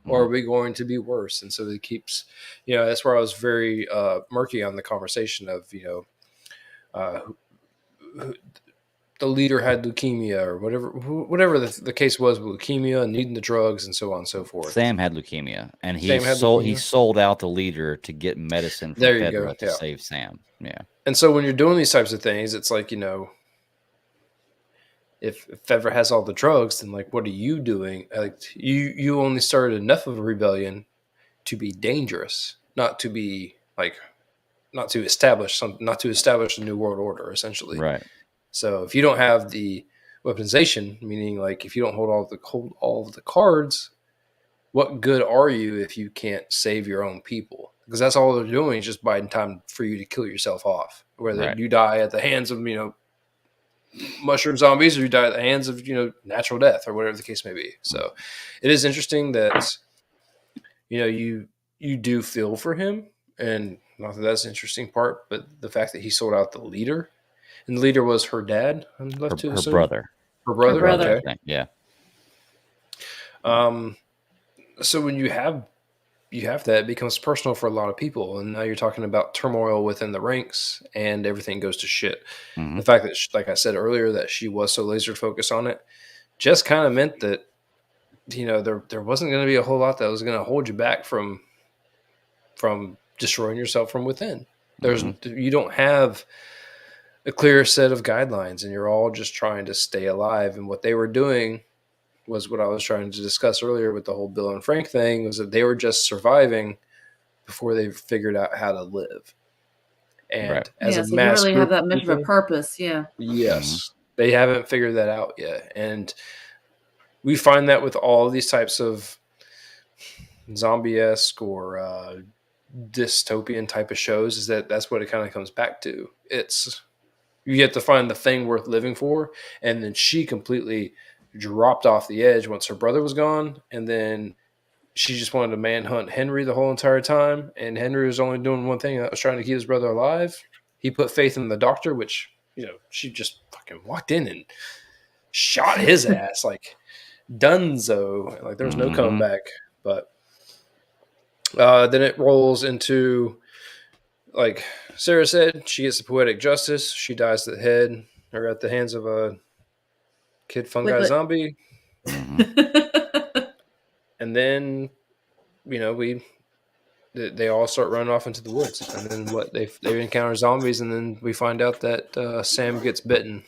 Or are we going to be worse? And so it keeps, that's where I was very murky on the conversation of, the leader had leukemia or whatever the case was with leukemia and needing the drugs and so on and so forth. Sam had leukemia, and he sold out the leader to get medicine from Fedra to save Sam. Yeah. And so when you're doing these types of things, it's like, if Fedra has all the drugs, then like, what are you doing? Like, you only started enough of a rebellion to be dangerous, not to be like, not to establish a new world order, essentially. Right. So if you don't have the weaponization, meaning like if you don't hold all of the cards, what good are you if you can't save your own people? Because that's all they're doing is just biding time for you to kill yourself off. Whether Right. you die at the hands of, mushroom zombies or you die at the hands of, natural death or whatever the case may be. So it is interesting that, you do feel for him. And not that that's the interesting part, but the fact that he sold out the leader. And the leader was her dad, I'm left to Her assume. brother. Her brother? Her brother. Okay. I think. Yeah. So when you have that, it becomes personal for a lot of people, and now you're talking about turmoil within the ranks, and everything goes to shit. Mhm. The fact that, like I said earlier, that she was so laser focused on it, just kind of meant that there wasn't going to be a whole lot that was going to hold you back from destroying yourself from within. You don't have a clear set of guidelines, and you're all just trying to stay alive. And what they were doing was what I was trying to discuss earlier with the whole Bill and Frank thing, was that they were just surviving before they figured out how to live. And Right. as Yeah, a so you mass really group have that of much of a people- purpose. Yeah. Yes, they haven't figured that out yet. And we find that with all these types of zombie-esque or dystopian type of shows, is that's what it kind of comes back to. It's you have to find the thing worth living for, and then she completely dropped off the edge once her brother was gone, and then she just wanted to manhunt Henry the whole entire time, and Henry was only doing one thing, that was trying to keep his brother alive. He put faith in the doctor, which she just fucking walked in and shot his ass like Dunzo. Like there was no comeback. But then it rolls into, like Sarah said, she gets the poetic justice. She dies at the hands of a kid fungi Wait. zombie. And then, they all start running off into the woods. And then they encounter zombies, and then we find out that Sam gets bitten.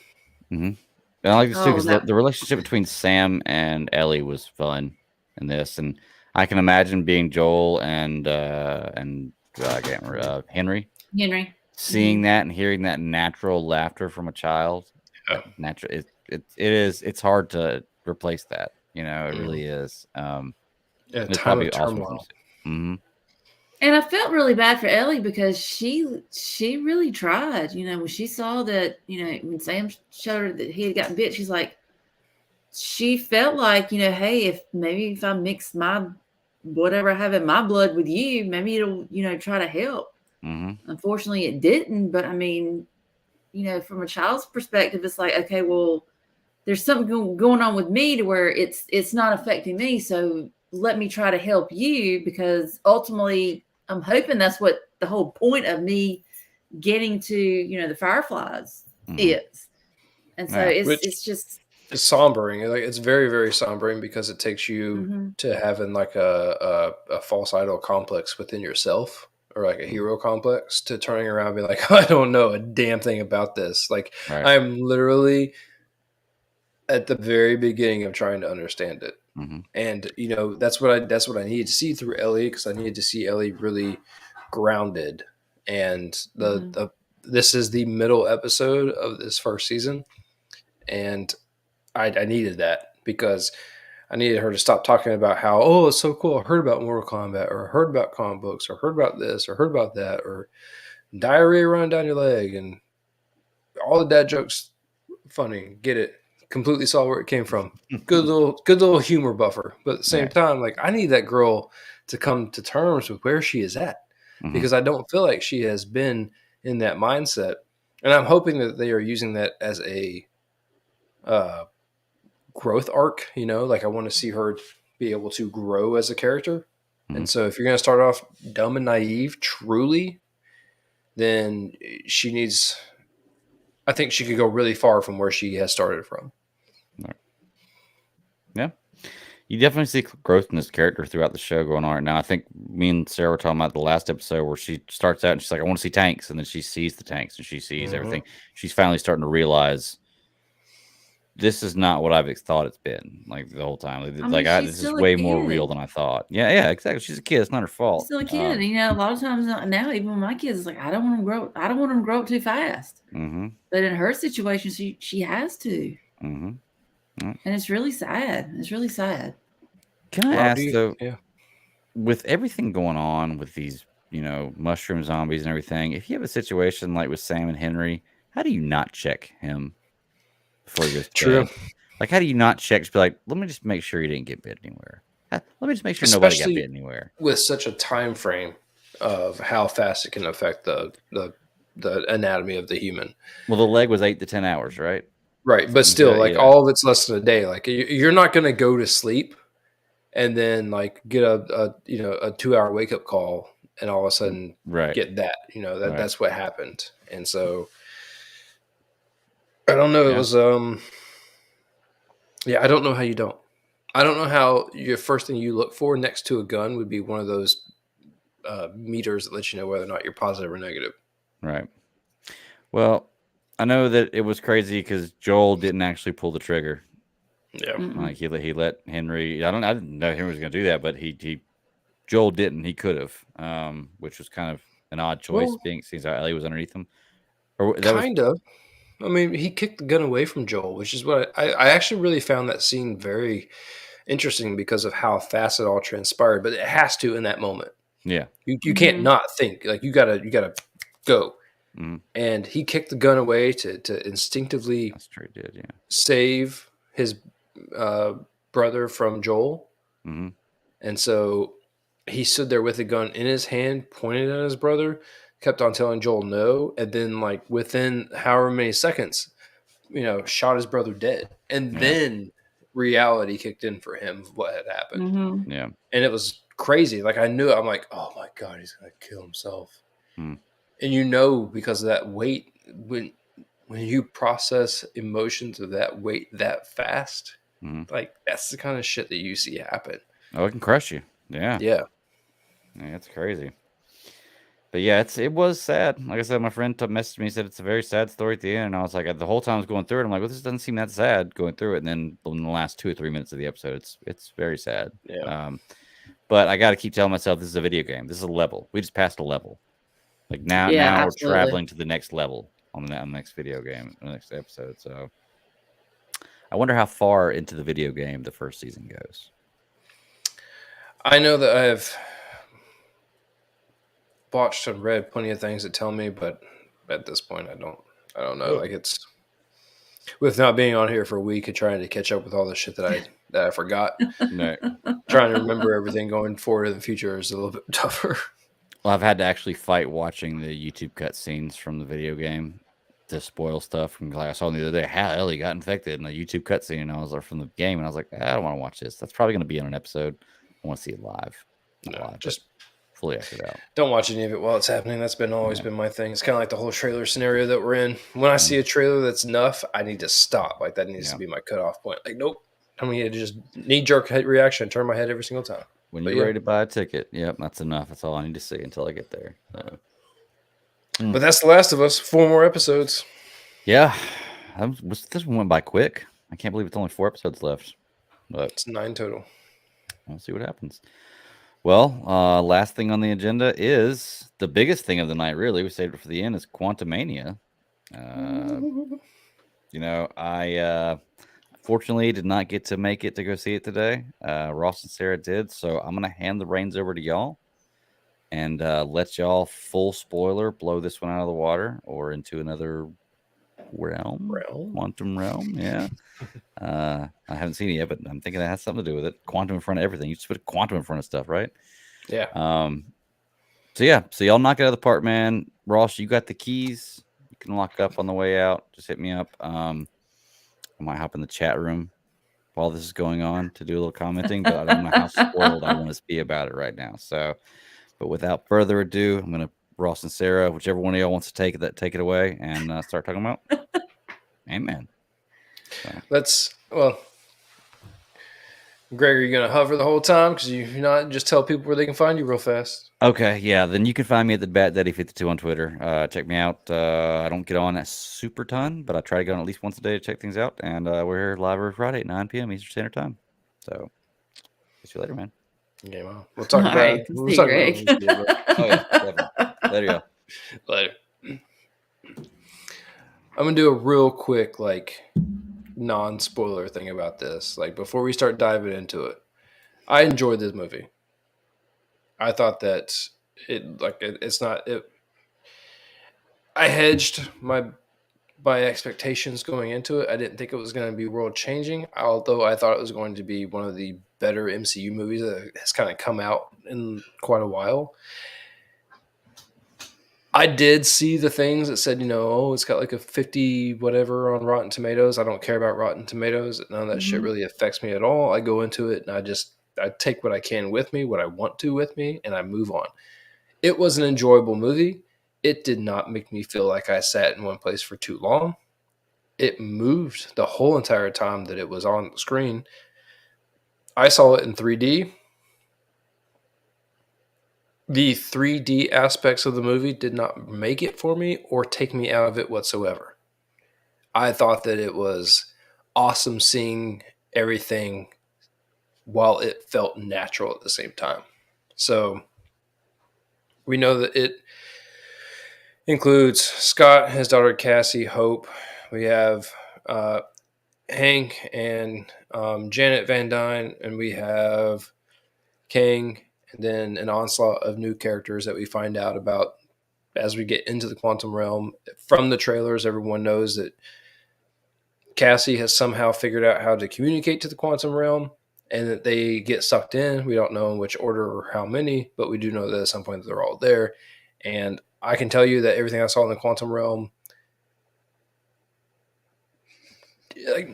And I like this too because no. the relationship between Sam and Ellie was fun in this, and I can imagine being Joel and I can't remember, Henry, seeing that and hearing that natural laughter from a child. Yeah. Natural, it's hard to replace that. It really is. Yeah, it's time probably of awesome. turmoil. And I felt really bad for Ellie because she really tried. When she saw that, when Sam showed her that he had gotten bit, she's like, she felt like, hey, if I mix my whatever I have in my blood with you, maybe it'll, try to help. Unfortunately, it didn't. But I mean, from a child's perspective, it's like, okay, well, there's something going on with me to where it's not affecting me. So let me try to help you, because ultimately I'm hoping that's what the whole point of me getting to, the Fireflies is. And so it's just, it's sombering. Like it's very, very sombering because it takes you to having like a false idol complex within yourself, or like a hero complex, to turning around and be like, I don't know a damn thing about this. Like I'm literally at the very beginning of trying to understand it. And that's what I needed to see through Ellie, because I needed to see Ellie really grounded. And this is the middle episode of this first season, and I needed that, because I needed her to stop talking about how, it's so cool, I heard about Mortal Kombat, or I heard about comic books, or heard about this, or heard about that, or diarrhea running down your leg, and all the dad jokes funny, get it, completely saw where it came from. Good little humor buffer. But at the same time, like, I need that girl to come to terms with where she is at, because I don't feel like she has been in that mindset. And I'm hoping that they are using that as a growth arc. Like I want to see her be able to grow as a character. And so if you're going to start off dumb and naive, truly, then I think she could go really far from where she has started from. Yeah. You definitely see growth in this character throughout the show going on right now. I think me and Sarah were talking about the last episode where she starts out and she's like, I want to see tanks. And then she sees the tanks and she sees everything. She's finally starting to realize this is not what I've thought it's been like the whole time. I mean, she's This is still a way more real kid. than I thought. Yeah, exactly. She's a kid. It's not her She's fault. still a kid. And, a lot of times now, even with my kids, it's like I don't want them to grow up too fast. Mm-hmm. But in her situation, she has to. Mm-hmm. And it's really sad. It's really sad. Can I ask though? Yeah. With everything going on with these, mushroom zombies and everything, if you have a situation like with Sam and Henry, how do you not check him before he goes True. dead? Like, how do you not check? Just be like, let me just make sure he didn't get bit anywhere. Let me just make sure nobody got bit anywhere. With such a time frame of how fast it can affect the anatomy of the human. Well, the leg was 8 to 10 hours, right? Right, but still, Yeah. all of it's less than a day. Like you're not going to go to sleep and then get a 2-hour wake up call and all of a sudden get that. That's what happened. And so I don't know. It was I don't know how you don't. I don't know how your first thing you look for next to a gun would be one of those meters that let you know whether or not you're positive or negative. Right. Well, I know that it was crazy because Joel didn't actually pull the trigger. Yeah. Like he let Henry. I didn't know Henry was going to do that, but Joel didn't. He could have, which was kind of an odd choice, since Ellie was underneath him. Or kind of. I mean, he kicked the gun away from Joel, which is what I actually really found that scene very interesting because of how fast it all transpired. But it has to in that moment. Yeah, you can't not think. Like you gotta go. Mm-hmm. And he kicked the gun away to instinctively that's true, he did, save his brother from Joel. Mm-hmm. And so he stood there with the gun in his hand, pointed at his brother, kept on telling Joel no, and then within however many seconds, shot his brother dead. And then reality kicked in for him of what had happened. Mm-hmm. Yeah. And it was crazy. Like I knew it. I'm like, oh my God, he's gonna kill himself. Mm. And because of that weight, when you process emotions of that weight that fast, that's the kind of shit that you see happen. Oh, it can crush you. Yeah. Yeah. Yeah, it's crazy. But yeah, it was sad. Like I said, my friend messaged me, said it's a very sad story at the end. And I was like, the whole time I was going through it, I'm like, well, this doesn't seem that sad going through it. And then in the last 2 or 3 minutes of the episode, it's very sad. Yeah. But I got to keep telling myself this is a video game. This is a level. We just passed a level. Like now absolutely. We're traveling to the next level on the next video game, the next episode. So I wonder how far into the video game the first season goes. I know that I have watched and read plenty of things that tell me, but at this point, I don't know. Like it's with not being on here for a week and trying to catch up with all the shit that I forgot. No. Trying to remember everything going forward in the future is a little bit tougher. Well, I've had to actually fight watching the YouTube cutscenes from the video game to spoil stuff. From like I saw the other day, how Ellie got infected in a YouTube cutscene, and I was from the game, and I was like, I don't want to watch this. That's probably going to be on an episode. I want to see it live. Just fully acted out. Don't watch any of it while it's happening. That's always been my thing. It's kind of like the whole trailer scenario that we're in. When I see a trailer that's enough, I need to stop. Like that needs to be my cutoff point. Like, nope. I mean, just knee-jerk head reaction. Turn my head every single time. When you're ready to buy a ticket, yep, that's enough. That's all I need to see until I get there. So. But that's The Last of Us. 4 more episodes. Yeah. This one went by quick. I can't believe it's only 4 episodes left. But it's 9 total. We'll see what happens. Well, last thing on the agenda is the biggest thing of the night, really. We saved it for the end, is Quantumania. I fortunately did not get to make it to go see it today. Ross and Sarah did, so I'm going to hand the reins over to y'all and let y'all, full spoiler, blow this one out of the water or into another realm? Quantum realm, yeah. I haven't seen it yet, but I'm thinking that has something to do with it. Quantum in front of everything. You just put quantum in front of stuff, right? Yeah. So y'all knock it out of the park, man. Ross, you got the keys. You can lock up on the way out. Just hit me up. I might hop in the chat room while this is going on to do a little commenting, but I don't know how spoiled I want to be about it right now. So, but without further ado, I'm going to Ross and Sarah, whichever one of y'all wants to take it away and start talking about Ant-Man. So. Greg, are you going to hover the whole time? Because you not just tell people where they can find you real fast. Okay, yeah. Then you can find me at the BatDaddy52 on Twitter. Check me out. I don't get on a super ton, but I try to get on at least once a day to check things out. And we're here live every Friday at 9 p.m. Eastern Standard Time. So, see you later, man. Okay, well, we'll talk All about right, it. We'll see talk you, about it Greg. when we see it, Oh yeah, definitely. Later, y'all. but later. I'm gonna do a real quick, non-spoiler thing about this. Before we start diving into it, I enjoyed this movie. I thought that it's not it. I hedged my expectations going into it. I didn't think it was going to be world changing, although I thought it was going to be one of the better MCU movies that has kind of come out in quite a while. I did see the things that said, it's got like a 50 whatever on Rotten Tomatoes. I don't care about Rotten Tomatoes. None of that shit really affects me at all. I go into it and I take what I can with me, what I want to with me, and I move on. It was an enjoyable movie. It did not make me feel like I sat in one place for too long. It moved the whole entire time that it was on the screen. I saw it in 3D. The 3D aspects of the movie did not make it for me or take me out of it whatsoever. I thought that it was awesome seeing everything while it felt natural at the same time. So we know that it includes Scott, his daughter Cassie, Hope. We have Hank and Janet Van Dyne, and we have Kang, and then an onslaught of new characters that we find out about as we get into the quantum realm. From the trailers, everyone knows that Cassie has somehow figured out how to communicate to the quantum realm, and that they get sucked in. We don't know in which order or how many, but we do know that at some point they're all there. And I can tell you that everything I saw in the quantum realm,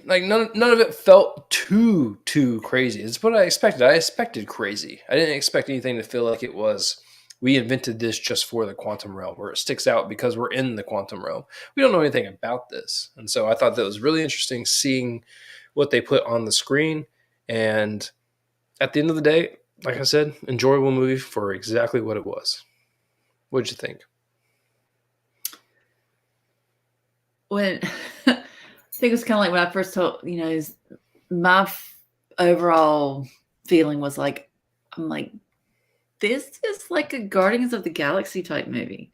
none of it felt too crazy. It's what I expected. I expected crazy. I didn't expect anything to feel like it was, we invented this just for the quantum realm, where it sticks out because we're in the quantum realm. We don't know anything about this. And so I thought that was really interesting seeing what they put on the screen. And at the end of the day, like I said, enjoyable movie for exactly what it was. What'd you think? When I think it was kind of like when I first told, my overall feeling was like, I'm like, this is like a Guardians of the Galaxy type movie.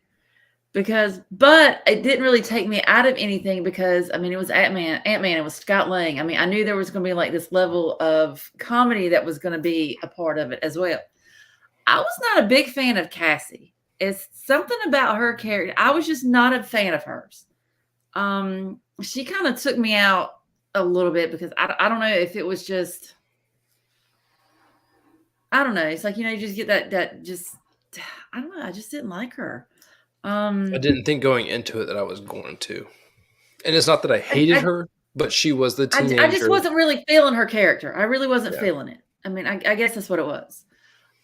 But it didn't really take me out of anything because, it was Ant-Man, it was Scott Lang. I knew there was going to be like this level of comedy that was going to be a part of it as well. I was not a big fan of Cassie. It's something about her character. I was just not a fan of hers. She kind of took me out a little bit because I don't know if it was just, I don't know. It's like, you just get that just, I don't know. I just didn't like her. I didn't think going into it that I was going to. And it's not that I hated her, but she was the teenager. I just wasn't really feeling her character. I really wasn't feeling it. I guess that's what it was.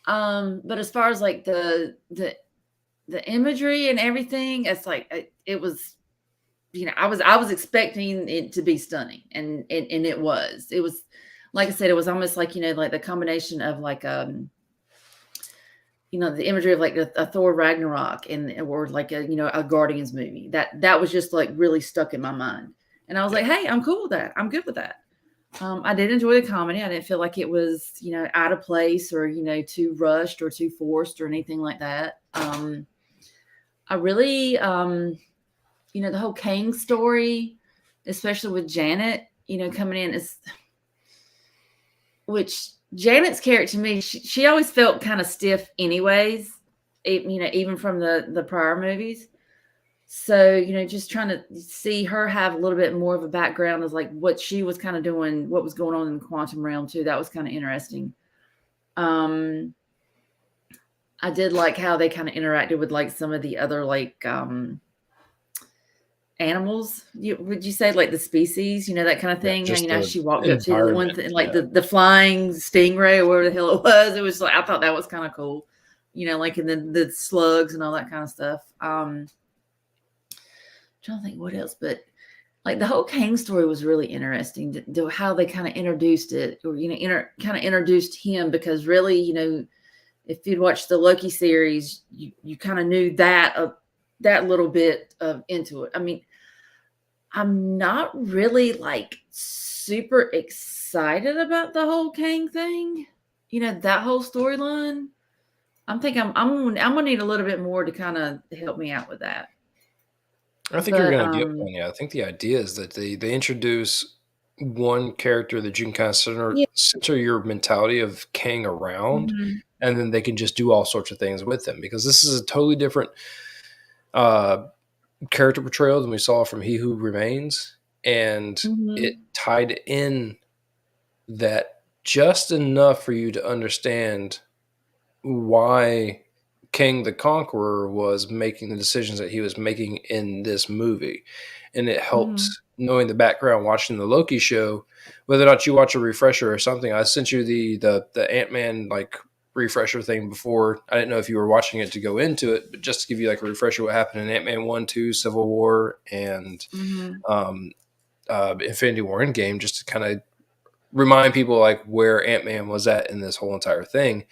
But as far as like the imagery and everything, it's like it was, I was expecting it to be stunning, and it was. It was, like I said, it was almost like like the combination of like the imagery of like a Thor Ragnarok or like a Guardians movie that was just like really stuck in my mind. And I was like, hey, I'm cool with that. I'm good with that. I did enjoy the comedy. I didn't feel like it was, out of place or, too rushed or too forced or anything like that. I really, the whole Kang story, especially with Janet, coming in which Janet's character to me, she always felt kind of stiff anyways, even from the prior movies. So, just trying to see her have a little bit more of a background as like what she was kind of doing, what was going on in the quantum realm too. That was kind of interesting. I did like how they kind of interacted with like some of the other like animals. Would you say like the species, that kind of thing? How, she walked up to the one thing, like the flying stingray or whatever the hell it was. It was like, I thought that was kind of cool, like and then the slugs and all that kind of stuff. Trying to think what else, but like the whole Kang story was really interesting. How they kind of introduced it, or kind of introduced him, because really, if you'd watched the Loki series, you kind of knew that little bit of into it. I mean, I'm not really like super excited about the whole Kang thing. That whole storyline. I'm gonna need a little bit more to kind of help me out with that. I think you're going to get plenty. I think the idea is that they introduce one character that you can kind of center your mentality of Kang around, and then they can just do all sorts of things with them, because this is a totally different character portrayal than we saw from He Who Remains, and it tied in that just enough for you to understand why King the Conqueror was making the decisions that he was making in this movie. And it helps knowing the background, watching the Loki show, whether or not you watch a refresher or something. I sent you the Ant-Man like refresher thing before. I didn't know if you were watching it to go into it, but just to give you like a refresher what happened in Ant-Man 1, 2, Civil War, and Infinity War Endgame, just to kind of remind people like where Ant-Man was at in this whole entire thing.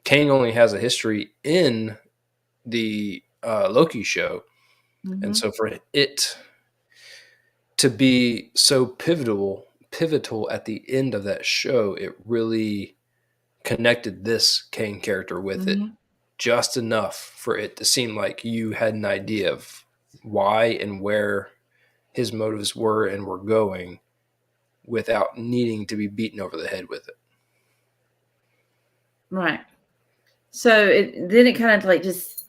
Kang only has a history in the Loki show. And so for it to be so pivotal at the end of that show, it really connected this Kang character with it just enough for it to seem like you had an idea of why and where his motives were and were going, without needing to be beaten over the head with it. Right. So then it kind of like just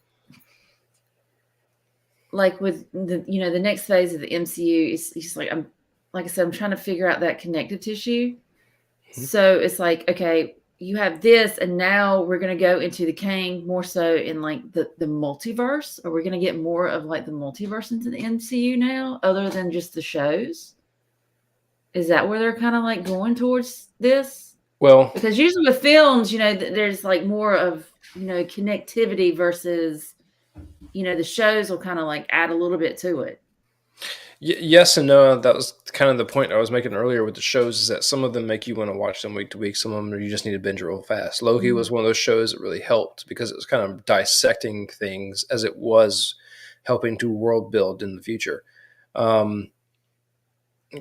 like with the the next phase of the MCU, it's just like like I said, I'm trying to figure out that connective tissue. So it's like, okay, you have this, and now we're gonna go into the Kang more so in like the multiverse. Are we gonna get more of like the multiverse into the MCU now, other than just the shows? Is that where they're kind of like going towards this? Well, because usually with films, there's like more of connectivity versus the shows will kind of like add a little bit to it. Yes and no. That was kind of the point I was making earlier with the shows, is that some of them make you want to watch them week to week. Some of them you just need to binge real fast. Loki was one of those shows that really helped, because it was kind of dissecting things as it was helping to world build in the future.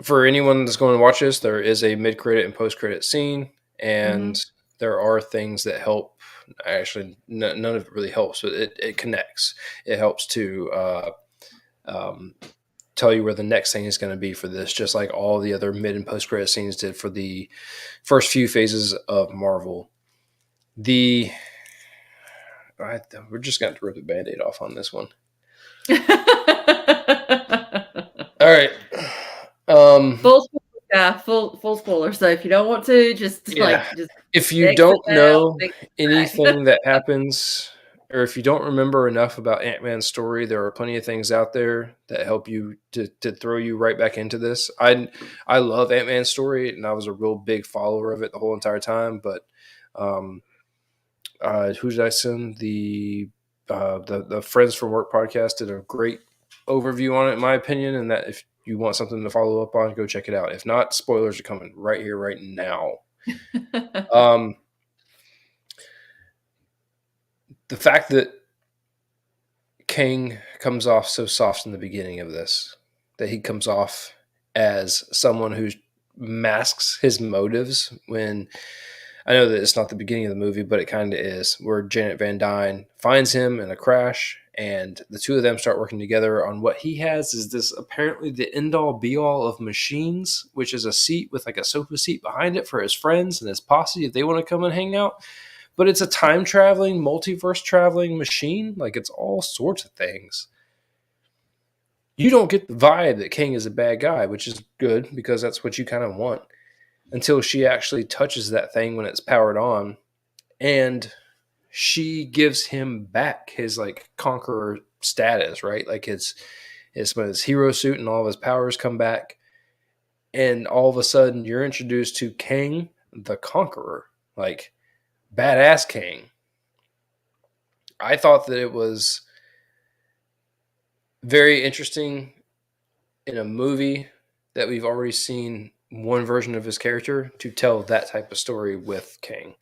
For anyone that's going to watch this, there is a mid-credit and post-credit scene, and there are things that help. Actually, none of it really helps, but it connects. It helps to tell you where the next thing is going to be for this, just like all the other mid and post-credit scenes did for the first few phases of Marvel. We're just going to rip the Band-Aid off on this one. All right. Full spoiler. So if you don't want to, just if you don't know anything that happens, or if you don't remember enough about Ant-Man's story, there are plenty of things out there that help you to throw you right back into this. I love Ant-Man's story, and I was a real big follower of it the whole entire time. But who did I send? The Friends from Work podcast did a great overview on it, in my opinion, and that if you want something to follow up on, go check it out. If not, spoilers are coming right here, right now. The fact that Kang comes off so soft in the beginning of this, that he comes off as someone who masks his motives, when I know that it's not the beginning of the movie, but it kind of is, where Janet Van Dyne finds him in a crash, and the two of them start working together on what he has is this apparently the end-all be-all of machines, which is a seat with like a sofa seat behind it for his friends and his posse if they want to come and hang out. But it's a time-traveling, multiverse-traveling machine. Like, it's all sorts of things. You don't get the vibe that Kang is a bad guy, which is good, because that's what you kind of want, until she actually touches that thing when it's powered on, and she gives him back his like conqueror status, right? Like his hero suit and all of his powers come back, and all of a sudden you're introduced to Kang the Conqueror, like badass Kang. I thought that it was very interesting in a movie that we've already seen one version of his character to tell that type of story with Kang.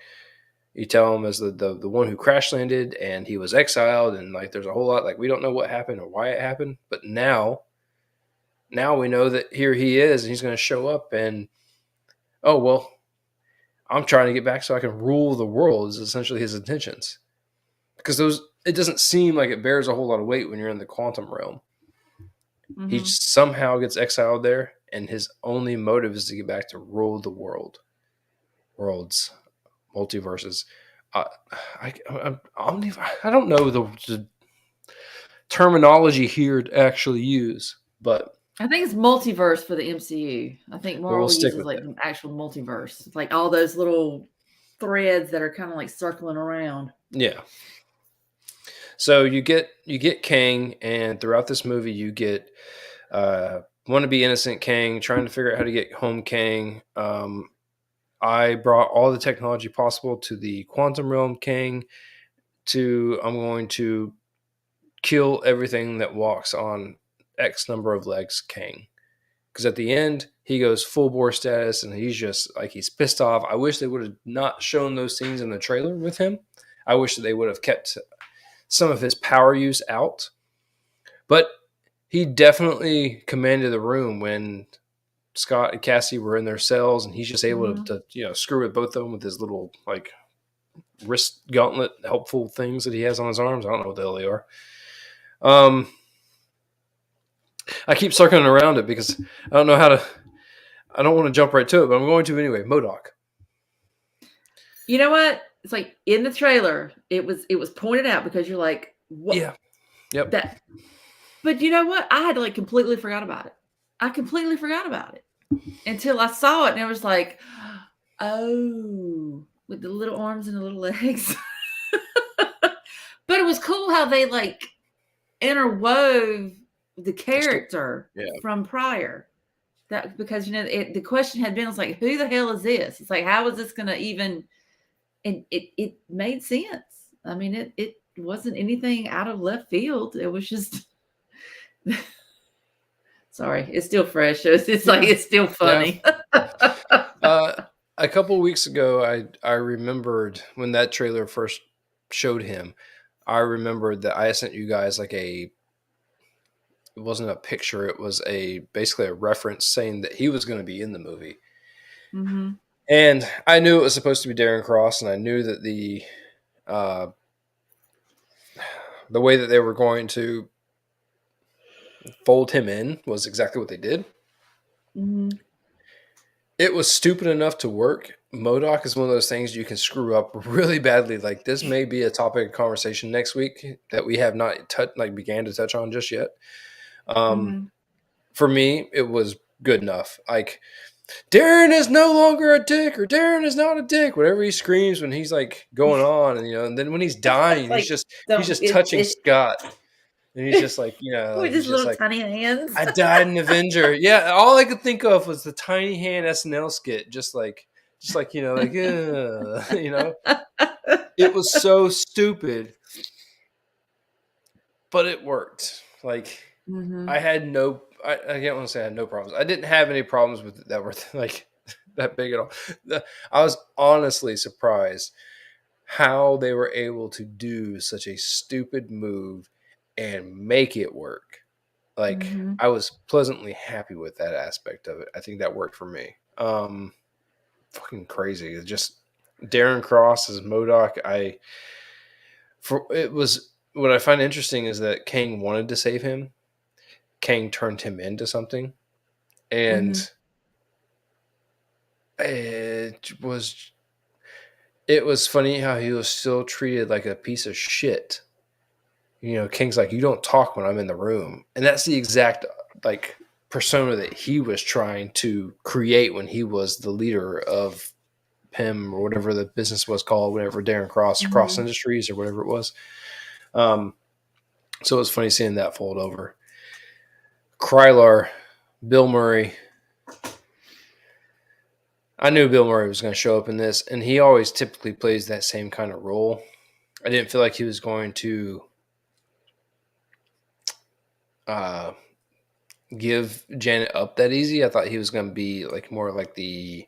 You tell him as the one who crash landed and he was exiled, and like there's a whole lot like we don't know what happened or why it happened, but now we know that here he is and he's going to show up and oh well, I'm trying to get back so I can rule the world is essentially his intentions. Because it doesn't seem like it bears a whole lot of weight when you're in the quantum realm. Mm-hmm. He somehow gets exiled there, and his only motive is to get back to rule the worlds, multiverses. I don't know the terminology here to actually use, but I think it's multiverse for the MCU. I think Marvel stick uses with like it. the actual multiverse. It's like all those little threads that are kind of like circling around. Yeah. So you get Kang, and throughout this movie, you get wannabe innocent Kang trying to figure out how to get home Kang. I brought all the technology possible to the quantum realm Kang. I'm going to kill everything that walks on X number of legs Kang. Because at the end, he goes full bore status, and he's just like he's pissed off. I wish they would have not shown those scenes in the trailer with him. I wish that they would have kept some of his power use out, but he definitely commanded the room when Scott and Cassie were in their cells, and he's just able to screw with both of them with his little like wrist gauntlet helpful things that he has on his arms. I don't know what the hell they are. I keep circling around it because I don't know how to. I don't want to jump right to it, but I'm going to anyway. MODOK. You know what? It's like in the trailer, it was pointed out because you're like, what? Yeah. Yep. That. But you know what? I had like completely forgot about it. I completely forgot about it until I saw it, and it was like, oh, with the little arms and the little legs. But it was cool how they like interwove the character from prior. That because the question had been, it's like, who the hell is this? It's like, how is this going to even? And it made sense. I mean, it wasn't anything out of left field. It was just. Sorry, it's still fresh. It's like it's still funny. Yeah. A couple of weeks ago, I remembered when that trailer first showed him. I remembered that I sent you guys like it wasn't a picture. It was basically a reference saying that he was going to be in the movie. Mm-hmm. And I knew it was supposed to be Darren Cross, and I knew that the way that they were going to fold him in was exactly what they did. Mm-hmm. It was stupid enough to work. MODOK is one of those things you can screw up really badly. Like this may be a topic of conversation next week that we have not began to touch on just yet. For me, it was good enough. Like Darren is no longer a dick, or Darren is not a dick. Whatever he screams when he's like going on, and then when he's dying, like, he's just touching Scott. And he's just like, with his little tiny hands. I died an Avenger. Yeah, all I could think of was the tiny hand SNL skit, just like It was so stupid, but it worked. Like I had no. I can't want to say I had no problems. I didn't have any problems with it that were like that big at all. I was honestly surprised how they were able to do such a stupid move and make it work. Like I was pleasantly happy with that aspect of it. I think that worked for me. Fucking crazy. It's just Darren Cross as MODOK. What I find interesting is that Kang wanted to save him. Kang turned him into something, and it was funny how he was still treated like a piece of shit. Kang's like, you don't talk when I'm in the room. And that's the exact like persona that he was trying to create when he was the leader of PIM or whatever the business was called, whatever Darren Cross, Cross Industries or whatever it was. So it was funny seeing that fold over. Krylar, Bill Murray. I knew Bill Murray was going to show up in this, and he always typically plays that same kind of role. I didn't feel like he was going to give Janet up that easy. I thought he was going to be like more like the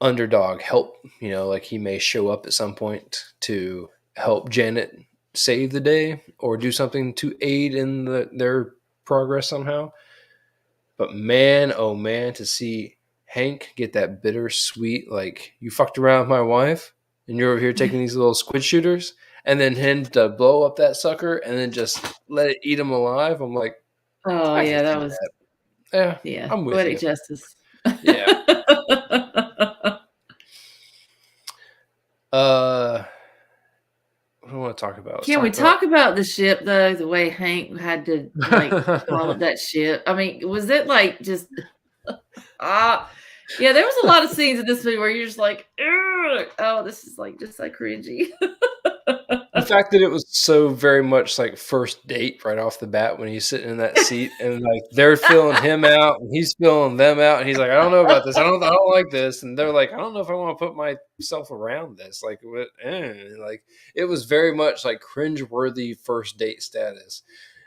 underdog help, like he may show up at some point to help Janet save the day or do something to aid in their progress somehow. But man, oh man, to see Hank get that bittersweet, like, you fucked around with my wife and you're over here taking these little squid shooters, and then him to blow up that sucker and then just let it eat him alive. I'm like, Oh I yeah, can that see was that. yeah. I'm with Poetic you. justice. Yeah. What do I want to talk about? Can we talk about the ship though? The way Hank had to call up that ship. I mean, was it like just yeah, there was a lot of scenes in this movie where you're just like, oh, this is like just like cringy. The fact that it was so very much like first date right off the bat when he's sitting in that seat and like they're filling him out and he's filling them out and he's like, I don't know about this. I don't like this. And they're like, I don't know if I want to put myself around this. Like what? Like it was very much like cringeworthy first date status.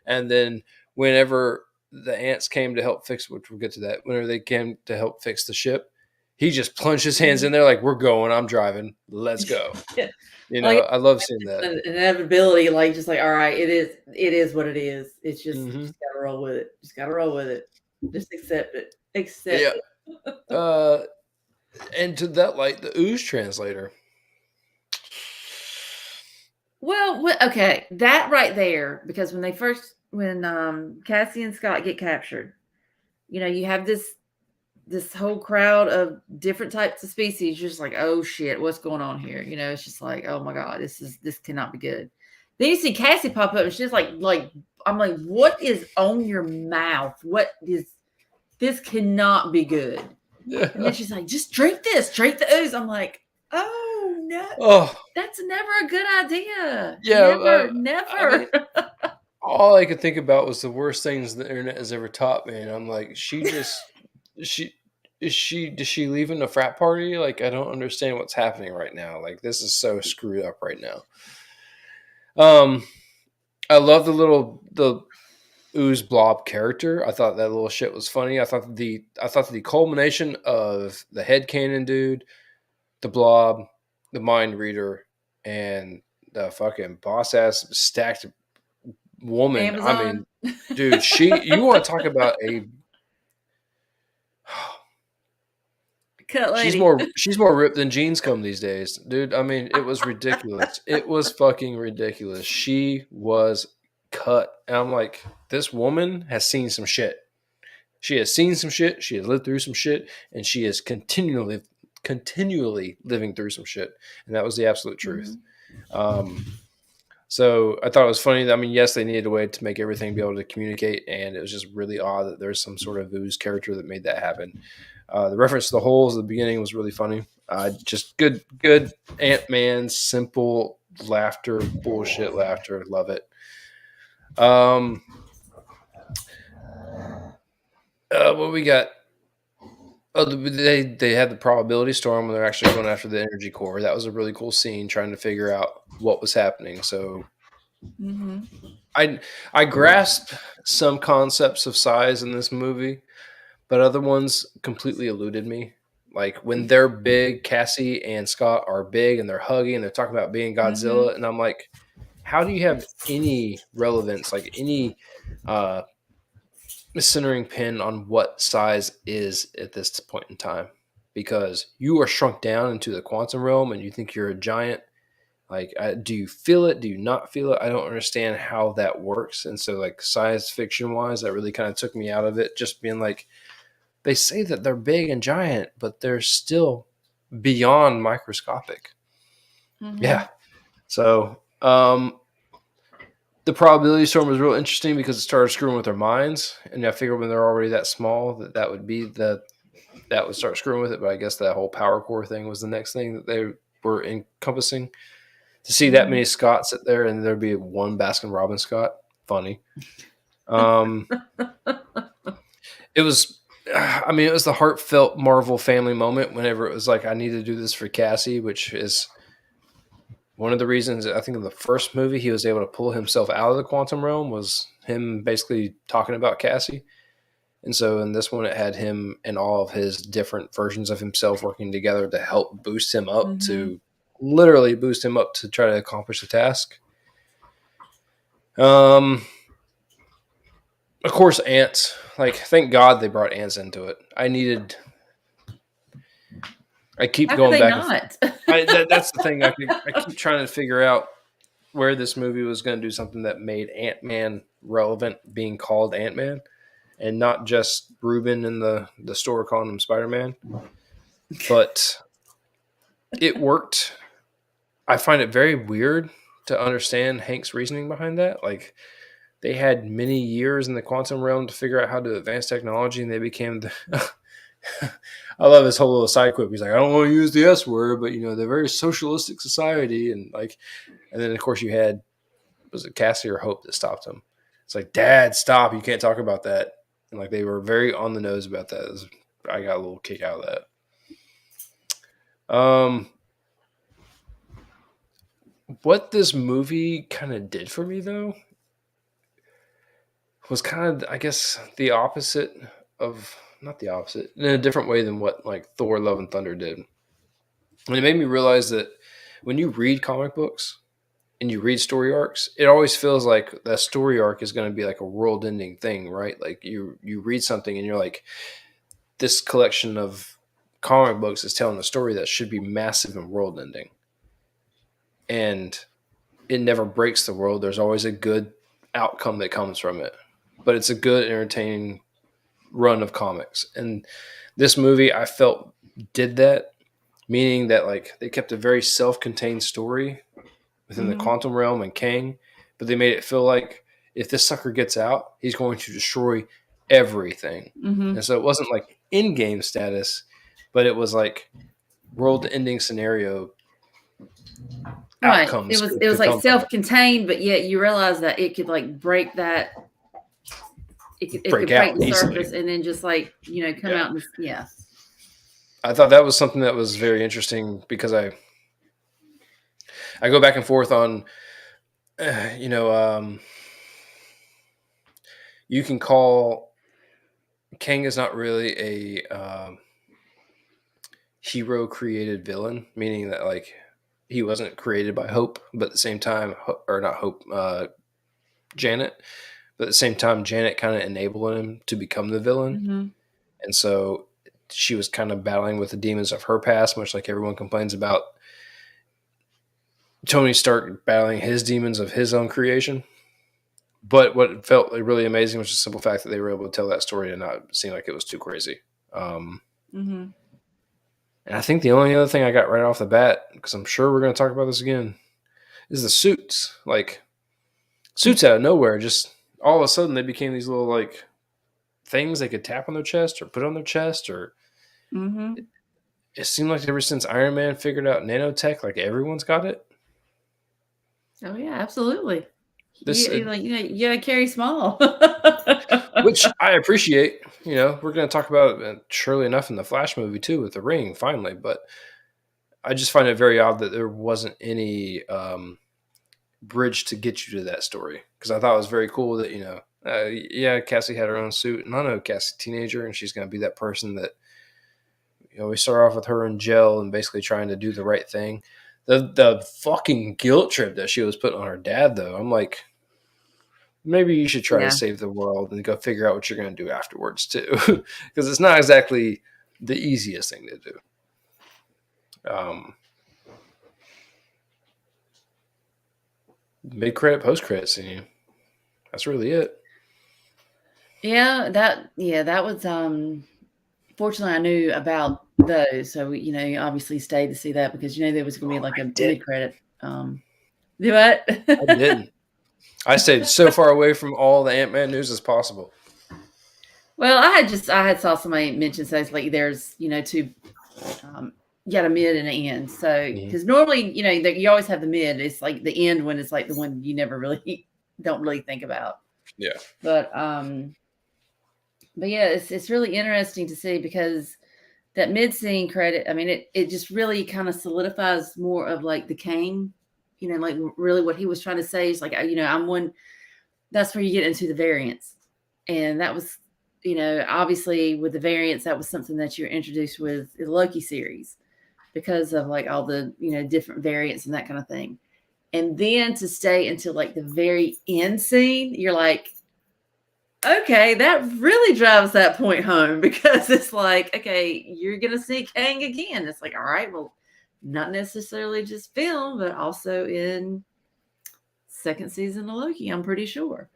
And then whenever the ants came to help fix, which we'll get to that, whenever they came to help fix the ship, he just plunged his hands in there like, we're going, I'm driving, let's go. Yeah. Like, I love seeing that. An inevitability, like just like, all right, it is what it is. It's just, just gotta roll with it. Just gotta roll with it. Just accept it. Accept it. And to that light, the ooze translator. Well, okay, that right there, because when Cassie and Scott get captured, you have this whole crowd of different types of species, just like, oh shit, what's going on here? It's just like, oh my god, this cannot be good. Then you see Cassie pop up and she's like I'm like, what is on your mouth? What is this? Cannot be good. Yeah. And then she's like, just drink the ooze. I'm like, oh no, that's never a good idea. Yeah, never. I mean, all I could think about was the worst things the internet has ever taught me, and I'm like, Is she leaving a frat party? Like, I don't understand what's happening right now. Like, this is so screwed up right now. I love the ooze blob character. I thought that little shit was funny. I thought the culmination of the headcanon dude, the blob, the mind reader, and the fucking boss ass stacked woman. Amazon. I mean, dude, you want to talk about a cut lady. She's more ripped than jeans come these days, dude. I mean, it was ridiculous. It was fucking ridiculous. She was cut, and I'm like, this woman has seen some shit. She has seen some shit. She has lived through some shit, and she is continually living through some shit, and that was the absolute truth. So I thought it was funny. I mean, yes, they needed a way to make everything be able to communicate, and it was just really odd that there's some sort of ooze character that made that happen. The reference to the holes at the beginning was really funny. Just good Ant-Man, simple laughter, bullshit laughter. Love it. What we got? Oh, they had the probability storm when they're actually going after the energy core. That was a really cool scene, trying to figure out what was happening. So, I grasped some concepts of size in this movie, but other ones completely eluded me. Like when they're big, Cassie and Scott are big and they're hugging and they're talking about being Godzilla, and I'm like, how do you have any relevance, like any centering pin on what size is at this point in time? Because you are shrunk down into the quantum realm and you think you're a giant. Like, do you feel it? Do you not feel it? I don't understand how that works. And so, like, science fiction wise, that really kind of took me out of it. Just being like, they say that they're big and giant, but they're still beyond microscopic. Yeah. So, the probability storm was real interesting because it started screwing with their minds. And I figured when they're already that small, that would start screwing with it. But I guess that whole power core thing was the next thing that they were encompassing. To see that many Scotts sit there and there'd be one Baskin Robbins Scott, funny. It was the heartfelt Marvel family moment whenever it was like, I need to do this for Cassie, which is one of the reasons I think in the first movie he was able to pull himself out of the quantum realm was him basically talking about Cassie. And so in this one, it had him and all of his different versions of himself working together to help boost him up to literally boost him up to try to accomplish the task. Of course, ants. Like, thank God they brought ants into it. I keep How going could they back. not? That's the thing. I keep trying to figure out where this movie was going to do something that made Ant-Man relevant, being called Ant-Man, and not just Ruben in the store calling him Spider-Man. But it worked. I find it very weird to understand Hank's reasoning behind that. Like, they had many years in the quantum realm to figure out how to advance technology, and they became the... I love this whole little side quip. He's like, I don't want to use the S word, but, they're very socialistic society. And then, of course, you had, was it Cassie or Hope that stopped him? It's like, Dad, stop. You can't talk about that. And, they were very on the nose about that. I got a little kick out of that. What this movie kind of did for me, though, was kind of, I guess, the opposite of, not the opposite, in a different way than what Thor: Love and Thunder did. And it made me realize that when you read comic books and you read story arcs, it always feels like that story arc is going to be like a world-ending thing, right? Like you read something and you're like, this collection of comic books is telling a story that should be massive and world-ending. And it never breaks the world. There's always a good outcome that comes from it. But it's a good, entertaining run of comics. And this movie, I felt, did that, meaning that they kept a very self-contained story within the quantum realm and Kang, but they made it feel like if this sucker gets out, he's going to destroy everything. And so it wasn't like in-game status, but it was like world-ending scenario outcomes. Right. It was like self-contained, but yet you realize that it could break that. It could break the surface and then just come out and I thought that was something that was very interesting because I go back and forth on, you can call Kang is not really a hero created villain, meaning that he wasn't created by Hope, but at the same time, or not Hope, Janet, but at the same time, Janet kind of enabled him to become the villain. And so she was kind of battling with the demons of her past, much like everyone complains about Tony Stark battling his demons of his own creation. But what felt really amazing was the simple fact that they were able to tell that story and not seem like it was too crazy. And I think the only other thing I got right off the bat, because I'm sure we're going to talk about this again, is the suits. Suits out of nowhere, just all of a sudden they became these little things they could tap on their chest or put on their chest, or it seemed like ever since Iron Man figured out nanotech, everyone's got it. Oh yeah, absolutely. You gotta carry small, which I appreciate. We're going to talk about it surely enough in the Flash movie too with the ring finally, but I just find it very odd that there wasn't any bridge to get you to that story, because I thought it was very cool that Cassie had her own suit, and I know Cassie's a teenager and she's going to be that person that we start off with her in jail and basically trying to do the right thing. The fucking guilt trip that she was putting on her dad, though, I'm like, maybe you should try to save the world and go figure out what you're going to do afterwards too, because it's not exactly the easiest thing to do. Mid-credit, post-credit scene. That's really it. Yeah, that was fortunately I knew about those, so we obviously stayed to see that because there was going to be a mid-credit. Do what? I didn't. I stayed so far away from all the Ant-Man news as possible. Well, I had saw somebody mention things there's two. You got a mid and an end. So, because normally, you always have the mid. It's the end when it's the one you never really don't really think about. Yeah. But yeah, it's really interesting to see because that mid scene credit. I mean, it just really kind of solidifies more of the Kang like really what he was trying to say is like, I'm one. That's where you get into the variants, and that was, obviously with the variants, that was something that you're introduced with the Loki series because of like all the different variants and that kind of thing. And then to stay until like the very end scene, you're like, okay, that really drives that point home, because it's like, okay, you're gonna see Kang again. It's like, all right, well, not necessarily just film, but also in second season of Loki, I'm pretty sure.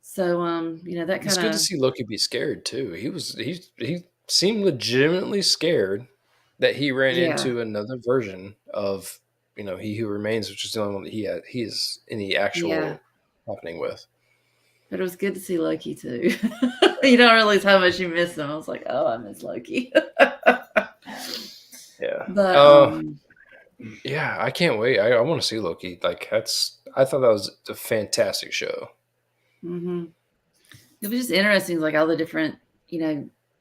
So that It's kind good to of, see Loki be scared too. He seemed legitimately scared that he ran Yeah. into another version of He Who Remains, which is the only one that he is any actual happening with. but it was good to see Loki too. You don't realize how much you miss him. I was like, oh, I miss Loki. Yeah. But yeah, I can't wait. I want to see Loki. Like I thought that was a fantastic show. mm-hmm. It was just interesting, like all the different,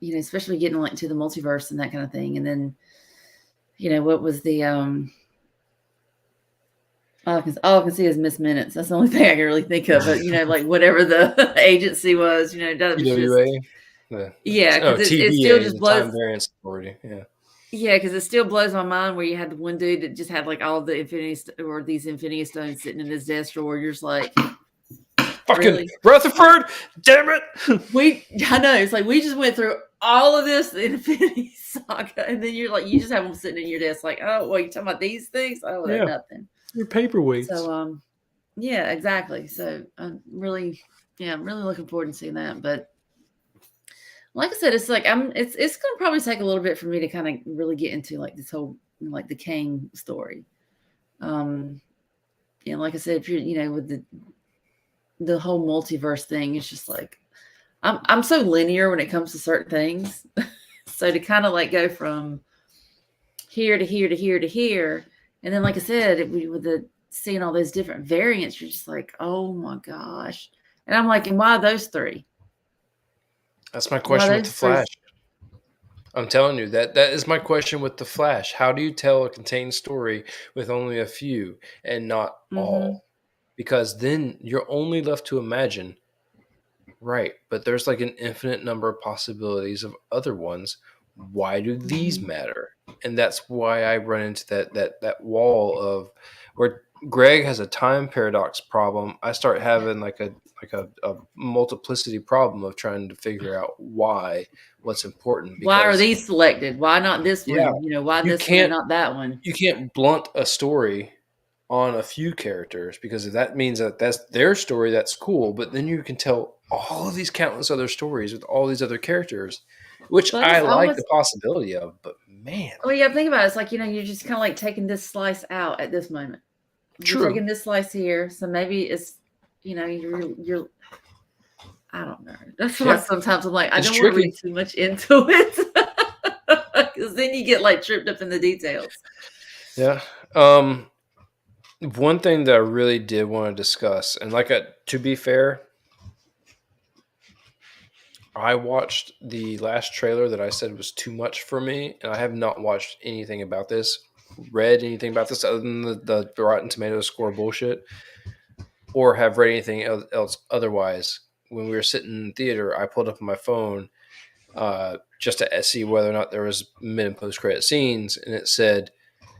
especially getting like to the multiverse and that kind of thing. And then, what was the all I can see is Miss Minutes. That's the only thing I can really think of. But like whatever the agency was, that was TWA. because it TVA, still just the blows. Time Variance Authority. Yeah. Yeah, because it still blows my mind where you had the one dude that just had like all the these Infinity Stones sitting in his desk drawer. You're just like, Fucking really? Rutherford, damn it! I know, it's like we just went through all of this, the Infinity Saga, and then you're like, you just have them sitting in your desk, like, oh, well, you talking about these things? Oh, they're nothing. Your paperweights. So, yeah, exactly. So, I'm really looking forward to seeing that. But like I said, it's like it's going to probably take a little bit for me to kind of really get into like this whole like the Kang story. And like I said, if you're with the whole multiverse thing, it's just like I'm so linear when it comes to certain things. So to kind of like go from here to here to here to here, and then like I said, with the seeing all those different variants, you're just like, oh my gosh. And I'm like, and why those three? That's my question with the Flash. I'm telling you, that is my question with the Flash. How do you tell a contained story with only a few and not all? Because then you're only left to imagine, right? But there's like an infinite number of possibilities of other ones. Why do these matter? And that's why I run into that wall of where Greg has a time paradox problem. I start having like a multiplicity problem of trying to figure out what's important. Why are these selected? Why not this one? Yeah, why this one and not that one? You can't blunt a story on a few characters, because if that means that that's their story, that's cool. But then you can tell all of these countless other stories with all these other characters, which I like the possibility of. But man, well, yeah, think about it. It's like you're just kind of like taking this slice out at this moment. You're taking this slice here, so maybe it's you're. I don't know. That's why sometimes I'm like, I don't want to read too much into it, because then you get like tripped up in the details. Yeah. One thing that I really did want to discuss, and to be fair, I watched the last trailer that I said was too much for me, and I have not watched anything about this, read anything about this other than the Rotten Tomatoes score bullshit, or have read anything else otherwise. When we were sitting in the theater, I pulled up on my phone just to see whether or not there was mid and post credit scenes, and it said,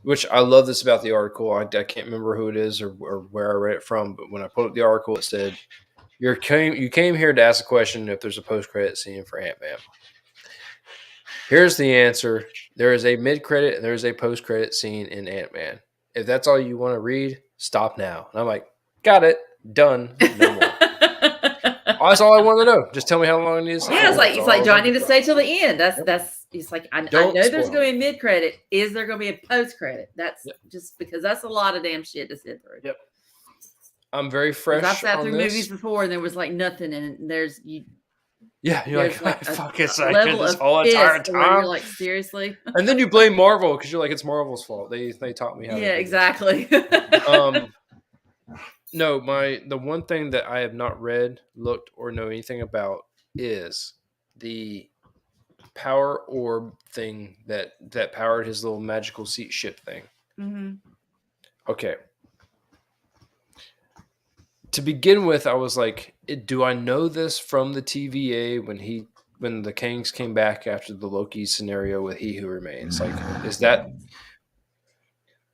which I love this about the article. I can't remember who it is or where I read it from, but when I pulled up the article, it said, You came here to ask a question if there's a post-credit scene for Ant-Man. Here's the answer. There is a mid-credit and there is a post-credit scene in Ant-Man. If that's all you want to read, stop now. And I'm like, got it. Done. No more. That's all I want to know. Just tell me how long it is. Yeah, it's like, do I need to stay till the end? That's it's like, I know there's going to be a mid-credit. Is there going to be a post-credit? That's just because that's a lot of damn shit to sit through. Yep. I'm very fresh. I've sat through movies before and there was like nothing, and there's you. Yeah, you're like fuck, it's like level this of whole entire time. You're like, seriously? And then you blame Marvel because you're like, it's Marvel's fault. They taught me how. Yeah, exactly. No, the one thing that I have not read, looked, or know anything about is the power orb thing that powered his little magical seat ship thing. Mm-hmm. Okay. to begin with, I was like, do I know this from the TVA when the Kangs came back after the Loki scenario with He Who Remains? Like,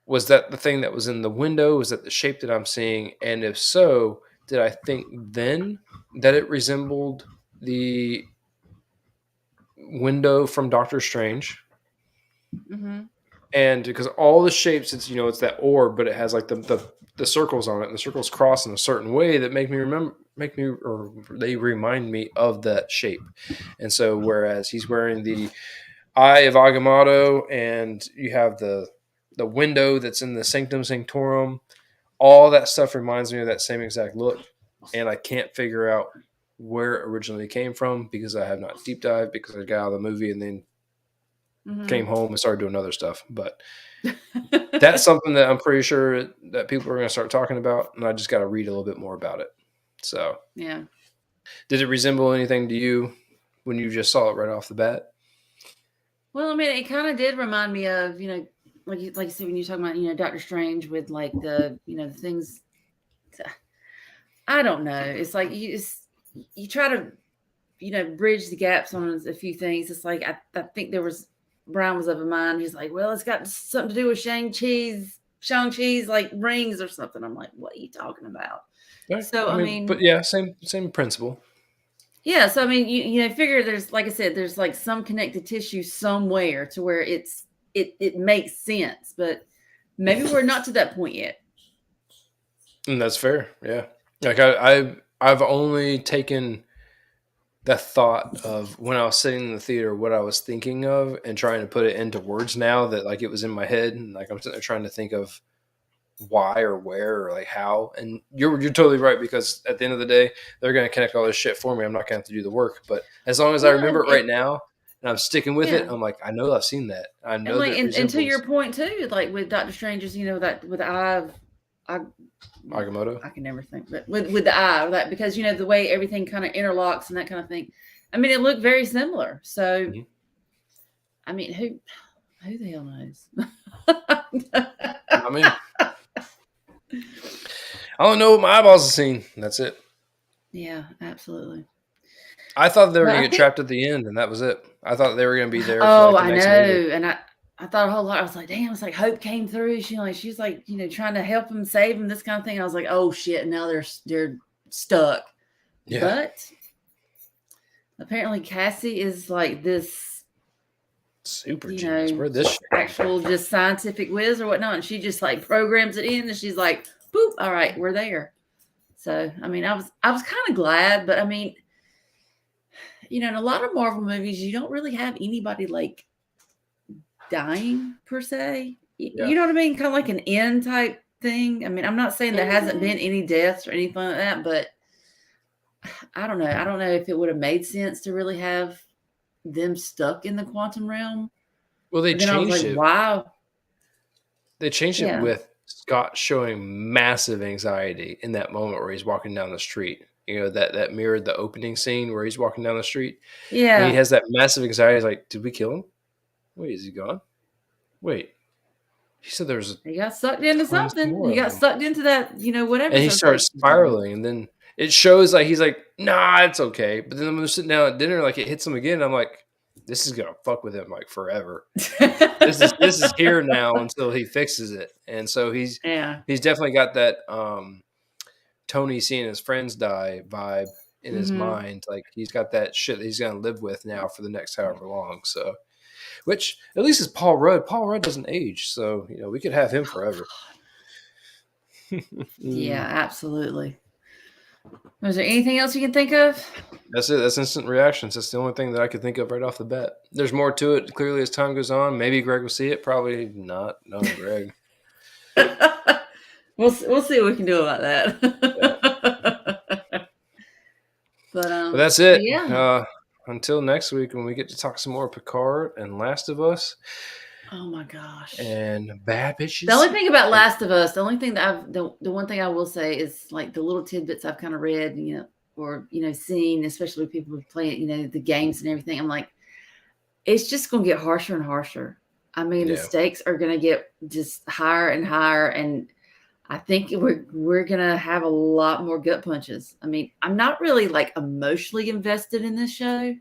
was that the thing that was in the window? Was that the shape that I'm seeing? And if so, did I think then that it resembled the window from Doctor Strange? Mm-hmm. And because all the shapes, it's it's that orb, but it has like the circles on it, and the circles cross in a certain way that they remind me of that shape. And so, whereas he's wearing the Eye of Agamotto, and you have the window that's in the Sanctum Sanctorum, all that stuff reminds me of that same exact look. And I can't figure out where it originally came from because I have not deep dived because I got out of the movie and then came home and started doing other stuff. But that's something that I'm pretty sure that people are going to start talking about, and I just got to read a little bit more about it. So, yeah. Did it resemble anything to you when you just saw it right off the bat? Well, I mean, it kind of did remind me of, like you said, when you're talking about, Doctor Strange with like the things. I don't know. It's like you try to, bridge the gaps on a few things. It's like I think Brian was of a mind. He's like, well, it's got something to do with Shang-Chi's like rings or something. I'm like, what are you talking about? Right. So I mean, but yeah, same principle. Yeah, so I mean, you figure there's, like I said, there's like some connective tissue somewhere to where it makes sense, but maybe we're not to that point yet. And that's fair. Yeah, like I've only taken the thought of when I was sitting in the theater, what I was thinking of, and trying to put it into words now that like it was in my head, and like I'm sitting there trying to think of why or where or like how. And you're totally right, because at the end of the day, they're going to connect all this shit for me. I'm not going to have to do the work, but as long as I remember it right now and I'm sticking with it, I'm like, I know I've seen that. I know and like, that. And to your point too, like with Doctor Strange's, that with the eye of Agamotto. I can never think, but with the eye, that because the way everything kind of interlocks and that kind of thing. I mean, it looked very similar. So, I mean, who the hell knows? I mean, I don't know what my eyeballs have seen. That's it. Yeah, absolutely. I thought they were going to get trapped at the end, and that was it. I thought they were going to be there. Oh, for like the next movie. And I thought a whole lot. I was like, damn, it's like Hope came through. She's like, trying to help him, save him, this kind of thing. I was like, oh shit, now they're stuck. Yeah. But apparently Cassie is like this super genius. Where this actual just scientific whiz or whatnot, and she just like programs it in, and she's like, boop, all right, we're there. So I mean, I was kind of glad, but I mean, in a lot of Marvel movies, you don't really have anybody like dying per se. You know what I mean? Kind of like an end type thing. I mean, I'm not saying there hasn't been any deaths or anything like that, but I don't know. I don't know if it would have made sense to really have them stuck in the quantum realm. Well, they changed it. Wow. They changed it with Scott showing massive anxiety in that moment where he's walking down the street. That mirrored the opening scene where he's walking down the street. Yeah. And he has that massive anxiety. He's like, did we kill him? Wait, is he gone? Wait. He said he got sucked into something. He got sucked into that, whatever. And he starts spiraling, and then it shows like he's like, nah, it's okay. But then when they're sitting down at dinner, like it hits him again. I'm like, this is gonna fuck with him like forever. this is here now until he fixes it. And so he's definitely got that Tony seeing his friends die vibe in his mind. Like he's got that shit that he's gonna live with now for the next however long. So, which at least is Paul Rudd. Paul Rudd doesn't age, so we could have him forever. Yeah, absolutely. Was there anything else you can think of? That's it. That's instant reactions. That's the only thing that I could think of right off the bat. There's more to it, clearly, as time goes on. Maybe Greg will see it. Probably not. No, Greg. We'll see what we can do about that. Yeah. But that's it. Yeah. Until next week when we get to talk some more Picard and Last of Us. Oh my gosh. And Bad Bitches. The only thing about Last of Us, the only thing that the one thing I will say is like the little tidbits I've kind of read, or seen, especially with people who play the games and everything. I'm like, it's just gonna get harsher and harsher. I mean, the stakes are gonna get just higher and higher, and I think we're gonna have a lot more gut punches. I mean, I'm not really like emotionally invested in this show,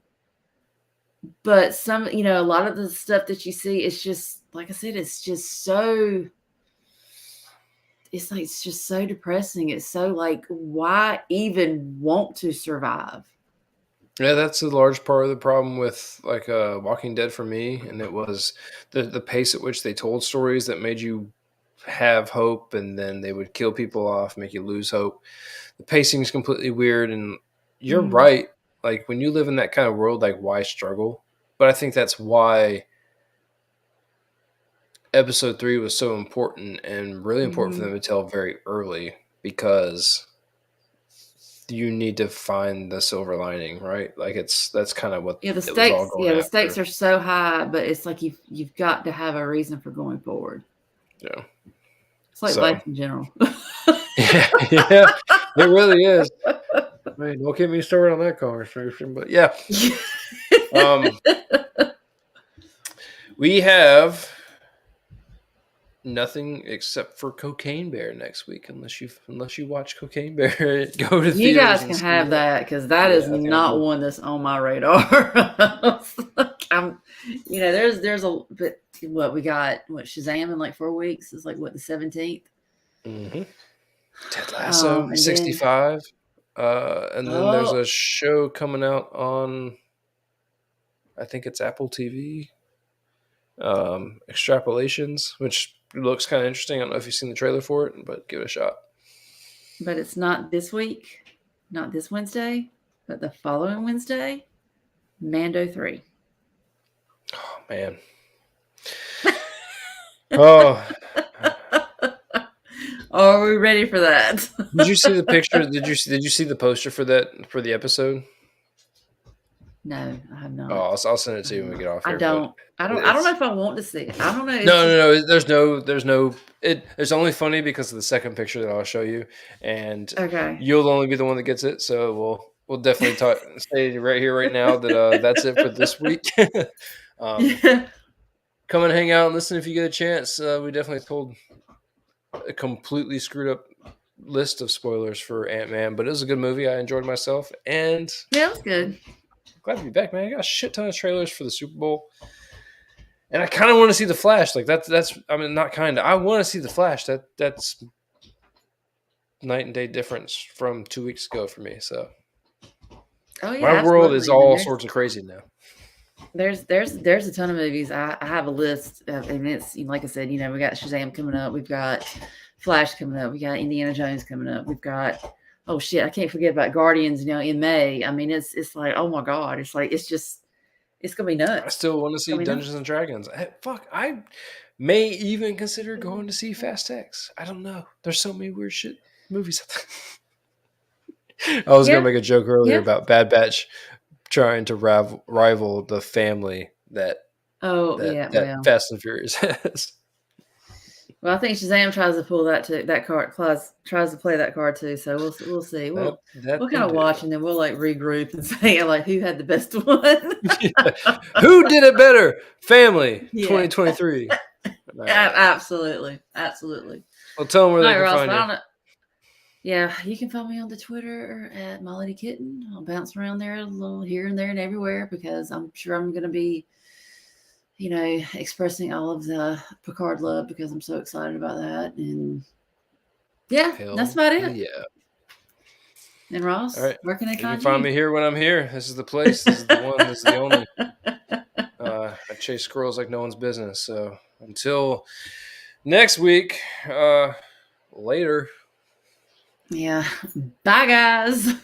but some, a lot of the stuff that you see is just like I said, it's just so. It's just so depressing. It's so like, why even want to survive? Yeah, that's a large part of the problem with like Walking Dead for me, and it was the pace at which they told stories that made you have hope, and then they would kill people off, make you lose hope. The pacing is completely weird, and you're right. Like when you live in that kind of world, like why struggle? But I think that's why episode 3 was so important and really important for them to tell very early, because you need to find the silver lining, right? Like that's kind of what the it stakes. was all going The after. stakes are so high, but it's like you've got to have a reason for going forward. Yeah, it's like life in general. yeah, it really is. I mean, don't get me started on that conversation, but yeah. We have nothing except for Cocaine Bear next week, unless you watch Cocaine Bear. Go to you guys can have that, because that is not one that's on my radar. There's a but what we got, Shazam in like 4 weeks is like what, the 17th. Ted Lasso 65, and then there's a show coming out on, I think it's Apple TV, Extrapolations, which looks kind of interesting. I don't know if you've seen the trailer for it, but give it a shot. But it's not this week, not this Wednesday, but the following Wednesday, Mando 3. Oh man. Oh. Are we ready for that? Did you see the picture? Did you see the poster for the episode? No, I have not. Oh, I'll send it to you when we get off here. I don't know if I want to see it. I don't know. No. There's no. It's only funny because of the second picture that I'll show you, and you'll only be the one that gets it. So we'll definitely say right here, right now that that's it for this week. Come and hang out and listen if you get a chance. We definitely told a completely screwed up list of spoilers for Ant-Man, but it was a good movie. I enjoyed myself, and yeah, it was good. Glad to be back, man. I got a shit ton of trailers for the Super Bowl, and I kind of want to see the Flash. Like that's. I mean, not kind of. I want to see the Flash. That's night and day difference from 2 weeks ago for me. So, my world is all sorts of crazy now. There's a ton of movies. I have a list, and it's like I said. We got Shazam coming up. We've got Flash coming up. We got Indiana Jones coming up. We've got. Oh shit! I can't forget about Guardians. In May. I mean, it's like, oh my god! It's like it's gonna be nuts. I still want to see Dungeons and Dragons. I may even consider going to see Fast X. I don't know. There's so many weird shit movies. I was gonna make a joke earlier about Bad Batch trying to rival the family that Fast and Furious has. Well, I think Shazam tries to pull that card. Tries to play that card too. So we'll see. We'll kind of watch, and then we'll like regroup and say like who had the best one. Who did it better? Family 2023. Right. Absolutely. Well, tell them where they can find you. Yeah, you can find me on the Twitter at Molly Kitten. I'll bounce around there a little here and there and everywhere, because I'm sure I'm going to be expressing all of the Picard love, because I'm so excited about that. And that's about it. Yeah. And Ross, where can they find you? You can find me here when I'm here. This is the place. This is the one. This is the only. I chase squirrels like no one's business. So until next week, later. Yeah. Bye, guys.